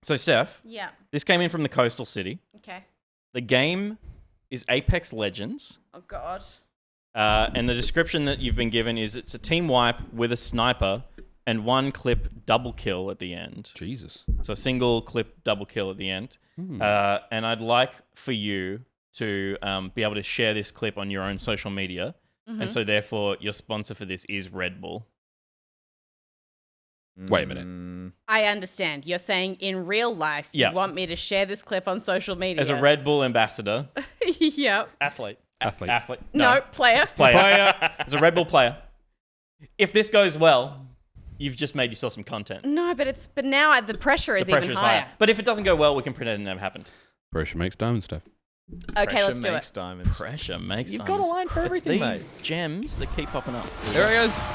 A: So Steph,
D: Yeah.
A: this came in from the Coastal City.
D: Okay.
A: The game is Apex Legends.
D: Oh God.
A: And the description that you've been given is it's a team wipe with a sniper and 1 clip double kill at the end.
E: Jesus.
A: So a single clip double kill at the end. And I'd like for you to be able to share this clip on your own social media. And so therefore your sponsor for this is Red Bull.
E: Wait a minute.
D: I understand. You're saying in real life you want me to share this clip on social media.
A: As a Red Bull ambassador.
D: Yep.
C: Athlete.
D: No, player.
A: As a Red Bull player. If this goes well, you've just made yourself some content.
D: No, but now the pressure is even higher.
A: But if it doesn't go well, we can pretend it never happened.
E: Pressure makes diamond stuff.
D: Okay, let's do
C: makes
D: it.
C: Diamonds.
A: Pressure makes
C: You've
A: diamonds.
C: got a line for everything,
A: it's these
C: mate.
A: gems that keep popping up.
C: There he goes.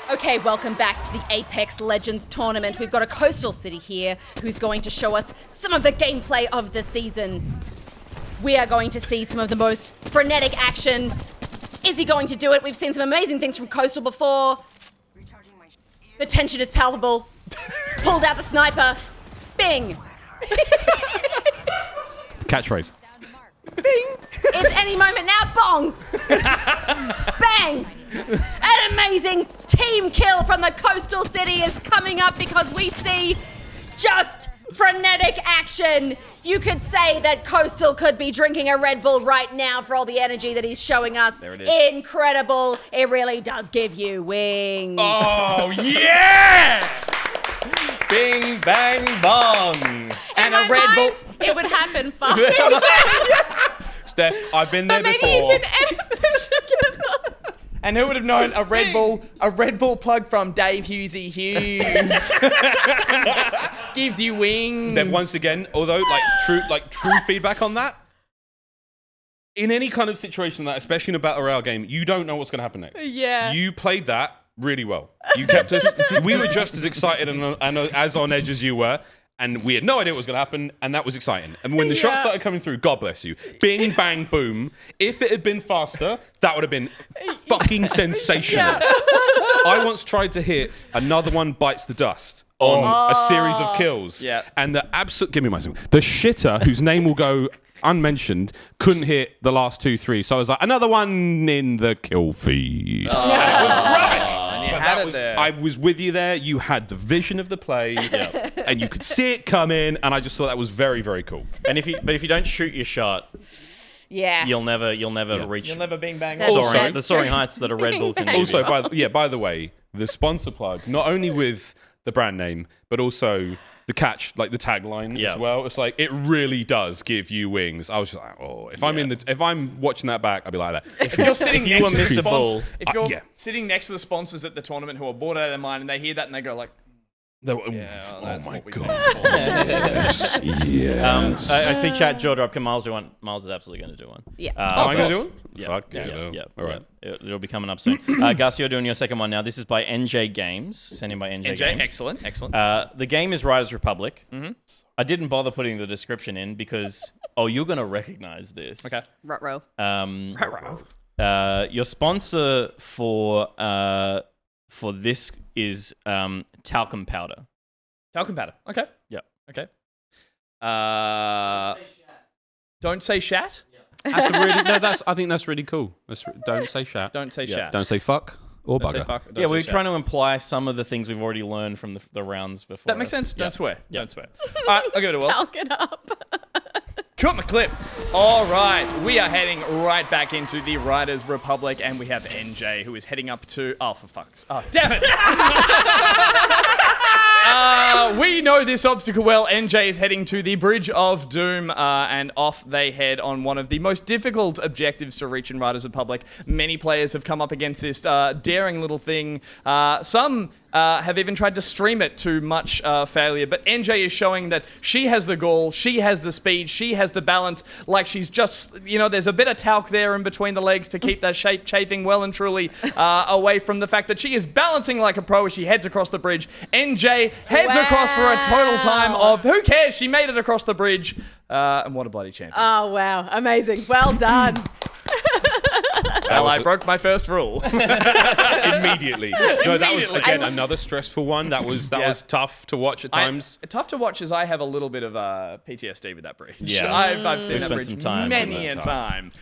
D: Okay, welcome back to the Apex Legends tournament. We've got a Coastal City here who's going to show us some of the gameplay of the season. We are going to see some of the most frenetic action. Is he going to do it? We've seen some amazing things from Coastal before. The tension is palpable. Pulled out the sniper. Bing!
E: Catchphrase.
D: Bing! It's any moment now. Bong! Bang! An amazing team kill from the Coastal City is coming up because we see just frenetic action. You could say that Coastal could be drinking a Red Bull right now for all the energy that he's showing us.
A: There it is.
D: Incredible. It really does give you wings.
E: Oh, yeah!
A: Bing, bang, bong.
D: And a Red Bull. It would happen fast.
E: Steph, I've been there
D: Maybe
E: before.
D: you can edit this together.
C: And who would have known a Red Bull plug from Dave Hughesy Hughes gives you wings.
E: Steph, once again, although true feedback on that. In any kind of situation like that, especially in a battle royale game, you don't know what's going to happen next.
D: Yeah.
E: You played that really well. You kept us. We were just as excited and as on edge as you were. And we had no idea what was going to happen, and that was exciting. And when the shots started coming through, God bless you. Bing, bang, boom. If it had been faster, that would have been fucking sensational. I once tried to hit Another One Bites the Dust on a series of kills.
C: Yeah.
E: And the absolute... Give me my song. The shitter, whose name will go unmentioned, couldn't hit the last 2-3. So I was like, another one in the kill feed. It was rubbish. But that was, I was with you there. You had the vision of the play, and you could see it come in, and I just thought that was very, very cool.
A: And if you don't shoot your shot, you'll never reach.
C: You'll never bing bang.
A: The soaring heights that a Red Bull can do.
E: Also, by the way, the sponsor plug, not only with the brand name, but also the catch, like the tagline as well. It's like it really does give you wings. I was just like, oh, if I'm watching that back, I'd be like that.
C: If you're sitting
A: you
C: next to
A: miss
C: the
A: a ball,
C: if you're sitting next to the sponsors at the tournament who are bored out of their mind and they hear that and they go like,
E: oh my god!
A: I see chat jaw drop. Can Miles do one? Miles is absolutely going to do one.
D: Yeah.
E: Am I going to do it?
A: Yeah.
E: Fuck
A: Yeah.
E: All right.
A: It'll be coming up soon. Gus, you're doing your second one now. This is by NJ Games, sent in by NJ Games.
C: excellent.
A: The game is Riders Republic. Mm-hmm. I didn't bother putting the description in because, you're going to recognize this.
C: Okay.
D: Ruh-roh.
A: Your sponsor for this is talcum powder.
C: Talcum powder. Okay.
A: Yep.
C: Okay. Don't say shat.
E: That's I think that's really cool. Don't say shat.
C: Don't say shat.
E: Don't say fuck or
C: Don't say
E: bugger.
C: fuck. Don't
A: Yeah,
C: say
A: we're
C: shat.
A: trying to imply some of the things we've already learned from the rounds before.
C: That makes sense. Don't swear.
A: Yeah.
C: Don't swear. All right, I'll give it a whirl.
D: Talk it up.
C: Cut my clip. All right, we are heading right back into the Riders Republic, and we have NJ who is heading up to. Oh, for fuck's. Oh, damn it. We know this obstacle well. NJ is heading to the Bridge of Doom, and off they head on one of the most difficult objectives to reach in Riders Republic. Many players have come up against this daring little thing. Some have even tried to stream it to much failure, but NJ is showing that she has the gall, she has the speed, she has the balance, like she's just, there's a bit of talc there in between the legs to keep that chafing well and truly away from the fact that she is balancing like a pro as she heads across the bridge. NJ heads across for a total time of, who cares, she made it across the bridge, and what a bloody champion.
D: Oh, wow. Amazing. Well done.
C: Well, I broke my first rule.
E: Immediately. No, that was again another stressful one. That was tough to watch at times.
C: Tough to watch as I have a little bit of PTSD with that bridge.
A: Yeah.
C: I've seen
A: We've
C: that
A: spent
C: bridge
A: some time
C: many
A: with
C: a
A: that.
C: time.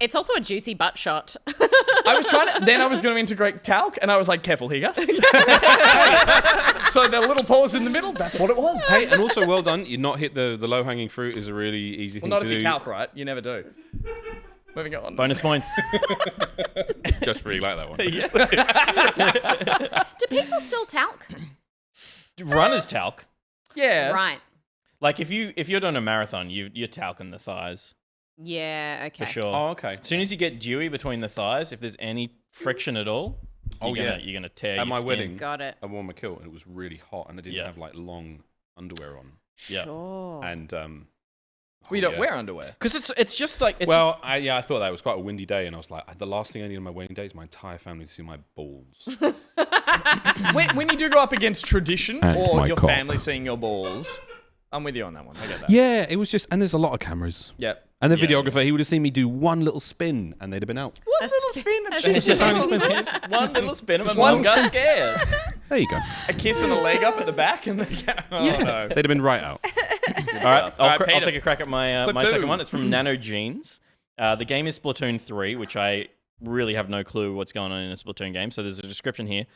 D: It's also a juicy butt shot.
C: I was trying to. Then I was going to integrate talc, and I was like, "Careful here, Gus." So the little pause in the middle. That's what it was.
E: Hey, and also well done. You not hit the low hanging fruit is a really easy thing
C: Well, not
E: to
C: if you
E: do.
C: talc right. You never do. Moving on.
A: Bonus points.
E: Just really like that one.
D: Do people still talc?
A: Runners talc.
C: Yeah.
D: Right.
A: Like if you're doing a marathon, you're talcing the thighs
D: Yeah, okay.
A: for sure.
E: Oh, okay.
A: As soon as you get dewy between the thighs, if there's any friction at all, you're gonna tear
E: At
A: your
E: my
A: skin.
E: wedding,
D: Got it.
E: I wore my kilt and it was really hot, and I didn't
A: Yeah.
E: have like long underwear on,
A: Yeah.
D: Sure.
E: and
C: We don't wear underwear.
A: Because it's just like
E: I thought that it was quite a windy day, and I was like, the last thing I need on my wedding day is my entire family to see my balls.
C: When you do go up against tradition
E: And
C: or
E: my
C: your
E: cock.
C: family seeing your balls, I'm with you on that one. I get that.
E: Yeah, it was just, and there's a lot of cameras.
C: Yep.
E: And the
A: Yeah,
E: videographer, he would have seen me do one little spin, and they'd have been out.
D: One little spin.
A: it's a tiny spin. One little spin and my mum got scared.
E: There you go.
C: A kiss and a leg up at the back, and oh no.
E: They'd have been right out.
A: All right, I'll
C: Peter.
A: take a crack at my my
C: Splatoon.
A: second one. It's from Nano Jeans. The game is Splatoon 3, which I really have no clue what's going on in a Splatoon game. So there's a description here.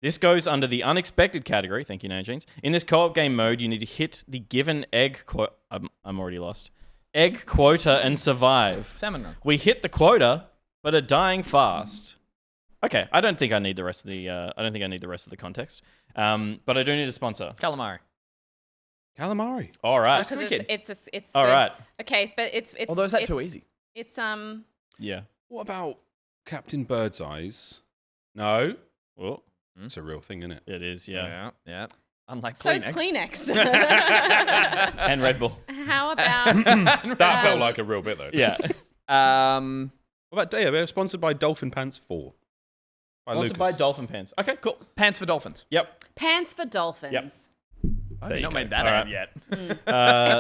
A: This goes under the unexpected category. Thank you, Nano Jeans. In this co-op game mode, you need to hit the given egg quota. I'm already lost. Egg quota and survive.
C: Salmon run.
A: We hit the quota, but are dying fast. Okay, I don't think I need the rest of the. I don't think I need the rest of the context. But I do need a sponsor.
C: Calamari.
E: Calamari.
A: All right.
D: Because
C: Wicked.
D: it's
A: All
D: good.
A: right.
D: Okay, but it's
C: Although is that too easy?
D: It's
A: Yeah.
E: What about Captain Birdseye's? No.
A: Well,
E: It's a real thing, isn't it?
A: it is. Yeah.
C: Yeah. Unlike
D: so
C: Kleenex.
D: it's Kleenex.
A: And Red Bull.
D: How about
E: That felt like a real bit, though.
A: Yeah.
E: What about We're sponsored by Dolphin Pants 4. By
A: Sponsored
E: Lucas.
A: by Dolphin Pants. Okay, cool.
C: Pants for dolphins.
A: Yep.
D: pants for dolphins?
C: I've
A: There you
C: not
A: go.
C: made that
A: All
C: ad
A: right.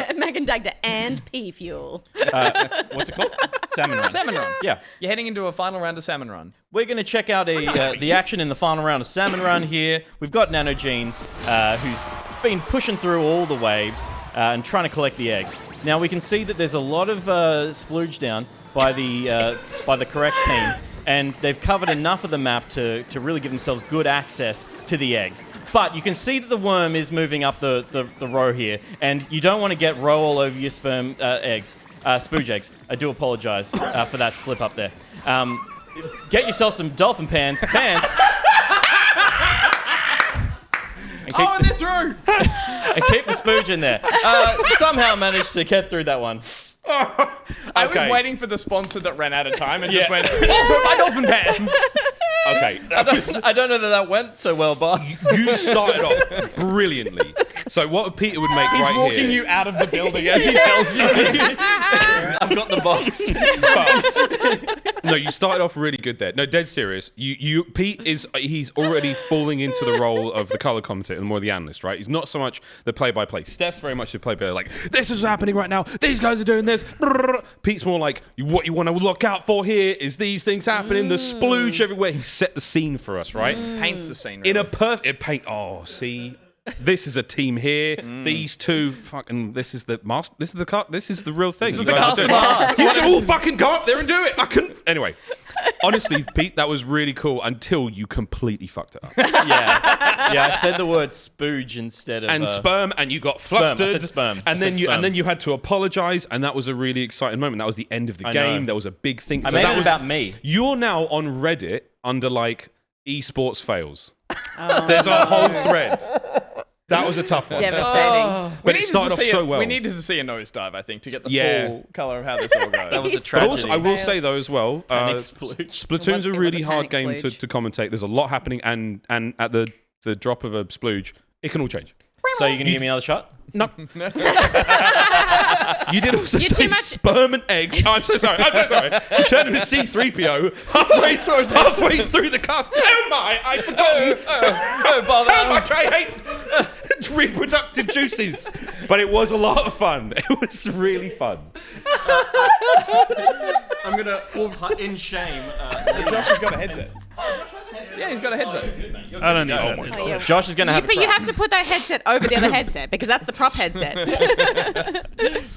C: yet.
D: Megan Dagda and pea fuel.
A: What's it called? Salmon Run.
C: Salmon Run.
A: Yeah.
C: You're heading into a final round of Salmon Run.
A: We're going to check out the action in the final round of Salmon Run here. We've got Nano Jeans, who's been pushing through all the waves and trying to collect the eggs. Now, we can see that there's a lot of splooge down by the correct team, and they've covered enough of the map to really give themselves good access to the eggs. But you can see that the worm is moving up the row here, and you don't want to get row all over your sperm eggs. Spooge eggs. I do apologize for that slip up there. Get yourself some dolphin pants.
C: Oh, and they're through!
A: And keep the spooge in there. Somehow managed to get through that one.
C: I was
E: Okay.
C: waiting for the sponsor that ran out of time and just went, also my dolphin pants!
E: Okay.
A: I don't know that went so well, boss.
E: You started off brilliantly. So what Peter would make
C: He's
E: right
C: walking
E: here...
C: you out of the building as he tells you.
A: I've got the box.
E: But, no, you started off really good there. No, dead serious. Pete he's already falling into the role of the color commentator and more the analyst, right? He's not so much the play-by-play. Steph's very much the play-by-play, like, this is happening right now. These guys are doing this. Pete's more like, what you want to look out for here is these things happening. The splooge everywhere. He set the scene for us, right?
C: Paints the scene.
E: In a perfect paint. Oh, see, this is a team here. These two fucking. This is the master. This is the cut. This is the real thing.
C: This is
E: You
C: the
E: guys are
C: cast
E: doing it. You can all fucking go up there and do it. I couldn't. Anyway, honestly, Pete, that was really cool until you completely fucked it up.
A: Yeah, I said the word spooge instead of
E: And sperm, and you got flustered.
A: I said sperm.
E: And
A: I
E: then
A: said
E: you
A: sperm.
E: and then you had to apologize, and that was a really exciting moment. That was the end of the
A: I
E: game.
A: know.
E: There was a big thing.
A: I
E: So
A: made
E: that
A: it
E: was
A: about me.
E: You're now on Reddit under like esports fails. There's a whole thread. That was a tough one.
D: Devastating.
E: But it started off so well.
C: We needed to see a nosedive, I think, to get the
E: Yeah.
C: full color of how this all goes.
A: That was a
E: But
A: tragedy.
E: also, I will say though as well,
A: Panic splooge.
E: Splatoon's
D: It
E: a
D: was
E: really
D: a
E: hard
D: panic
E: game to
D: splooge.
E: commentate. There's a lot happening, and at the drop of a splooge, it can all change.
A: So you're going to give me another shot?
E: No. You did also
D: You're
E: say
D: too much-
E: sperm and eggs. I'm so sorry. You turned into C-3PO halfway through the cast. Oh my, I forgot.
A: Oh, bother.
E: How much I hate reproductive juices. But it was a lot of fun. It was really fun.
A: I'm gonna in shame.
C: Josh has got a headset. Yeah, he's got a headset.
F: I don't need
E: Oh
F: that.
E: my
F: It's-
E: God.
A: Josh is gonna have.
D: But you have to put that headset over the other headset because that's the prop headset.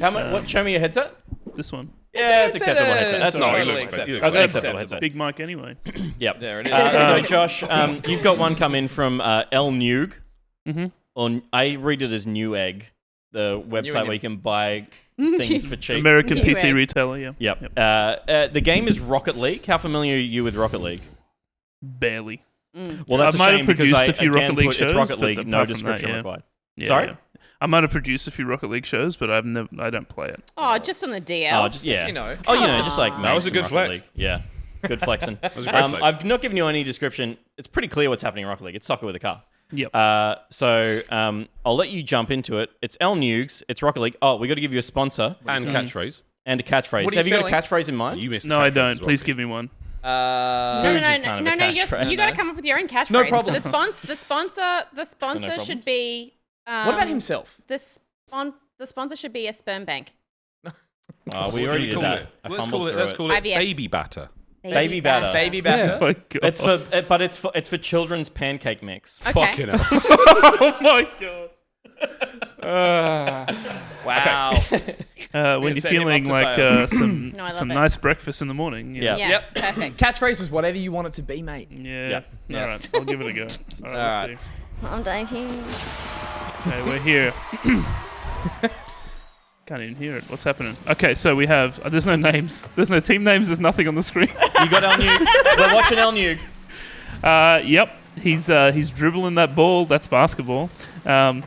A: How much? What? Show me your headset.
F: This one.
A: Yeah, it's acceptable headset. That's
E: No,
A: not
E: it
C: totally
E: looks
C: acceptable.
E: great.
A: That's
F: That's
A: acceptable headset.
F: Big mic anyway.
A: Yep.
C: There it is.
A: So Josh, you've got one come in from El Newg.
F: Mm-hmm.
A: On I read it as Newegg, the website where you can buy things for cheap.
F: American
D: New
F: PC
D: egg.
F: retailer, yeah.
A: Yep. The game is Rocket League. How familiar are you with Rocket League?
F: Barely.
A: Well, that's
F: I
A: a
F: might have
A: shame because
F: produced
A: I
F: a few
A: again
F: Rocket League
A: put
F: shows,
A: it's Rocket
F: but
A: League, no
F: apart from
A: description
F: that, yeah.
A: required.
F: Yeah,
A: Sorry?
F: yeah. I might have produced a few Rocket League shows, but I don't play it.
D: Oh, just on the DL.
A: Oh, just yeah.
C: you know.
A: Oh, you know,
D: Come
A: just like
D: on.
E: That was a
A: make some
E: good
A: Rocket
E: flex.
A: League. Yeah, good flexing.
E: was a great flex.
A: I've not given you any description. It's pretty clear what's happening in Rocket League. It's soccer with a car.
F: Yep.
A: So I'll let you jump into it. It's El Newgs. It's Rocket League. Oh, we got to give you a sponsor
E: And catchphrase.
A: and a catchphrase.
C: What are
A: Have
C: you
A: you got a
C: selling?
A: catchphrase in mind?
E: You missed
F: No,
E: the
F: I
E: catchphrase
F: don't.
E: as well.
F: Please give me one.
A: Spooge is kind of a catchphrase.
D: You got to come up with your own catchphrase.
C: No problem.
D: But the sponsor should be.
C: What about himself?
D: The sponsor should be a sperm bank.
A: Oh, we already did that. I fumbled through
E: Let's
A: it.
E: call it
D: IVF.
E: baby batter.
A: Baby batter.
C: Baby batter.
F: Oh my God.
A: It's for, but it's for children's pancake mix.
D: Okay.
E: Fucking hell.
F: Oh my God.
C: Wow.
F: When you're
C: set him
F: feeling
C: up to
F: like
C: fail.
F: some
D: No, I love
F: some
D: it.
F: nice breakfast in the morning.
A: Yeah.
D: Yeah.
C: Yep.
D: Perfect.
C: Catchphrase is whatever you want it to be, mate.
F: Yeah.
A: Yeah.
F: All right. I'll give it a go. All right. Let's see.
D: I'm dating.
F: Okay, we're here. Can't even hear it. What's happening? Okay, so we have. There's no names. There's no team names. There's nothing on the screen.
A: You got El Newg. We're watching El Newg.
F: Yep. He's dribbling that ball. That's basketball. I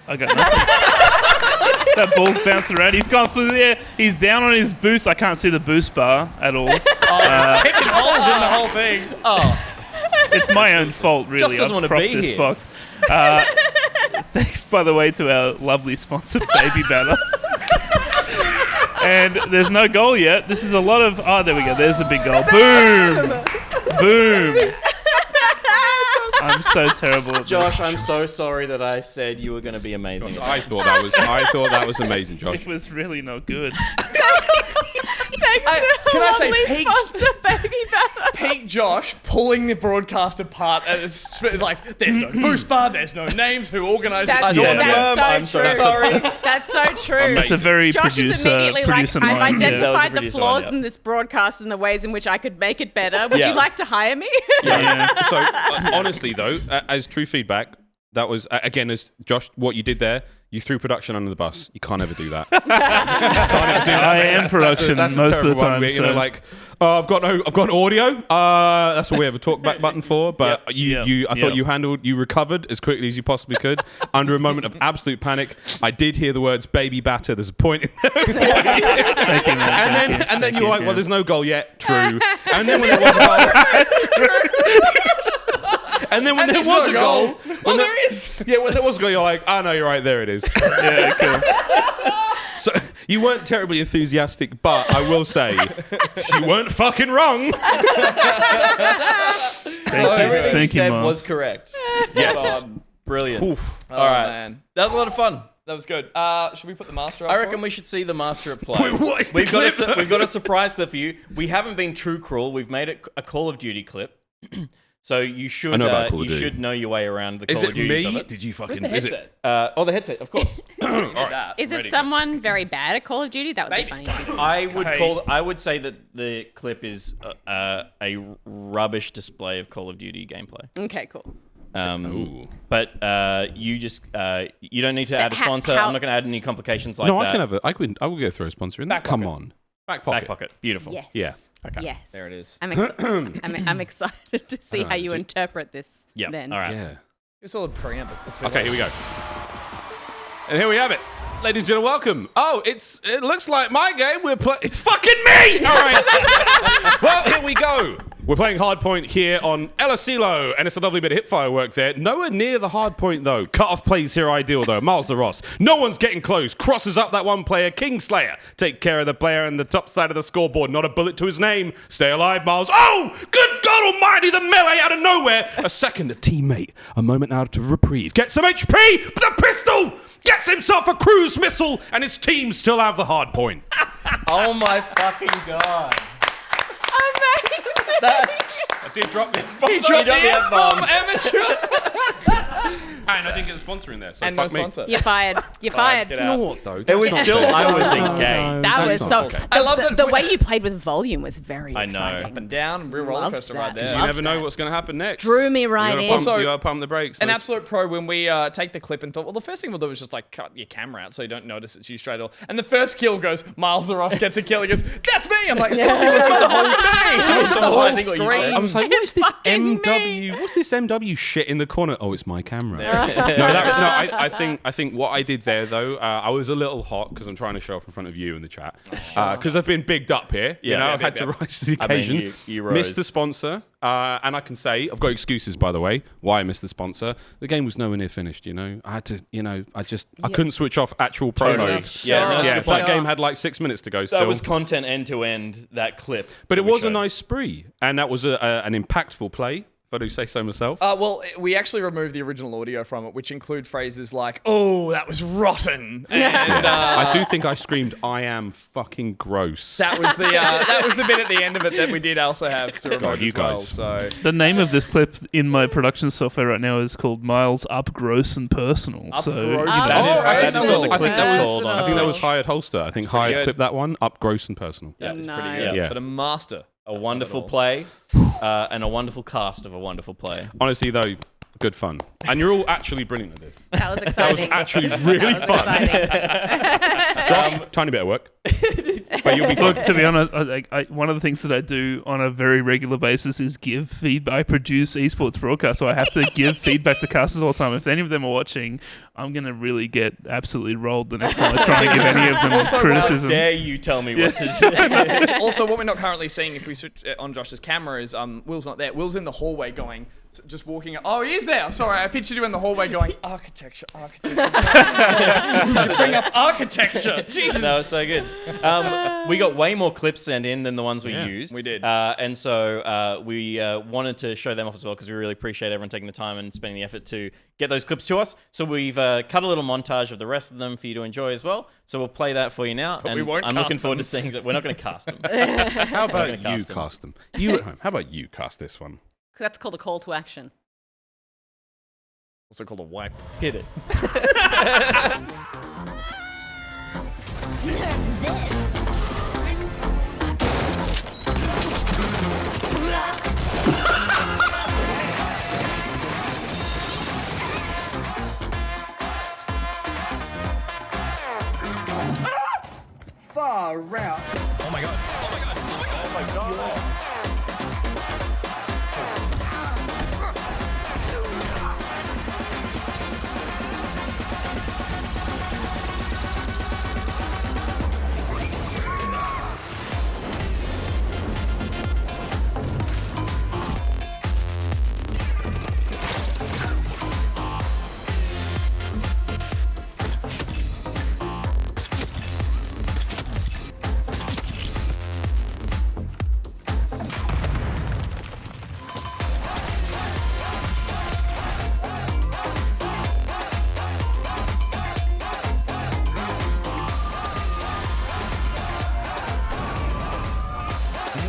F: got nothing. That ball's bouncing around. He's gone through the air. He's down on his boost. I can't see the boost bar at all.
C: Picking holes in the whole thing.
A: Oh,
F: It's my own fault, really.
A: Just doesn't
F: I've
A: wanna
F: propped
A: be
F: this
A: here.
F: box. Thanks, by the way, to our lovely sponsor, Baby Batter. And there's no goal yet. This is a lot of. Oh, there we go. There's a big goal. Boom! Boom! I'm so terrible at
A: Josh,
F: this.
A: I'm so sorry that I said you were going to be amazing.
E: I thought that was amazing, Josh.
F: It was really not good.
C: Can I say peak,
D: Sponsor baby batter.
C: peak Josh pulling the broadcast apart and it's like there's no boost bar, there's no names, who organised
D: That's,
C: it.
A: Yeah,
D: that's so
A: I'm so
D: true.
A: sorry.
D: That's so true.
F: It's a very
D: Josh is immediately like,
F: producer
D: I've
F: mind.
A: That was
D: identified
A: a
D: the
A: producer
D: flaws
A: line,
D: in this broadcast and the ways in which I could make it better. Would
A: Yeah.
D: you like to hire me?
F: Yeah.
E: So honestly, though, as true feedback, that was again, as Josh, what you did there. You threw production under the bus. You can't ever do that.
F: I am production
E: that's a
F: most of the
E: terrible one
F: time.
E: where, you know,
F: So.
E: like, I've got audio. That's what we have a talkback button for. But I thought you recovered as quickly as you possibly could under a moment of absolute panic. I did hear the words "baby batter." There's a point in there.
F: Thank you, man.
E: And then you were like,
F: yeah.
E: well, there's no goal yet. True. And then when there was a goal. And then when there was a goal,
C: Well, there is.
E: yeah, when there was a goal, you're like, oh no, you're right, there it is.
F: Yeah, cool.
E: So you weren't terribly enthusiastic, but I will say you weren't fucking wrong.
F: Thank you.
A: Everything
F: Thank
A: you
F: you,
A: said
F: Mark.
A: was correct.
E: Yes.
A: Brilliant.
E: Oof.
C: Oh,
A: All right.
C: man.
A: That was a lot of fun.
C: That was good. Should we put the master up?
A: I
C: for
A: reckon
C: it?
A: we should see the master at play.
E: Wait, what is the
A: we've got
E: clip?
A: we've got a surprise clip for you. We haven't been true cruel. We've made it a Call of Duty clip. So you should
E: I know about Call of Duty.
A: should know your way around the
E: Is
A: Call
E: it
A: of Duty.
E: me?
A: Of it.
E: Did you fucking?
C: Where's the
E: is it-
C: headset?
A: The headset, of course.
D: Is it someone very bad at Call of Duty? That would be funny.
A: I would say that the clip is a rubbish display of Call of Duty gameplay.
D: Okay, cool.
A: But you just you don't need to add a sponsor. I'm not going to add any complications like
E: No,
A: that.
E: I can have it. I will go throw a sponsor in there.
C: Back
E: Come
C: pocket.
E: on, back pocket.
A: Back pocket. Beautiful.
D: Yes.
E: Yeah.
A: Okay.
D: Yes.
C: There it is.
D: I'm excited to see how you interpret this.
A: Yeah.
D: Then.
A: All right.
E: Yeah.
C: It's all a preamble.
E: Okay, here we go. And here we have it. Ladies and gentlemen, welcome. Oh, it looks like my game. It's fucking me! All right. Well, here we go. We're playing Hardpoint here on El Asilo, and it's a lovely bit of hip firework there. Nowhere near the hardpoint, though. Cut-off plays here ideal, though. Miles the Ross. No one's getting close. Crosses up that one player. Kingslayer. Take care of the player on the top side of the scoreboard. Not a bullet to his name. Stay alive, Miles. Oh, good God almighty, the melee out of nowhere. A second, a teammate. A moment out of reprieve. Get some HP with a pistol. Gets himself a cruise missile, and his team still have the hardpoint.
A: Oh my fucking God.
E: I did drop the F-bomb.
C: He dropped the F-bomb,
E: amateur. And I didn't get the sponsor in there, so
C: And
E: fuck
C: no
E: me.
C: sponsor.
D: You're fired. You're fired.
C: Get
E: You
C: out.
E: know what, though?
A: It was
E: That's
A: still,
E: not
A: I was
E: fair.
A: engaged.
D: That was
E: not
D: so.
E: okay.
C: I love
D: the
C: that
D: way you played with volume was very
A: I know.
D: exciting.
C: Up and down, real roller
D: Loved
C: coaster
D: that.
C: ride there.
E: You
D: Love
E: never know
D: that.
E: what's going to happen next.
D: Drew me right in.
C: Also,
E: You gotta pump the brakes.
C: An
E: Let's-
C: absolute pro when we take the clip and thought, well, the first thing we'll do is just like cut your camera out so you don't notice it's you straight off. And the first kill goes, Miles the Ross gets a kill. He goes, that's me. I'm like, yes, it was for the whole game. The whole
A: I think what you said.
C: screen.
E: I was like, what is this
D: Fucking
E: MW? What's this MW shit in the corner? Oh, it's my camera. I think what I did there though, I was a little hot because I'm trying to show off in front of you in the chat because I've been bigged up here. You know, I've had to rise to the
A: I mean,
E: occasion.
A: you rose.
E: Missed the sponsor, and I can say I've got excuses by the way why I missed the sponsor. The game was nowhere near finished. You know, I had to. You know, I couldn't switch off actual pro
A: Totally.
E: mode.
A: Yeah, no, that's a
E: Yeah,
A: good
E: that
A: point.
E: game had like 6 minutes to go. Still,
A: That was content end to end, that clip.
E: but it
A: that we
E: was a
A: showed.
E: nice spree, and that was an impactful play. If I do say so myself.
C: Well, we actually removed the original audio from it, which include phrases like, oh, that was rotten. And
E: I do think I screamed, "I am fucking gross."
C: that was the bit at the end of it that we did also have to remove
E: you
C: as well.
E: guys.
C: So
F: The name of this clip in my production software right now is called Miles Up Gross and Personal. So
C: gross.
F: you know,
A: That is-
E: I think
A: that's
E: that
A: what
E: was-
A: the
E: I
A: clip
E: think that
A: is
E: was-
A: called on
E: I think that was
A: Twitch.
E: Hired Holster. I think
C: pretty
E: Hired
C: good.
E: clipped that one up gross and personal.
C: that was pretty
D: Nice.
C: good.
E: Yeah.
C: But a master.
A: A wonderful play and a wonderful cast of a wonderful play.
E: Honestly, though, good fun. And you're all actually brilliant at this.
D: That was
E: That was
D: exciting.
E: actually really
D: That was
E: fun.
D: exciting.
E: Josh, tiny bit of work, but you'll be fine.
F: Look, to be honest, one of the things that I do on a very regular basis is give feedback. I produce esports broadcasts, so I have to give feedback to casters all the time. If any of them are watching, I'm going to really get absolutely rolled the next time I try and give any of them
A: How
F: criticism.
A: dare you tell me what to do?
C: Also, what we're not currently seeing if we switch on Josh's camera is Will's not there. Will's in the hallway going, just walking. Oh, he is there. Sorry, I pictured you in the hallway going, architecture. Did you bring up architecture? Jesus.
A: That was so good. We got way more clips sent in than the ones we used.
C: we did.
A: And so we wanted to show them off as well because we really appreciate everyone taking the time and spending the effort to get those clips to us. So we've cut a little montage of the rest of them for you to enjoy as well. So we'll play that for you now.
C: But
A: and
C: we won't
A: I'm
C: cast
A: looking forward
C: them.
A: to seeing that. We're not going to cast them.
E: How about
A: gonna
E: you
A: cast them.
E: cast them? You at home. How about you cast this one?
D: That's called a call to action.
C: Also called a wipe.
A: Hit it.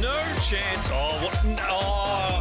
E: No chance. Oh, what? No.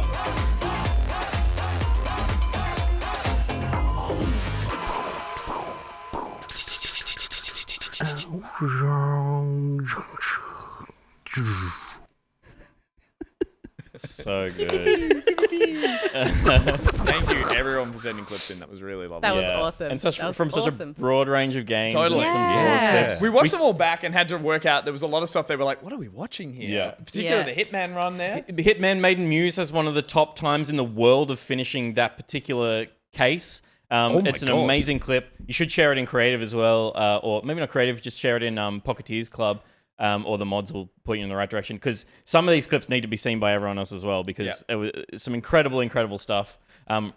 A: So good.
C: Thank you, everyone, for sending clips in. That was really lovely.
D: That was
A: Yeah.
D: awesome.
A: And such
D: That was
A: from such
D: awesome.
A: a broad range of games.
C: Totally.
A: And some broad
D: Yeah.
A: clips.
C: We watched them all back and had to work out. There was a lot of stuff they were like, "What are we watching here?"
A: Yeah.
C: Particularly
D: Yeah.
C: the Hitman run there.
A: Hitman Maiden Muse has one of the top times in the world of finishing that particular case. It's an
E: God.
A: amazing clip. You should share it in creative as well, or maybe not creative, just share it in Pocketeers Club. or the mods will point you in the right direction. Because some of these clips need to be seen by everyone else as well, because it was some incredible stuff.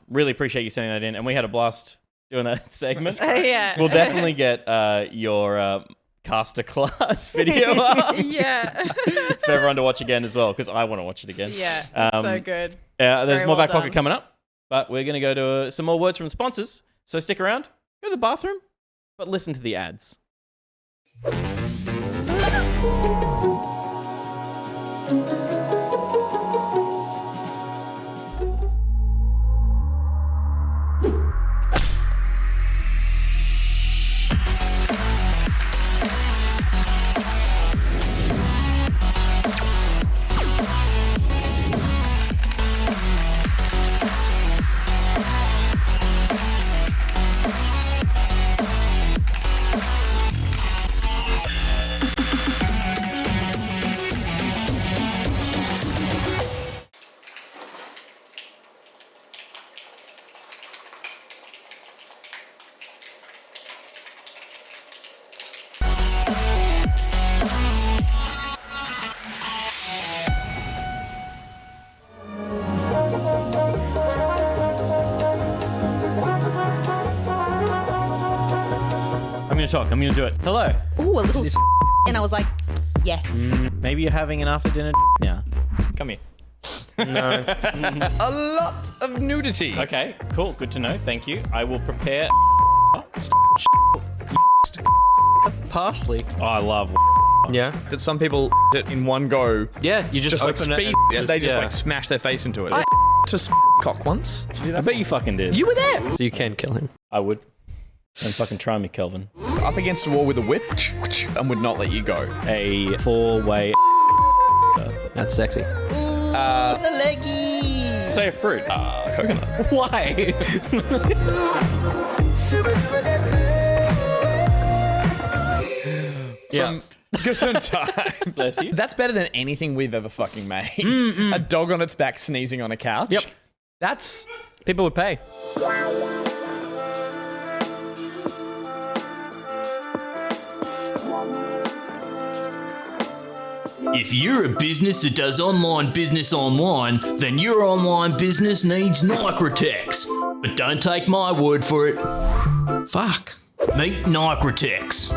A: Really appreciate you sending that in, and we had a blast doing that segment.
D: Yeah.
A: We'll definitely get your caster class video up
D: Yeah.
A: for everyone to watch again as well, because I want to watch it again.
D: Yeah. So good.
A: There's
D: Very
A: more
D: well
A: back pocket
D: done.
A: coming up, but we're going to go to some more words from sponsors. So stick around, go to the bathroom, but listen to the ads. I'm going to talk. I'm going to do it. Hello.
D: Ooh, a little and I was like, yes.
A: Maybe you're having an after dinner now.
C: Come here.
A: No.
C: A lot of nudity.
A: Okay, cool. Good to know. Thank you. I will prepare.
B: Parsley.
A: Oh, I love.
B: Yeah.
C: That some people did in one go.
B: Yeah, you just
C: Like
B: open
C: speed.
B: it.
C: Yeah, they just like smash their face into it. To cock once.
A: I bet you fucking did.
C: You were there.
B: So you can kill him.
A: I would. Don't fucking try me, Kelvin.
C: Up against the wall with a whip and would not let you go.
A: A 4-way.
B: That's sexy.
A: Say a fruit.
C: Coconut.
B: Why?
C: Yeah. Gesundheit.
A: Bless you.
C: That's better than anything we've ever fucking made. A dog on its back sneezing on a couch.
B: Yep.
C: That's
B: People would pay.
H: If you're a business that does online business online, then your online business needs Nicrotex. But don't take my word for it. Fuck. Meet Nicrotex.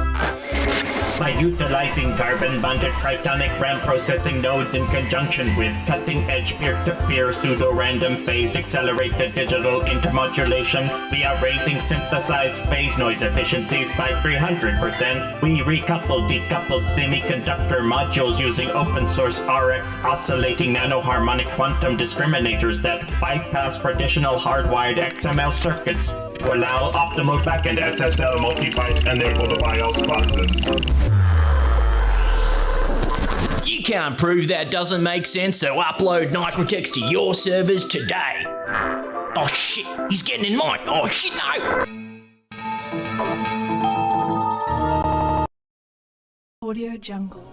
I: By utilizing carbon-bonded tritonic RAM processing nodes in conjunction with cutting-edge peer-to-peer pseudo-random phased accelerated digital intermodulation, we are raising synthesized phase noise efficiencies by 300%. We decoupled semiconductor modules using open-source RX oscillating nanoharmonic quantum discriminators that bypass traditional hardwired XML circuits to allow optimal backend SSL multi-byte enable the BIOS process.
H: You can't prove that doesn't make sense, so upload Nicrotex to your servers today. Oh shit, he's getting in mine. Oh shit, no.
J: Audio Jungle.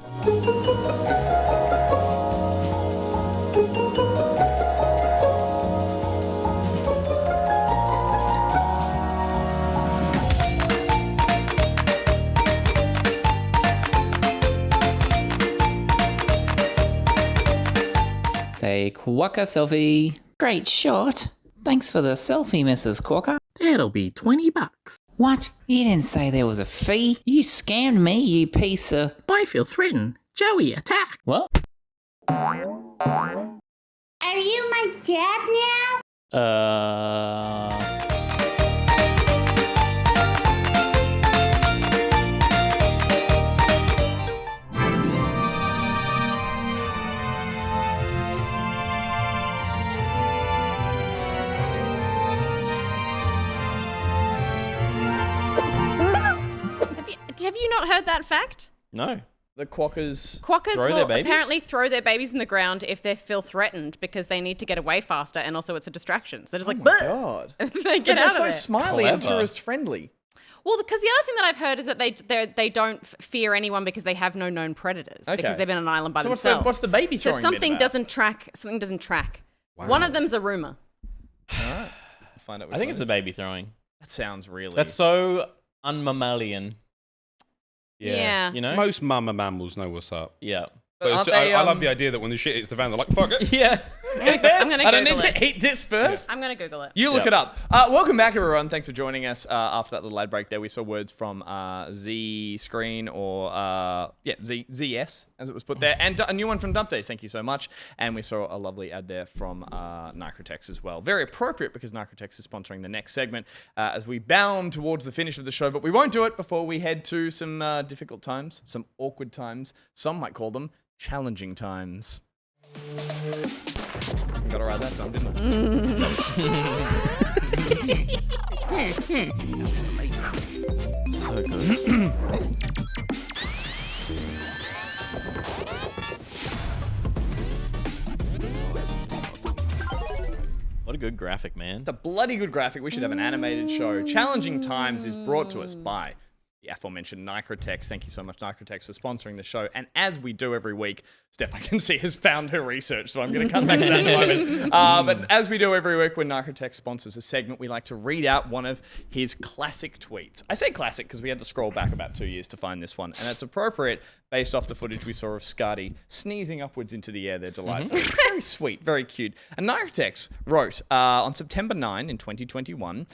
K: Say Quokka selfie. Great shot. Thanks for the selfie, Mrs. Quokka. That'll be $20. What? You didn't say there was a fee. You scammed me, you piece of... I feel threatened. Joey, attack. What?
L: Are you my dad now?
D: Have you not heard that fact?
A: No.
C: the quackers.
D: Quackers
A: Throw
D: will
A: their babies?
D: apparently throw their babies in the ground if they feel threatened because they need to get away faster, and also it's a distraction. So they're just like,
C: my God.
D: they get
C: They're
D: out
C: so
D: of it.
C: smiley and
A: Clever.
C: tourist friendly.
D: Well, because the other thing that I've heard is that they don't fear anyone because they have no known predators
C: Okay.
D: because they've been on an island by
C: So
D: themselves.
C: what's the baby
D: So
C: throwing bit
D: something
C: about?
D: doesn't track. Something doesn't track. One of them's a rumor.
C: I'll find out.
A: I think it's a baby throwing.
C: That sounds really.
A: That's so unmammalian.
D: Yeah.
A: You know?
E: Most mama mammals know what's up.
A: Yeah.
E: But
C: aren't
E: I
C: they,
E: love the idea that when the shit hits the fan, they're like, fuck it.
A: Yeah.
D: I'm gonna
C: I don't need
D: Google
C: to
D: it.
C: eat this first.
D: I'm gonna Google it.
C: You look
A: Yep.
C: it up. Welcome back, everyone. Thanks for joining us. After that little ad break there, we saw words from Z Screen or ZS, as it was put there, and a new one from Dump Days. Thank you so much. And we saw a lovely ad there from Nicrotex as well. Very appropriate because Nicrotex is sponsoring the next segment as we bound towards the finish of the show. But we won't do it before we head to some difficult times, some awkward times. Some might call them challenging times. Got to write that down, didn't I?
A: So good. What a good graphic, man.
C: It's a bloody good graphic. We should have an animated show. Challenging Times is brought to us by the aforementioned Nicrotex. Thank you so much, Nicrotex, for sponsoring the show. And as we do every week, Steph, I can see, has found her research, so I'm going to come back to that in a moment. But as we do every week when Nicrotex sponsors a segment, we like to read out one of his classic tweets. I say classic because we had to scroll back about 2 years to find this one, and it's appropriate based off the footage we saw of Scardy sneezing upwards into the air. They're delightful. Very sweet, very cute. And Nicrotex wrote on September 9 in 2021,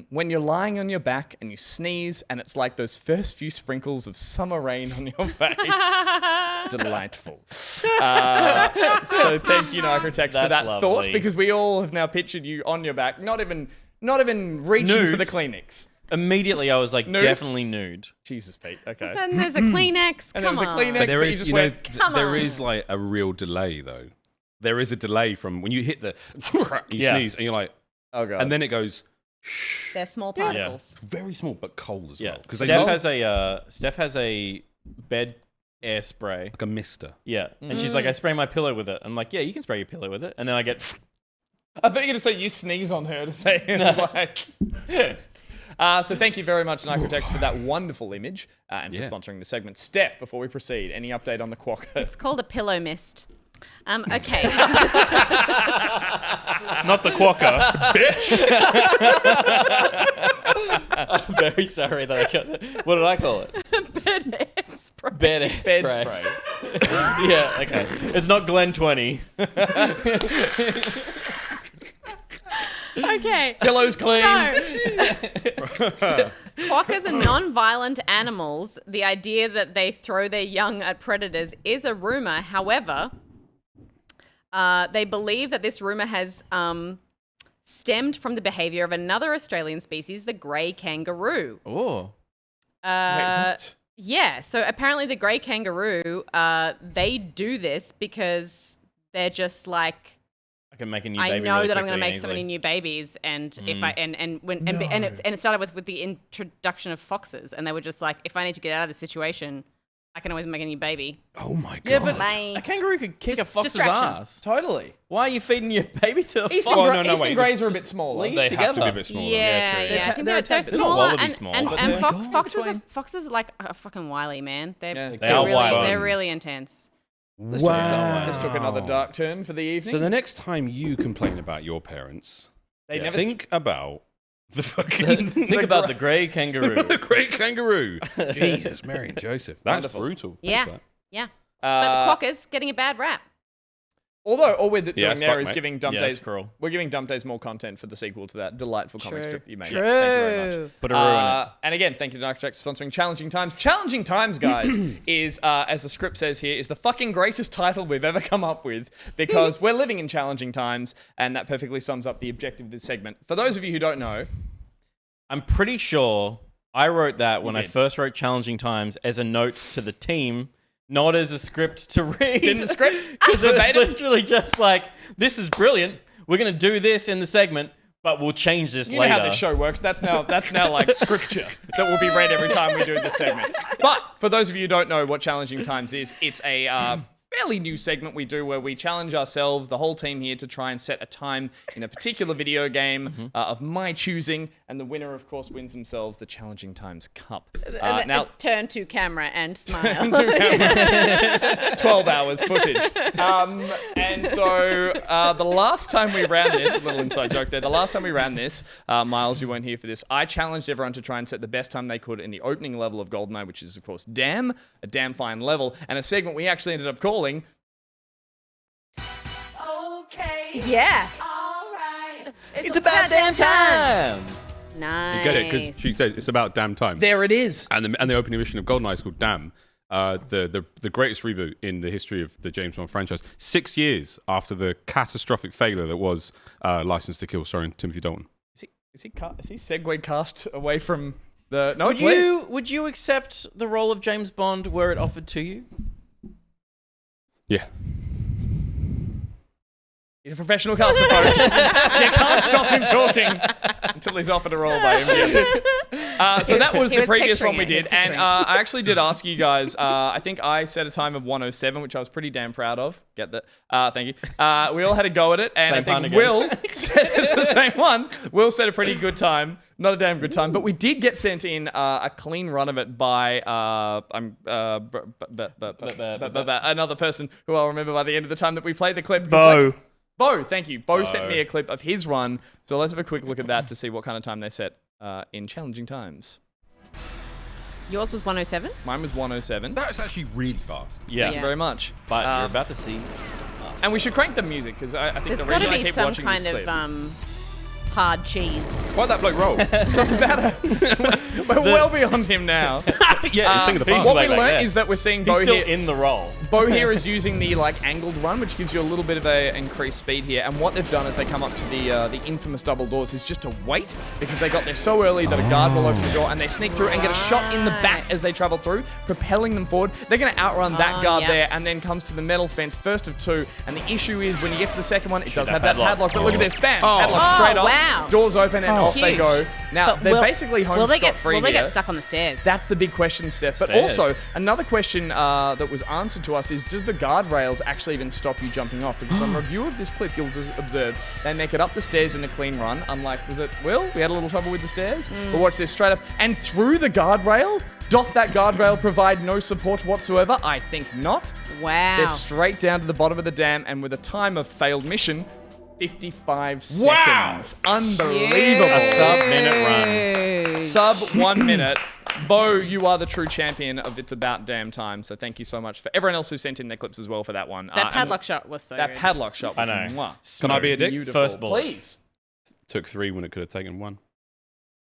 C: when you're lying on your back and you sneeze and it's like those first few sprinkles of summer rain on your face. Delightful. So thank you, Nicrotex, for that
A: lovely.
C: thought, because we all have now pictured you on your back, not even reaching
A: Nude.
C: for the Kleenex.
A: Immediately, I was like,
C: Nude?
A: definitely nude.
C: Jesus, Pete. Okay.
D: Then there's a Kleenex.
C: And there was a
D: Come on.
C: Kleenex,
E: But there
C: but you
E: is,
C: just
E: you know,
C: went,
D: Come
E: there
D: on.
E: is like a real delay though. There is a delay from when you hit the, you
A: Yeah.
E: sneeze and you're like,
C: oh god.
E: and then it goes
D: They're small particles.
E: very small but cold as
A: Yeah.
E: well. Because
A: Steph has a bed air spray.
E: like a mister.
A: Yeah. And she's like, I spray my pillow with it. I'm like, yeah, you can spray your pillow with it. And then I get...
C: I thought you were going to say you sneeze on her to say, like... So thank you very much, Nicrotex, for that wonderful image and for sponsoring the segment. Steph, before we proceed, any update on the Quokka?
D: It's called a pillow mist. Okay.
F: Not the Quokka, bitch.
A: I'm very sorry that I got that. What did I call it?
D: Bed air spray.
A: Bed air
C: Bed
A: spray.
C: spray.
A: Yeah, okay. It's not Glen 20.
D: Okay.
C: Pillows clean.
D: So, quokkas are non-violent animals. The idea that they throw their young at predators is a rumor. However, they believe that this rumor has stemmed from the behavior of another Australian species, the grey kangaroo.
A: Oh.
C: Wait, what?
D: Yeah, so apparently the grey kangaroo, they do this because they're just like,
A: I can make a new
D: I
A: baby
D: know
A: really
D: that I'm going to
A: quickly
D: make
A: and
D: so many
A: easily.
D: new babies, and if I and it started with the introduction of foxes, and they were just like, if I need to get out of this situation, I can always make a new baby.
E: Oh my god.
A: Yeah, but
D: Bye.
A: a kangaroo could kick a fox's
D: distraction.
A: ass.
C: Totally.
A: Why are you feeding your baby to a
C: Eastern,
A: fox?
C: Eastern Greys are a bit smaller.
A: leave
E: They have to be a
A: together.
E: bit smaller.
D: Yeah,
E: true.
D: I think
C: they're
D: they're
C: not
D: smaller,
A: wallaby
D: and,
A: small,
D: and,
A: but
D: and
A: they're-
D: foxes are like fucking wily, man. They're
C: Yeah,
A: they are
D: really,
A: wild.
D: they're really intense.
C: This took another dark turn for the evening.
E: So the next time you complain about your parents,
C: They never
E: think about the fucking
A: Think about the grey kangaroo.
E: the great kangaroo. Jesus, Mary and Joseph. That's
C: Wonderful.
E: brutal.
D: Yeah.
E: Thanks,
D: Yeah. But the quokkas getting a bad rap.
C: Although all we're doing
E: it's
C: there
E: fucked,
C: is
E: mate.
C: giving Dump
A: Yeah,
C: Days.
A: it's cruel.
C: We're giving Dump Days more content for the sequel to that delightful comic strip that you made.
D: True.
C: Thank you very much.
A: Put a ruin in it.
C: And again, thank you to Nicrotex for sponsoring Challenging Times. Challenging Times, guys, is, as the script says here, is the fucking greatest title we've ever come up with, because we're living in challenging times, and that perfectly sums up the objective of this segment. For those of you who don't know,
A: I'm pretty sure I wrote that when I
C: did.
A: first wrote Challenging Times as a note to the team, not as a script to read.
C: it's in the script.
A: Because it was
C: verbatim.
A: literally just like, this is brilliant. We're going to do this in the segment, but we'll change this
C: You know
A: later.
C: how this show works. That's now like scripture that will be read every time we do this segment. But for those of you who don't know what Challenging Times is, it's a fairly new segment we do where we challenge ourselves, the whole team here, to try and set a time in a particular video game of my choosing, and the winner, of course, wins themselves the Challenging Times Cup. Now,
D: turn to camera and smile.
C: 12 hours footage. And so the last time we ran this, a little inside joke there, the last time we ran this, Miles, you weren't here for this, I challenged everyone to try and set the best time they could in the opening level of GoldenEye, which is, of course, Damn, a damn fine level, and a segment we actually ended up calling...
D: Okay. Yeah.
L: All right.
A: It's about damn time.
D: Nice.
E: You get it? Because she says it's about damn time.
C: There it is.
E: And the opening mission of GoldenEye is called Damn. The greatest reboot in the history of the James Bond franchise. 6 years after the catastrophic failure that was License to Kill, starring Timothy Dalton.
C: Is he segued cast away from the... No,
A: Would you accept the role of James Bond were it offered to you?
E: Yeah.
C: He's a professional caster, folks. You can't stop him talking until he's offered a role by him. So that was the previous one we did. And I actually did ask you guys, I think I set a time of 107, which I was pretty damn proud of. Get that? Thank you. We all had a go at it. And
A: Same
C: I think Will set it's the same one. Will set a pretty good time. Not a damn good time. But we did get sent in a clean run of it by another person who I'll remember by the end of the time that we played the clip. Bo, thank you. Bo sent me a clip of his run. So let's have a quick look at that to see what kind of time they set in Challenging Times.
D: Yours was 107?
C: Mine was 107.
E: That's actually really fast.
A: Yeah.
C: Thank you very much.
A: But you're about to see...
C: And we should crank the music, because I think
D: There's
C: the
D: got
C: reason
D: to
C: I
D: be
C: keep
D: some
C: watching
D: kind
C: this
D: of
C: clip...
D: hard cheese.
E: Why'd that bloke roll?
C: Doesn't matter. We're well beyond him now.
E: Yeah, think of the past.
C: What we learned is that we're seeing Bo
A: He's still
C: here.
A: in the role.
C: Bo here is using the angled run, which gives you a little bit of a increased speed here. And what they've done is they come up to the infamous double doors is just to wait, because they got there so early that a guard will open the door and they sneak through and get a shot in the back as they travel through, propelling them forward. They're going to outrun that guard there, and then comes to the metal fence, first of two. And the issue is when you get to the second one, it does have that padlock. But look at this, bam, padlock straight off, doors open, and off they go. Now
D: But
C: they're basically home scot-free
D: Will they
C: here.
D: get stuck on the stairs?
C: That's the big question, Steph. But also, another question that was answered to us is, does the guardrails actually even stop you jumping off? Because on review of this clip, you'll just observe they make it up the stairs in a clean run. Unlike, was it Will? We had a little trouble with the stairs. But watch this, straight up and through the guardrail. Doth that guardrail provide no support whatsoever? I think not.
D: Wow.
C: They're straight down to the bottom of the dam, and with a time of failed mission, 55
E: Wow.
C: seconds. Unbelievable.
A: A sub-minute run.
C: Sub 1 minute. Bo, you are the true champion of It's About Damn Time. So thank you so much for everyone else who sent in their clips as well for that one.
D: That padlock shot was so
C: That
D: good.
C: padlock shot was
A: I know.
C: mwah.
E: Can I be a dick?
C: Beautiful.
A: First bullet.
C: Please.
E: Took 3 when it could have taken 1.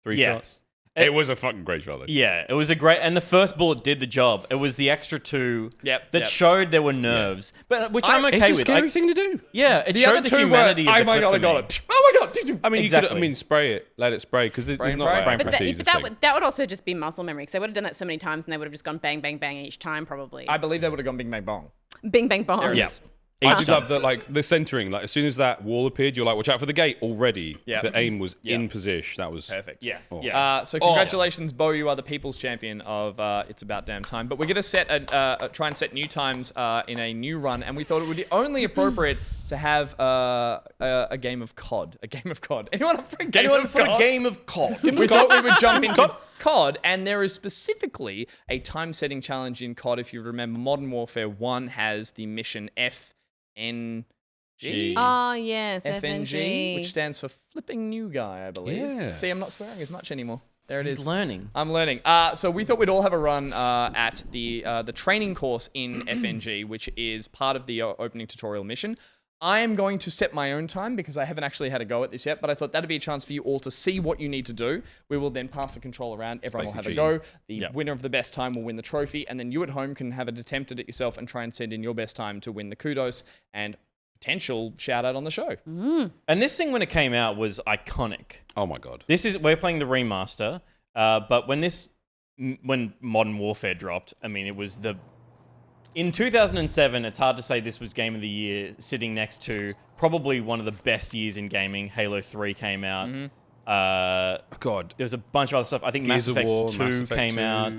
E: 3
A: Yeah.
E: shots. It was a fucking great shot, though.
A: Yeah, it was a great... And the first bullet did the job. It was the extra two that showed there were nerves. But which I'm okay
E: It's a
A: with.
E: scary thing to do.
A: Yeah, it
C: The
A: showed
C: other
A: the
C: two
A: humanity
C: were,
A: of the
C: oh my god, I
A: clip
C: got
A: to me.
C: it. Oh my god.
E: I mean,
A: Exactly.
E: you could, spray it. Let it spray, because there's
C: and
E: not
C: pray.
E: spraying
D: But,
E: procedures.
D: that would also just be muscle memory, because they would have done that so many times and they would have just gone bang, bang, bang each time, probably.
C: I believe they would have gone bing, bang, bong.
D: Bing, bang, bong.
C: There it
A: Yeah.
C: is.
E: I just love that, the centering. As soon as that wall appeared, you're like, watch out for the gate already.
C: Yeah.
E: The aim was in position. That was
C: Perfect. Yeah.
E: Oh.
C: Yeah. So congratulations, Bo. You are the people's champion of It's About Damn Time. But we're going to try and set new times in a new run, and we thought it would be only appropriate to have a game of COD. A game of COD. Anyone up for a game of COD?
A: a game of COD?
C: We thought we would jump into COD, and there is specifically a time-setting challenge in COD. If you remember, Modern Warfare 1 has the mission FNG.
D: Oh, yes,
C: FNG, which stands for Flipping New Guy, I believe.
E: Yes.
C: See, I'm not swearing as much anymore. There it is.
A: He's learning.
C: I'm learning. So we thought we'd all have a run at the training course in FNG, which is part of the opening tutorial mission. I am going to set my own time because I haven't actually had a go at this yet, but I thought that'd be a chance for you all to see what you need to do. We will then pass the control around. Everyone will have a go. The winner of the best time will win the trophy, and then you at home can have an attempt at it yourself and try and send in your best time to win the kudos and potential shout out on the show.
A: And this thing, when it came out, was iconic.
E: Oh my god.
A: We're playing the remaster, but when Modern Warfare dropped, I mean, it was in 2007, it's hard to say this was Game of the Year, sitting next to probably one of the best years in gaming. Halo 3 came out.
E: God.
A: There's a bunch of other stuff. I think
E: Gears
A: Mass
E: of War,
A: Effect 2
E: Mass Effect
A: came
E: 2.
A: out.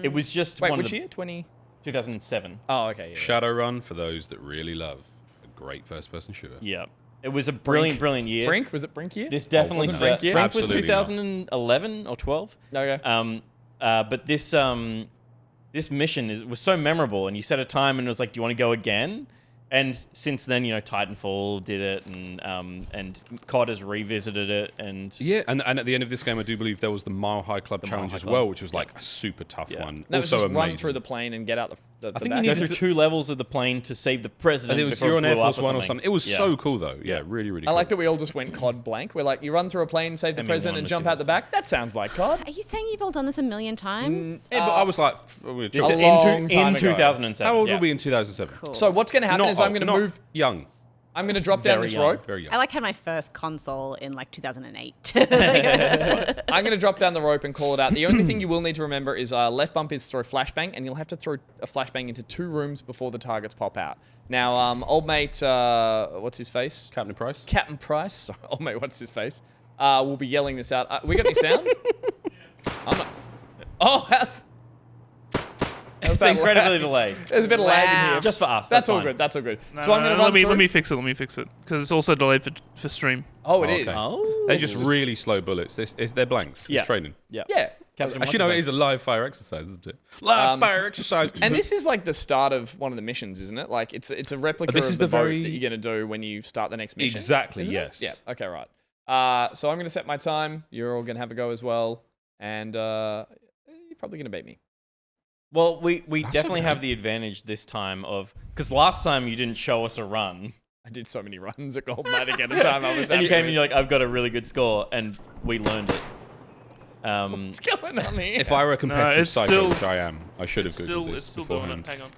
A: It was just
C: Wait,
A: one
C: which
A: of the...
C: year?
A: 2007.
C: Oh, okay. Yeah.
E: Shadowrun, for those that really love a great first-person shooter.
A: Yeah. It was a brilliant year.
C: Brink? Was it Brink year?
A: This definitely
C: wasn't Brink year?
A: Brink was
E: Absolutely not.
A: 2011 or 12.
C: Okay.
A: But this mission was so memorable, and you set a time and it was like, do you want to go again? And since then, Titanfall did it, and COD has revisited it, and
E: Yeah, and at the end of this game, I do believe there was the Mile High Club challenge
A: High
E: as
A: Club.
E: well, which was like a super tough one.
C: That was
E: also
C: just run
E: amazing.
C: through the plane and get out the
A: I think
C: back.
A: you go through 2 levels of the plane to save the president.
E: I think it was
A: before
E: you're on
A: blew
E: Air
A: up
E: Force One or something. It was
A: Yeah.
E: so cool though. Yeah, really, really
C: I
E: cool.
C: like that we all just went COD blank. We're like, you run through a plane, save the
A: ME1
C: president, and
A: was
C: jump
A: too
C: out the back. That sounds like COD.
D: Are you saying you've all done this a million times?
E: Yeah, but I was like,
A: This
C: A
A: is
C: long time
A: in
C: ago.
A: 2007.
E: how old
A: yeah.
E: were we in 2007?
D: Cool.
C: So what's going to happen is I'm going to
E: not
C: move.
E: young,
C: I'm going to drop down
A: Very
C: this
A: young.
C: rope.
E: very young.
D: I had my first console in 2008.
C: I'm going to drop down the rope and call it out. The only thing you will need to remember is left bump is throw flashbang, and you'll have to throw a flashbang into 2 rooms before the targets pop out. Now, old mate, what's his face?
E: Captain Price.
C: Captain Price. Sorry, old mate, what's his face? Will be yelling this out. We got any sound? I'm not. Oh,
A: It's incredibly delayed.
C: there's a bit of lag in
D: Wow.
C: here.
A: Just for us.
C: That's all
A: fine.
C: good. That's all good.
F: No,
C: So I'm going to
F: no,
C: run through.
F: let me fix it. Let me fix it because it's also delayed for stream.
C: Oh, it
E: Oh,
C: is.
E: okay.
A: Oh.
E: They're just really slow bullets. They're blanks.
A: Yeah.
E: It's training.
A: Yeah.
C: Yeah.
A: Captain
E: Actually, no, it is a live fire exercise, isn't it? Live fire exercise.
C: And this is like the start of one of the missions, isn't it? Like it's a replica
E: This
C: of
E: is
C: the
E: the
C: boat
E: very-
C: that you're going to do when you start the next mission.
E: Exactly,
C: isn't it?
E: yes.
C: Yeah. Okay. Right. So I'm going to set my time. You're all going to have a go as well, and you're probably going to beat me.
A: Well, we definitely
E: okay.
A: have the advantage this time of because last time you didn't show us a run,
C: I did so many runs at Gold Knight again. The time I was.
A: and you
C: happy
A: came
C: with.
A: and you're like, I've got a really good score, and we learned it.
C: What's going on here?
E: If I were a competitive
F: it's
E: psycho,
F: still-
E: which I am, I should have
F: It's
E: googled this
F: still doing
E: beforehand.
F: it. Hang on.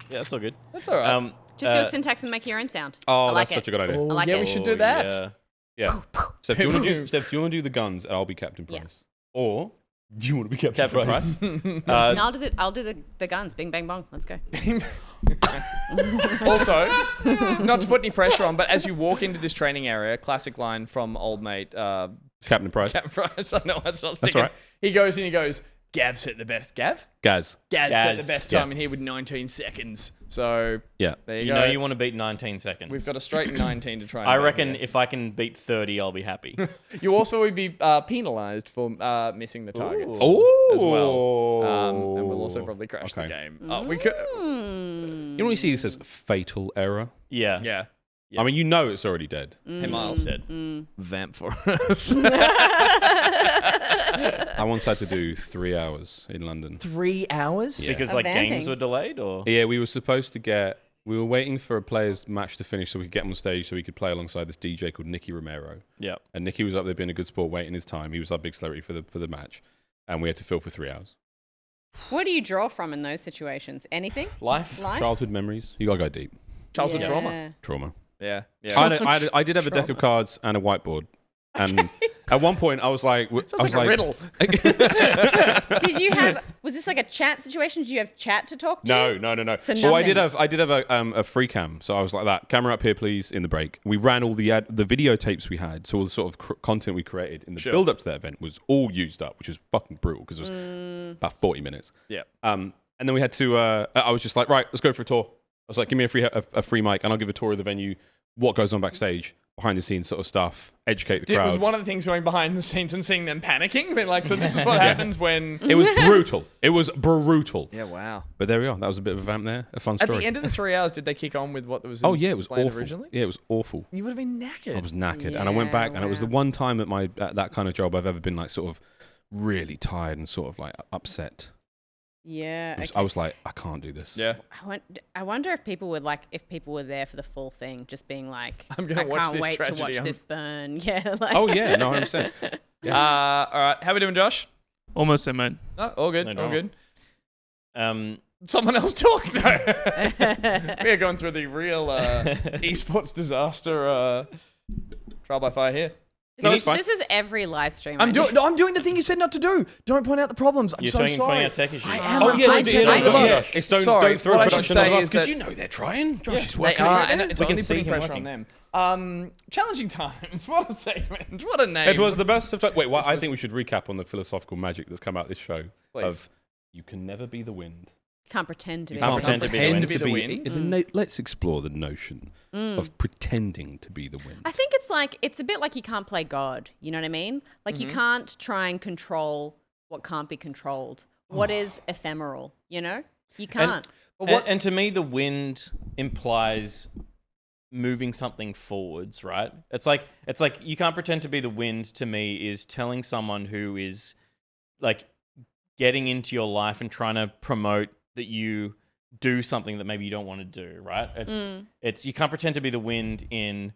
A: Yeah, that's all good.
C: That's all right.
D: Just do a syntax and make your own sound.
E: Oh,
D: I like
E: that's such a
D: it.
E: good idea.
C: Oh,
D: I like
C: yeah,
D: it.
C: we should do that.
A: Yeah.
E: Yeah. Steph, do you want to do the guns, and I'll be Captain
D: Yeah.
E: Price, or do you want to be Captain,
A: Captain
E: Price?
A: Price.
D: No, I'll do the guns. Bing bang bong. Let's go.
C: Also, not to put any pressure on, but as you walk into this training area, classic line from old mate
E: Captain Price.
C: Captain Price. I know that's not sticking.
E: all right.
C: He goes and he goes, Gav set the best. Gav
E: Gaz.
C: set
A: Gaz,
C: the best
E: yeah.
C: time in here with 19 seconds. So
E: Yeah.
C: there you,
A: You
C: go.
A: know you want to beat 19 seconds.
C: We've got a straight 19 to try. And
A: I
C: beat
A: reckon
C: here.
A: if I can beat 30, I'll be happy.
C: You also would be penalised for missing the targets
E: Oh.
C: as well, and we'll also probably crash the
E: Okay.
C: game. We could.
E: You know when you see this as fatal error?
A: Yeah.
C: Yeah.
E: I mean, you know it's already dead.
C: Hey, Miles dead. Vamp for us.
E: I once had to do 3 hours in London.
C: 3 hours?
A: Because
D: Of
A: like
D: vamping.
A: games were delayed, or
E: Yeah, we were supposed to we were waiting for a player's match to finish so we could get him on stage so we could play alongside this DJ called Nicky Romero.
A: yeah.
E: And Nicky was up there being a good sport, waiting his time. He was our big celebrity for the match. And we had to fill for 3 hours.
D: What do you draw from in those situations? Anything?
A: Life.
D: Life?
E: Childhood memories. You gotta go deep.
C: Childhood
D: Yeah.
C: trauma.
E: Trauma.
C: Yeah.
E: I did have a deck of cards and a whiteboard. And at one point I was like,
C: Sounds like a riddle.
D: Did you have? Was this like a chat situation? Did you have chat to talk to?
E: No.
D: So
E: Well, I did
D: nothing.
E: have a free cam, so I was like that. Camera up here, please. In the break, we ran all the videotapes we had, so all the sort of content we created in the build up to that event was all used up, which was fucking brutal because it was about 40 minutes.
C: Yeah.
E: And then we had to. I was just like, right, let's go for a tour. I was like, give me a free mic, and I'll give a tour of the venue, what goes on backstage, behind the scenes sort of stuff, educate the crowd.
C: Was one of the things going behind the scenes and seeing them panicking? I mean, like, so this is what happens when.
E: It was brutal. It was brutal.
C: Yeah, wow.
E: But there we are. That was a bit of a vamp there. A fun
C: At
E: story.
C: the end of the 3 hours, did they kick on with what was?
E: Oh yeah, it was
C: planned
E: awful.
C: originally.
E: Yeah, it was awful.
C: You would have been knackered.
E: I was knackered, and I went back, and it was the one time at that kind of job I've ever been like sort of really tired and sort of like upset.
D: Yeah.
E: I was like, I can't do this.
C: Yeah.
D: I wonder if people would like if people were there for the full thing, just being like,
C: I'm gonna
D: I
C: watch
D: can't
C: this
D: wait to
C: tragedy
D: watch
C: on-
D: this burn. Yeah. Like,
E: Oh yeah, no, 100%.
C: All right. How we doing, Josh?
F: Almost there, mate.
C: No, all good.
A: No
C: All good.
A: Um,
C: Someone else talk though. We are going through the real esports disaster trial by fire here.
D: this is every live stream.
C: I'm doing the thing you said not to do. Don't point out the problems. I'm
A: You're
C: so
A: pointing
C: sorry.
A: out tech issues.
C: I am.
E: Oh
C: I'm
E: yeah,
C: trying
E: don't
C: to
E: do
C: take the bus.
E: it. Don't
C: Sorry,
E: throw
C: what I should
E: production on
C: say
E: the bus
C: is
E: because
C: that-
E: you know they're trying. Josh is
C: They
E: working.
C: are,
E: hard.
C: and it's
A: We can
C: only
A: see
C: putting
A: him
C: pressure on
A: working.
C: them. Challenging times. What a segment. What a name.
E: It was the best of time. Wait, I think we should recap on the philosophical magic that's come out this show
C: Please.
E: of you can never be the wind,
D: Can't pretend to be.
A: Can't pretend to be the wind.
E: Let's explore the notion of pretending to be the wind.
D: I think it's a bit like you can't play God. You know what I mean? Like you can't try and control what can't be controlled. What is ephemeral? You know, you can't.
A: And to me, the wind implies moving something forwards, right? It's like you can't pretend to be the wind. To me, is telling someone who is like getting into your life and trying to promote that you do something that maybe you don't want to do, right? It's you can't pretend to be the wind in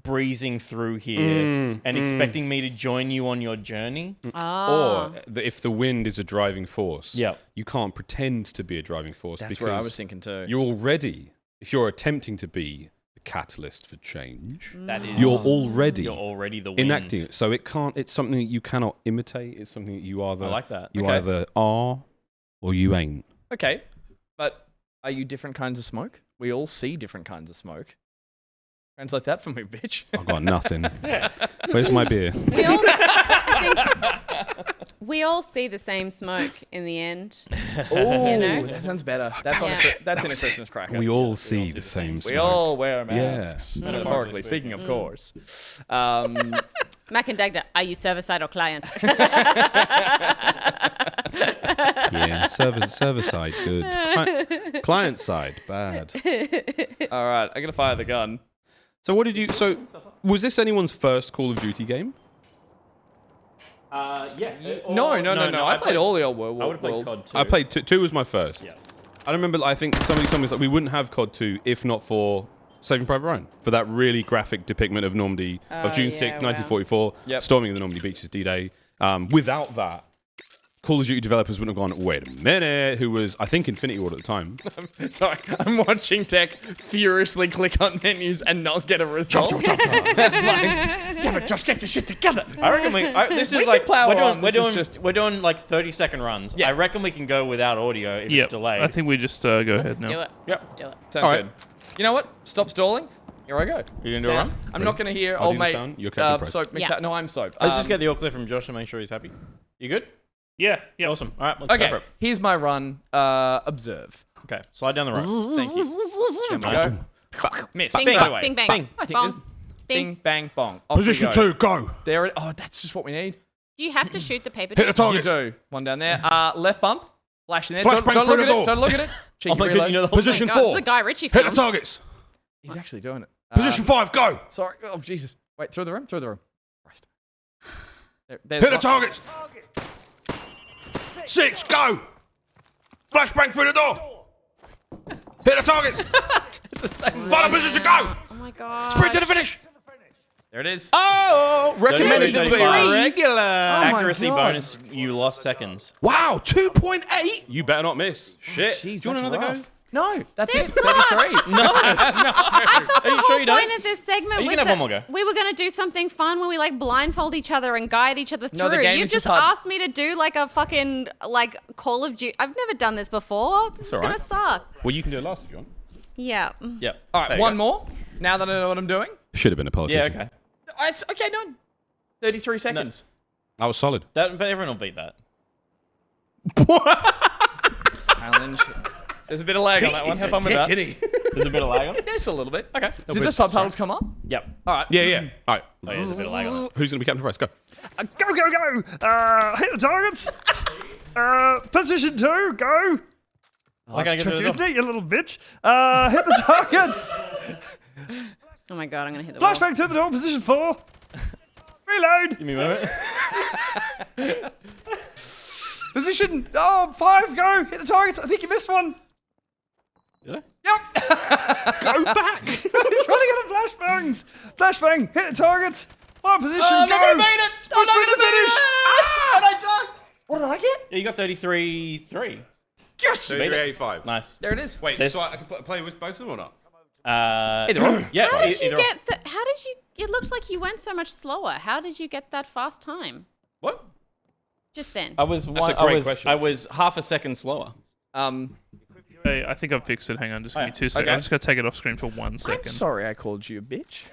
A: breezing through here and expecting me to join you on your journey.
E: Or if the wind is a driving force, you can't pretend to be a driving force.
C: That's where I was thinking too.
E: You're already, if you're attempting to be the catalyst for change,
A: you're
E: already
A: the wind.
E: enacting it. So it's something that you cannot imitate. It's something that you either
A: I like that.
E: You either are or you ain't.
C: Okay, but are you different kinds of smoke? We all see different kinds of smoke. Translate that for me, bitch.
E: I've got nothing. Where's my beer?
D: We all see the same smoke in the end.
C: Oh,
D: you know?
C: that sounds better. That's in a Christmas cracker.
E: We all see the same smoke.
C: We all wear masks.
E: Yeah.
C: Metaphorically speaking, of course.
D: Mac and Dagda, are you server-side or client?
E: Yeah, server side, good. Client side, bad.
C: All right, I'm gonna fire the gun.
E: So what did you? So was this anyone's first Call of Duty game?
C: No. I played all the old World.
A: I would have played COD 2.
E: I played two was my first.
A: Yeah.
E: I remember. I think somebody told me that we wouldn't have COD 2 if not for Saving Private Ryan, for that really graphic depiction of Normandy of June 6th, 1944, storming the Normandy beaches, D-Day. Without that, Call of Duty developers wouldn't have gone, wait a minute, who was, I think, Infinity Ward at the time.
C: Sorry, I'm watching Tech furiously click on menus and not get a result.
A: Damn it, just get your shit together. I reckon we're doing like 30-second runs. Yeah. I reckon we can go without audio if it's delayed.
F: I think we just go ahead now.
D: Do it. Let's do it.
C: Sounds good. You know what? Stop stalling. Here I go.
A: You gonna do a run?
C: I'm not going to hear old mate.
E: You're
C: Soap. No, I'm Soap.
A: Let's just get the all clear from Josh to make sure he's happy. You good?
F: Yeah.
A: Awesome. All right, let's go for it.
C: Here's my run. Observe.
A: Okay, slide down the road. Thank you.
C: Go. Miss.
D: Bing,
C: By the
D: bang,
C: way.
D: bing, bang.
A: Bing.
C: I think
D: Bong.
C: there's bing, bang, bong. Off
E: Position
C: we go.
E: 2, go.
C: There it. Oh, that's just what we need.
D: Do you have to shoot the paper?
E: Hit the target.
C: You do. One down there. Left bump. Flash in there.
E: Flashbang
C: Don't
E: through
C: look
E: the
C: at
E: door.
C: it. Don't look at it. Cheeky
A: my God,
C: reload.
A: you know the whole
E: Position
D: God,
E: 4.
D: this is a Guy Ritchie
E: Hit
D: film.
E: the targets.
C: He's actually doing it.
E: Position 5, go.
C: Sorry. Oh, Jesus. Wait, through the room? Through the room. Christ. There's
E: Hit the
C: one.
E: targets. 6, go. Flashbang through the door. Hit the targets.
C: It's the same.
E: Final position, go.
D: Oh my God.
E: Sprint to the finish.
C: There it is.
E: Oh, recommended to be
A: 35.
E: regular.
A: Accuracy bonus, you lost seconds.
E: Wow, 2.8. You better not miss. Shit.
C: Jeez,
E: Do you want
C: that's
E: another
C: rough.
E: go?
C: No, that's it.
D: This
C: 33.
A: No.
D: I thought
A: Are you
D: the
A: sure
D: whole
A: you don't?
D: point of this segment
A: You
D: was
A: can have
D: that
A: one more go.
D: we were going to do something fun where we like blindfold each other and guide each other through.
C: No, the game
D: You've
C: is just
D: just
C: hard.
D: asked me to do like a fucking like Call of Duty. I've never done this before. This is
E: all
D: going
E: right.
D: to suck.
E: Well, you can do it last if you want.
D: Yeah.
A: Yep.
C: All right, one more. Now that I know what I'm doing.
E: Should have been a
A: Yeah,
E: politician.
A: okay.
C: It's okay, done. 33 seconds.
E: I was solid.
A: But everyone will beat that.
C: Challenge. There's a bit of lag on that one. Have fun with that.
A: There's a bit of lag on it?
C: Just a little bit.
A: Okay.
C: Did the subtitles come up?
A: Yep.
C: All right.
E: Yeah. All right.
A: Oh, yeah, there's a bit of lag on it.
E: Who's going to be Captain Price? Go.
G: Go, go, go. Hit the targets. Position 2, go.
A: I gotta get
G: Tricky,
A: to the
G: isn't it, you little bitch? Hit the targets.
D: Oh my God, I'm going to hit the wall.
G: Flashbang to the door, position 4. Reload.
A: Give me a moment.
G: Position 5, go. Hit the targets. I think you missed one.
A: Did I?
G: Yep. Go back. He's running out of flashbangs. Flashbang, hit the targets. Final position,
A: Oh, I'm
G: go.
A: not gonna beat it! I'm not gonna beat it! Ah! And I ducked!
G: What did I get?
A: Yeah, you got 33-3.
C: Yes.
E: 3385.
A: Nice.
C: There it is.
E: Wait,
A: There's-
E: so I can play with both of them or not?
C: Either or.
A: Yeah.
D: How did you
A: either-
D: get? How did you? It looked like you went so much slower. How did you get that fast time?
A: What?
D: Just then.
A: I was
E: a
A: one.
E: great question.
A: I was half a second slower.
F: Hey, I think I've fixed it. Hang on, just give me 2 seconds.
C: okay.
F: I'm just going to take it off screen for 1
C: I'm
F: second.
C: sorry I called you a bitch.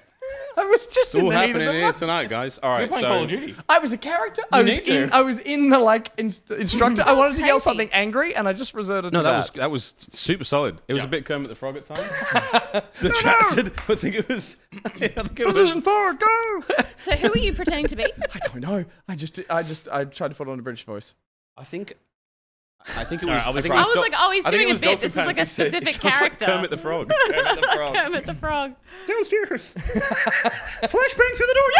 C: I was just
E: It's all
C: in the heat of
E: happening
C: the
E: here
C: moment.
E: tonight, guys. All right,
A: Playing
E: so
A: Call of Duty.
C: I was a character. I was in the like instructor. I wanted to yell
D: crazy.
C: something angry, and I just resorted
E: no,
C: to
E: that was super solid. It was a bit Kermit the Frog at times. So I think it was.
C: Position 4, go.
D: So who are you pretending to be?
C: I don't know. I tried to put on a British voice.
E: I think it was.
A: I'll be
E: I think
A: I
E: it
D: was
E: Dol-
D: like, oh, he's
E: I think
D: doing
E: it
D: a
E: was
D: bit.
E: Dolphin
D: This is like
E: Pants.
D: a
E: It sounds
D: specific
E: like
D: character.
E: Kermit the Frog.
D: Kermit the Frog.
E: Downstairs.
C: Flashbang through the door.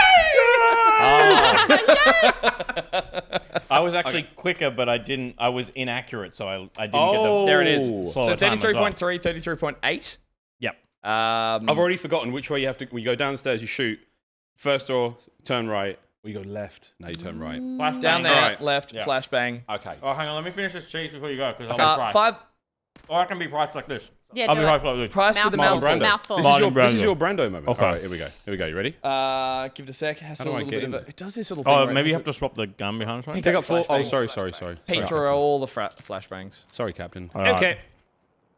A: I was actually quicker, but I didn't. I was inaccurate, so I didn't get the.
C: There it is.
A: slower
C: So
A: time as well.
C: 33.3, 33.8.
A: Yep.
E: I've already forgotten which way you have to. When you go downstairs, you shoot. First door, turn right. Or you go left. Now you turn right.
A: Flashbang.
C: Down there,
E: Alright.
C: left,
A: Yeah.
C: flashbang.
E: Okay.
A: Oh, hang on. Let me finish this cheese before you go, because I'll be priced.
C: 5.
A: Or I can be priced like this.
D: Yeah,
A: I'll
D: do
A: be
D: it.
A: priced like this.
C: Price with the
D: Mouthful.
C: mouthful.
D: Mouthful.
E: This
A: Martin
E: is your
A: Brando.
E: Brando moment.
A: Okay.
E: All right, here we go. Here we go. You ready?
C: Give it a sec. Has
E: How
C: a
E: do I
C: little
E: get
C: bit
E: in
C: of
E: there?
C: it does this little thing.
A: Oh,
C: where it
A: maybe you
C: has
A: have to swap the gun behind us. Right?
C: Pick
E: Pick up 4. Oh,
C: flashbangs.
E: sorry.
C: Pete through all the flashbangs.
E: Sorry, Captain.
A: All right.
E: Okay.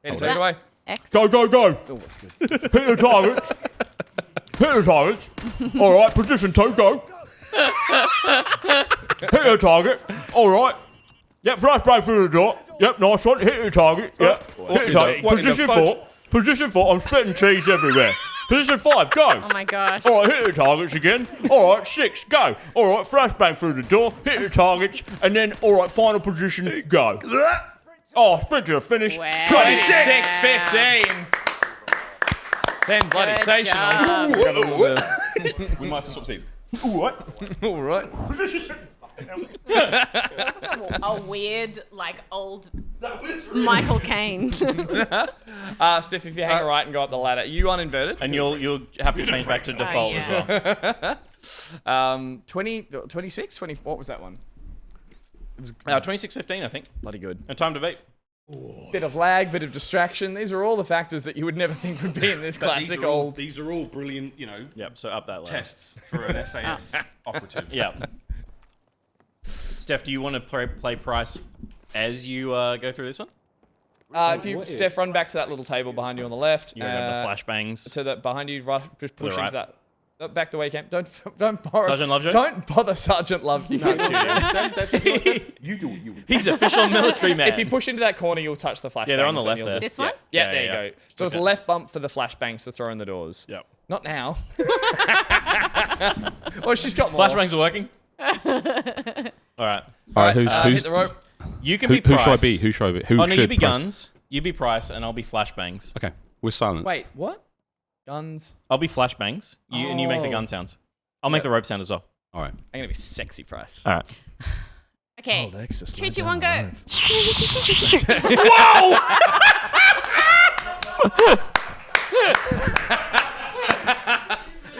C: Take it away.
D: X.
A: Go.
C: Oh, that's good.
A: Hit the target. Hit the target. All right, position 2, go. Hit the target. All right. Yep, flashbang through the door. Yep, nice one. Hit the target. Yep. Hit the target.
E: What in the
A: Position
E: fudge?
A: 4. Position 4. I'm spitting cheese everywhere. Position 5, go.
D: Oh my gosh.
A: All right, hit the targets again. All right, 6, go. All right, flashbang through the door, hit the targets, and then, all right, final position, go. Oh, sprint to the finish.
D: Wow.
A: 26.
C: 6:15. Send bloody
D: Good
C: sensational.
D: job.
E: We might have to swap seats.
C: All right.
D: A weird, like, old Michael Caine.
C: Steph, if you hang right and go up the ladder, you uninverted.
A: And you'll have to change back to default
D: yeah.
A: as well.
C: 26, 20. What was that one?
A: 26:15, I think.
C: Bloody good.
A: A time to beat.
C: Bit of lag, bit of distraction. These are all the factors that you would never think would be in this classic old.
E: These are all brilliant,
A: Yep, so up that level.
E: tests for an SAS operative.
A: Yep. Steph, do you want to play Price as you go through this one?
C: If you, Steph, run back to that little table behind you on the left.
A: You remember the flashbangs?
C: To the behind you, right, just push
A: right.
C: into that. Back the way you came. Don't borrow.
A: Sergeant Lovejoy?
C: Don't bother Sergeant Love. You can't shoot him.
E: You do what you
A: He's official military man.
C: If you push into that corner, you'll touch the flashbangs.
A: Yeah, they're on the left
C: you'll
A: there.
D: This one?
C: Yeah,
A: Yeah,
C: there
A: yeah.
C: you go. So it's
A: Okay.
C: left bump for the flashbangs to throw in the doors.
A: Yep.
C: Not now. Well, she's got more.
A: Flashbangs are working. All right.
E: All right, who's
C: hit the rope.
A: You can
E: who
A: be Price.
E: should I be? Who should I be? Who
A: Oh, no,
E: should
A: you be
E: Price-
A: Guns. You be Price, and I'll be Flashbangs.
E: Okay, we're silence.
C: Wait, what? Guns.
A: I'll be Flashbangs. And you make the gun sounds. I'll make the rope sound as well.
E: All right.
C: I'm gonna be sexy Price.
A: All right.
D: Okay.
C: Alexa, slow
D: 3, 2,
C: down
D: 1,
C: the
D: go.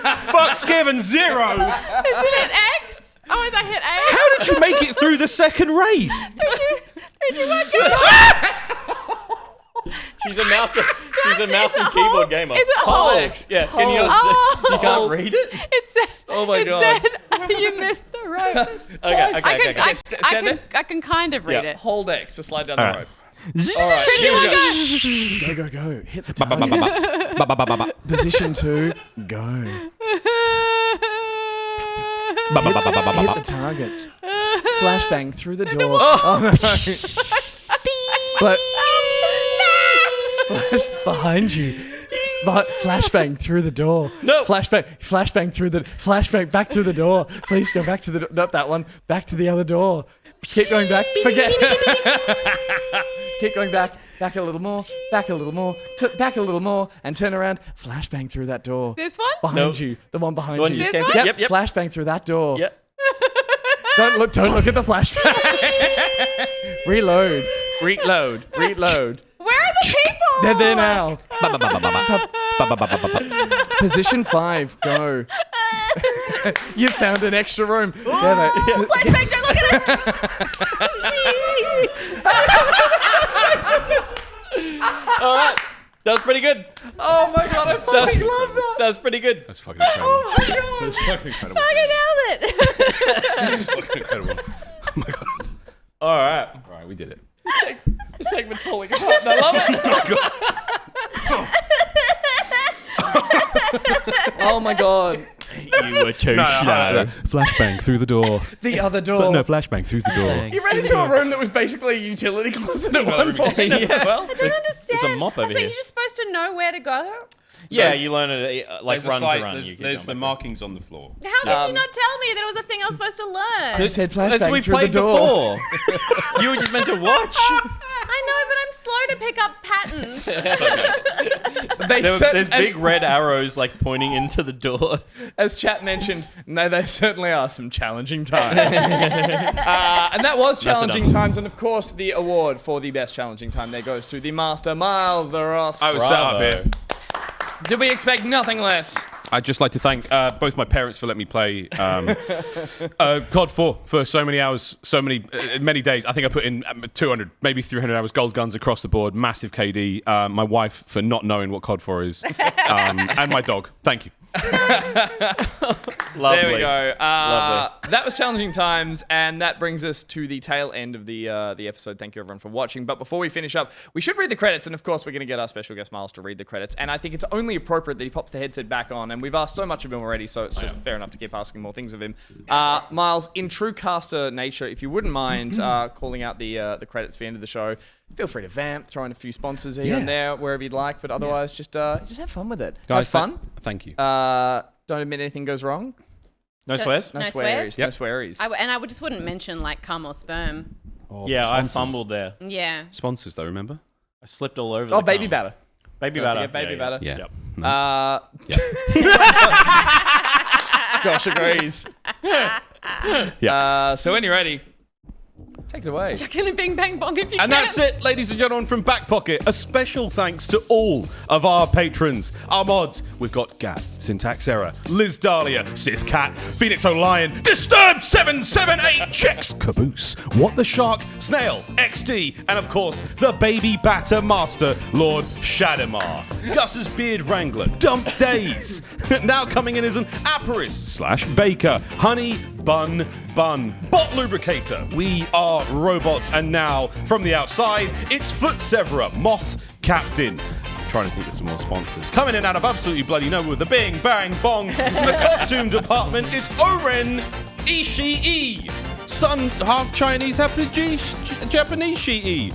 E: Fuck's given 0.
D: Isn't it X? Oh, is that hit A?
E: How did you make it through the second raid?
D: 3, 2, 1, go.
A: She's a mouse. She's a mouse and keyboard gamer.
D: Is it hold?
A: Yeah. Can you not
D: Oh.
A: you can't read it?
D: It said.
C: Oh my
D: it
C: God.
D: said you missed the rope.
A: Okay.
D: I can kind of read it.
C: Hold X to slide down
A: All
C: the
A: right.
C: rope.
D: 3, 2, 1, go.
C: Go. Hit the targets. Position 2. Go. Hit the targets. Flashbang through the door. Oh no. But behind you. Flashbang through the door.
A: No.
C: Flashbang through the flashbang back to the door. Please go back to the not that one. Back to the other door. Keep going back. Forget. Keep going back. Back a little more. Back a little more. Back a little more. And turn around. Flashbang through that door.
D: This one?
C: Behind
A: Nope.
C: you. The one behind
A: The one
C: you.
A: you just
D: This
A: came
D: one?
A: through. Yep.
C: Flashbang through that door.
A: Yep.
C: Don't look at the flashbang. Reload.
D: Where are the people?
C: They're there now. Position 5. Go. You found an extra room.
D: Flashbang, don't look at it.
A: All right. That was pretty good.
C: Oh my God, I fucking love that.
A: That was pretty good.
E: That's fucking incredible.
C: Oh my God.
E: That's fucking incredible.
D: I nailed it.
E: That's fucking incredible. Oh my God.
A: All right.
E: All right, we did it.
C: The segment's falling apart. I love it. Oh my god.
A: You were too slow.
E: Flashbang through the door.
C: The other door.
E: No, flashbang through the door.
C: You ran into a room that was basically a utility closet at one point as well.
D: I don't understand.
A: There's a mop over
D: So
A: here.
D: you're just supposed to know where to go?
A: Yeah, you learn it like run to run.
E: There's the markings on the floor.
D: How did you not tell me that it was a thing I was supposed to learn?
C: It said flashbang
A: As we
C: through
A: played
C: the door.
A: before. You were just meant to watch.
D: I know, but I'm slow to pick up patterns.
A: There's big red arrows like pointing into the doors.
C: As chat mentioned, no, there certainly are some challenging times. And that was challenging times, and of course, the award for the best challenging time there goes to the Master Miles the Ross.
E: I was set up here.
C: Did we expect nothing less?
E: I'd just like to thank both my parents for letting me play COD 4 for so many hours, many days. I think I put in 200, maybe 300 hours, gold guns across the board, massive KD. My wife for not knowing what COD 4 is, and my dog. Thank you.
A: Lovely.
C: There we go.
A: Lovely.
C: That was challenging times, and that brings us to the tail end of the episode. Thank you everyone for watching. But before we finish up, we should read the credits, and of course we're going to get our special guest Miles to read the credits. And I think it's only appropriate that he pops the headset back on. And we've asked so much of him already, so it's just fair enough to keep asking more things of him. Miles, in true caster nature, if you wouldn't mind calling out the credits for the end of the show. Feel free to vamp, throw in a few sponsors here and there, wherever you'd like. But otherwise, just have fun with it.
E: Guys,
C: have fun.
E: Thank you.
C: Don't admit anything goes wrong.
A: No swears?
C: No swearies.
D: Yep.
C: No swearies.
D: I just wouldn't mention like cum or sperm.
A: Yeah, I fumbled there.
D: Yeah.
E: Sponsors, though, remember?
A: I slipped all over the
C: Oh, baby
A: cum.
C: batter.
A: Baby
C: Don't
A: batter.
C: forget baby batter.
E: Yeah.
C: Yep. Josh agrees. So when you're ready, take it away.
D: Chuck in a bing bang bong if you can.
E: And that's it, ladies and gentlemen, from Back Pocket. A special thanks to all of our patrons, our mods. We've got Gab, Syntax Error, Liz Dahlia, Sith Cat, Phoenix O'Lion, Disturbed 778, Checks Caboose, What the Shark, Snail, XD, and of course, the Baby Batter Master, Lord Shadimar. Gus's Beard Wrangler, Dump Days. Now coming in as an Aperist/Baker, Honey Bun Bun, Bot Lubricator. We are robots, and now from the outside, it's Foot Severer, Moth Captain. I'm trying to think of some more sponsors. Coming in out of absolutely bloody nowhere with a bing bang bong. From the costume department, it's Oren Ishii, son half Chinese, half Japanese Shii.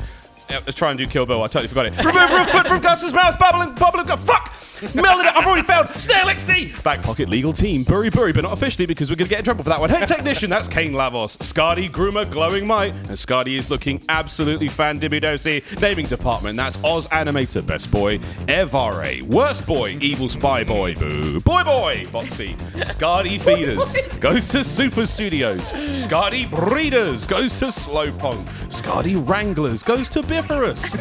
E: Let's try and do Kill Bill. I totally forgot it. Remover of foot from Gus's mouth, bubbling. Fuck! Melded it. I've already failed. Snail XD. Back Pocket legal team. BuriBuri, but not officially because we're going to get in trouble for that one. Head technician, that's Kane Lavos. Scardy Groomer, Glowing Might. And Scardy is looking absolutely fan-dibby-dosy. Naming department, that's Oz Animator, Best Boy. Evare. Worst Boy, EvilSpyBoy. Boo. Boy, Boxy. Scardy Feeders goes to Super Studios. Scardy Breeders goes to Slowpong. Scardy Wranglers goes to Biferus.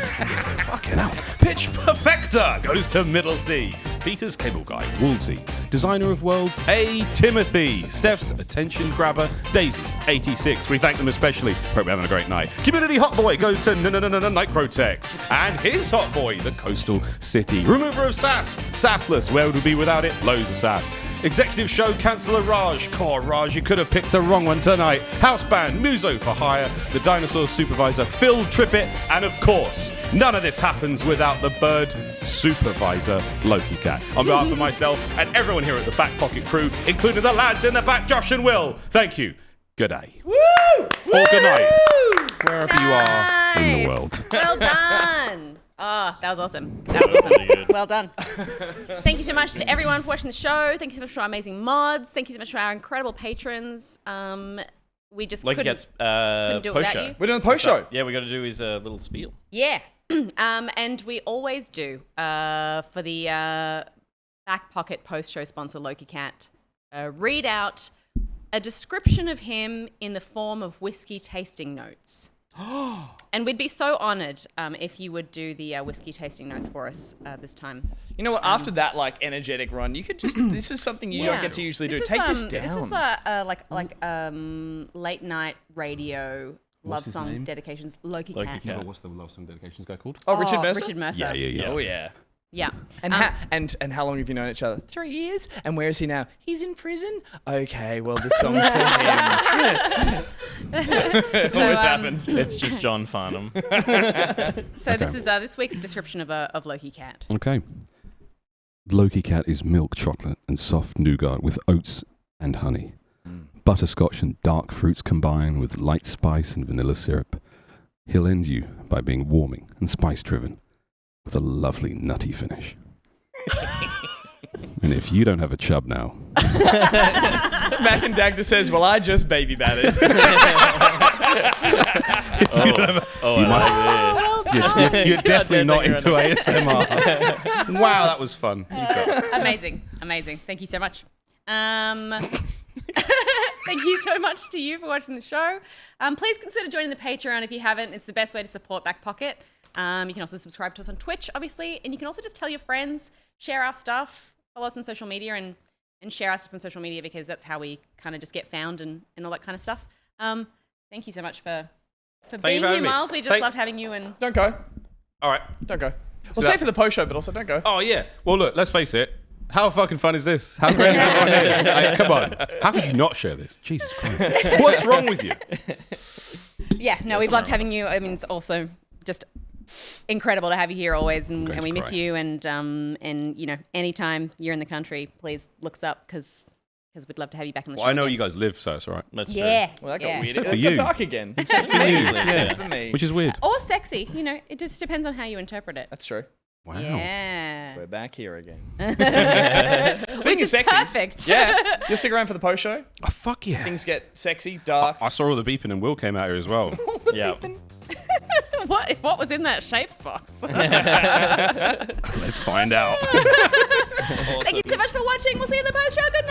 E: Fucking hell. Pitch Perfector goes to MiddleCee. Peter's Cable Guy, Woolsey. Designer of Worlds, A. Timothy. Steph's Attention Grabber, Daisy, 86. We thank them especially. Hope you're having a great night. Community Hot Boy goes to Nicrotex. And his Hot Boy, the Coastal City. Remover of Sass, Sassless. Where would we be without it? Loads of sass. Executive Show Canceller Raj. Core Raj, you could have picked a wrong one tonight. House Band, Muso for Hire. The Dinosaur Supervisor, Phil Trippett. And of course, none of this happens without the Bird Supervisor, Loki Cat. On behalf of myself and everyone here at the Back Pocket crew, including the lads in the back, Josh and Will, thank you. Good day.
D: Woo!
E: Or good night. Wherever you are in the world.
D: Well done. Oh, that was awesome. Well done. Thank you so much to everyone for watching the show. Thank you so much for our amazing mods. Thank you so much for our incredible patrons. We just couldn't do it without you.
C: We're doing the post show.
A: Yeah, we got to do his little spiel.
D: Yeah. And we always do for the Back Pocket post-show sponsor, Loki Cat, read out a description of him in the form of whiskey tasting notes. And we'd be so honoured if you would do the whiskey tasting notes for us this time.
C: You know what? After that, like, energetic run, you could just. This is something you don't get to usually do. Take this down.
D: This is late night radio love song dedications. Loki Cat.
E: What's the love song dedications guy called?
C: Oh, Richard Mercer.
D: Richard Mercer.
E: Yeah.
C: Oh yeah.
D: Yeah.
C: And how long have you known each other? 3 years. And where is he now? He's in prison. Okay, well this song's for him. It always happens.
A: It's just John Farnham.
D: So this is this week's description of Loki Cat.
E: Okay. Loki Cat is milk chocolate and soft nougat with oats and honey. Butterscotch and dark fruits combine with light spice and vanilla syrup. He'll end you by being warming and spice-driven with a lovely nutty finish. And if you don't have a chub now...
C: Mac and Dagda says, well, I just baby batted.
E: You're definitely not into ASMR. Wow, that was fun.
D: Amazing. Thank you so much. Thank you so much to you for watching the show. Please consider joining the Patreon if you haven't. It's the best way to support Back Pocket. You can also subscribe to us on Twitch, obviously, and you can also just tell your friends, share our stuff, follow us on social media, and share our stuff on social media because that's how we kind of just get found and all that kind of stuff. Thank you so much for being here, Miles. We just loved having you. And
C: Don't go.
E: All right.
C: Don't go. We'll stay for the post show, but also don't go.
E: Oh, yeah. Well, look, let's face it. How fucking fun is this? How great is everyone here? Like, come on. How could you not share this? Jesus Christ. What's wrong with you?
D: Yeah, no, we've loved having you. I mean, it's also just incredible to have you here always, and we miss you. And you know, anytime you're in the country, please look us up because we'd love to have you back on the show.
E: I know
D: again.
E: you guys live, so it's all right.
A: That's
D: Yeah.
C: Well, that got
D: yeah.
C: weird.
E: Except
C: It
E: for
C: got
E: you.
C: dark again.
E: Except for you.
C: Except for me.
E: Which is weird.
D: Or sexy, you know, it just depends on how you interpret it.
C: That's true.
E: Wow.
D: Yeah.
C: We're back here again.
D: Which
C: Speaking of
D: is
C: sexy.
D: perfect.
C: Yeah. You'll stick around for the post show.
E: Oh, fuck yeah.
C: Things get sexy, dark.
E: I saw all the beeping and Will came out here as well.
A: Yeah.
D: What was in that shapes box?
E: Let's find out.
D: Thank you so much for watching. We'll see you in the post show. Goodbye.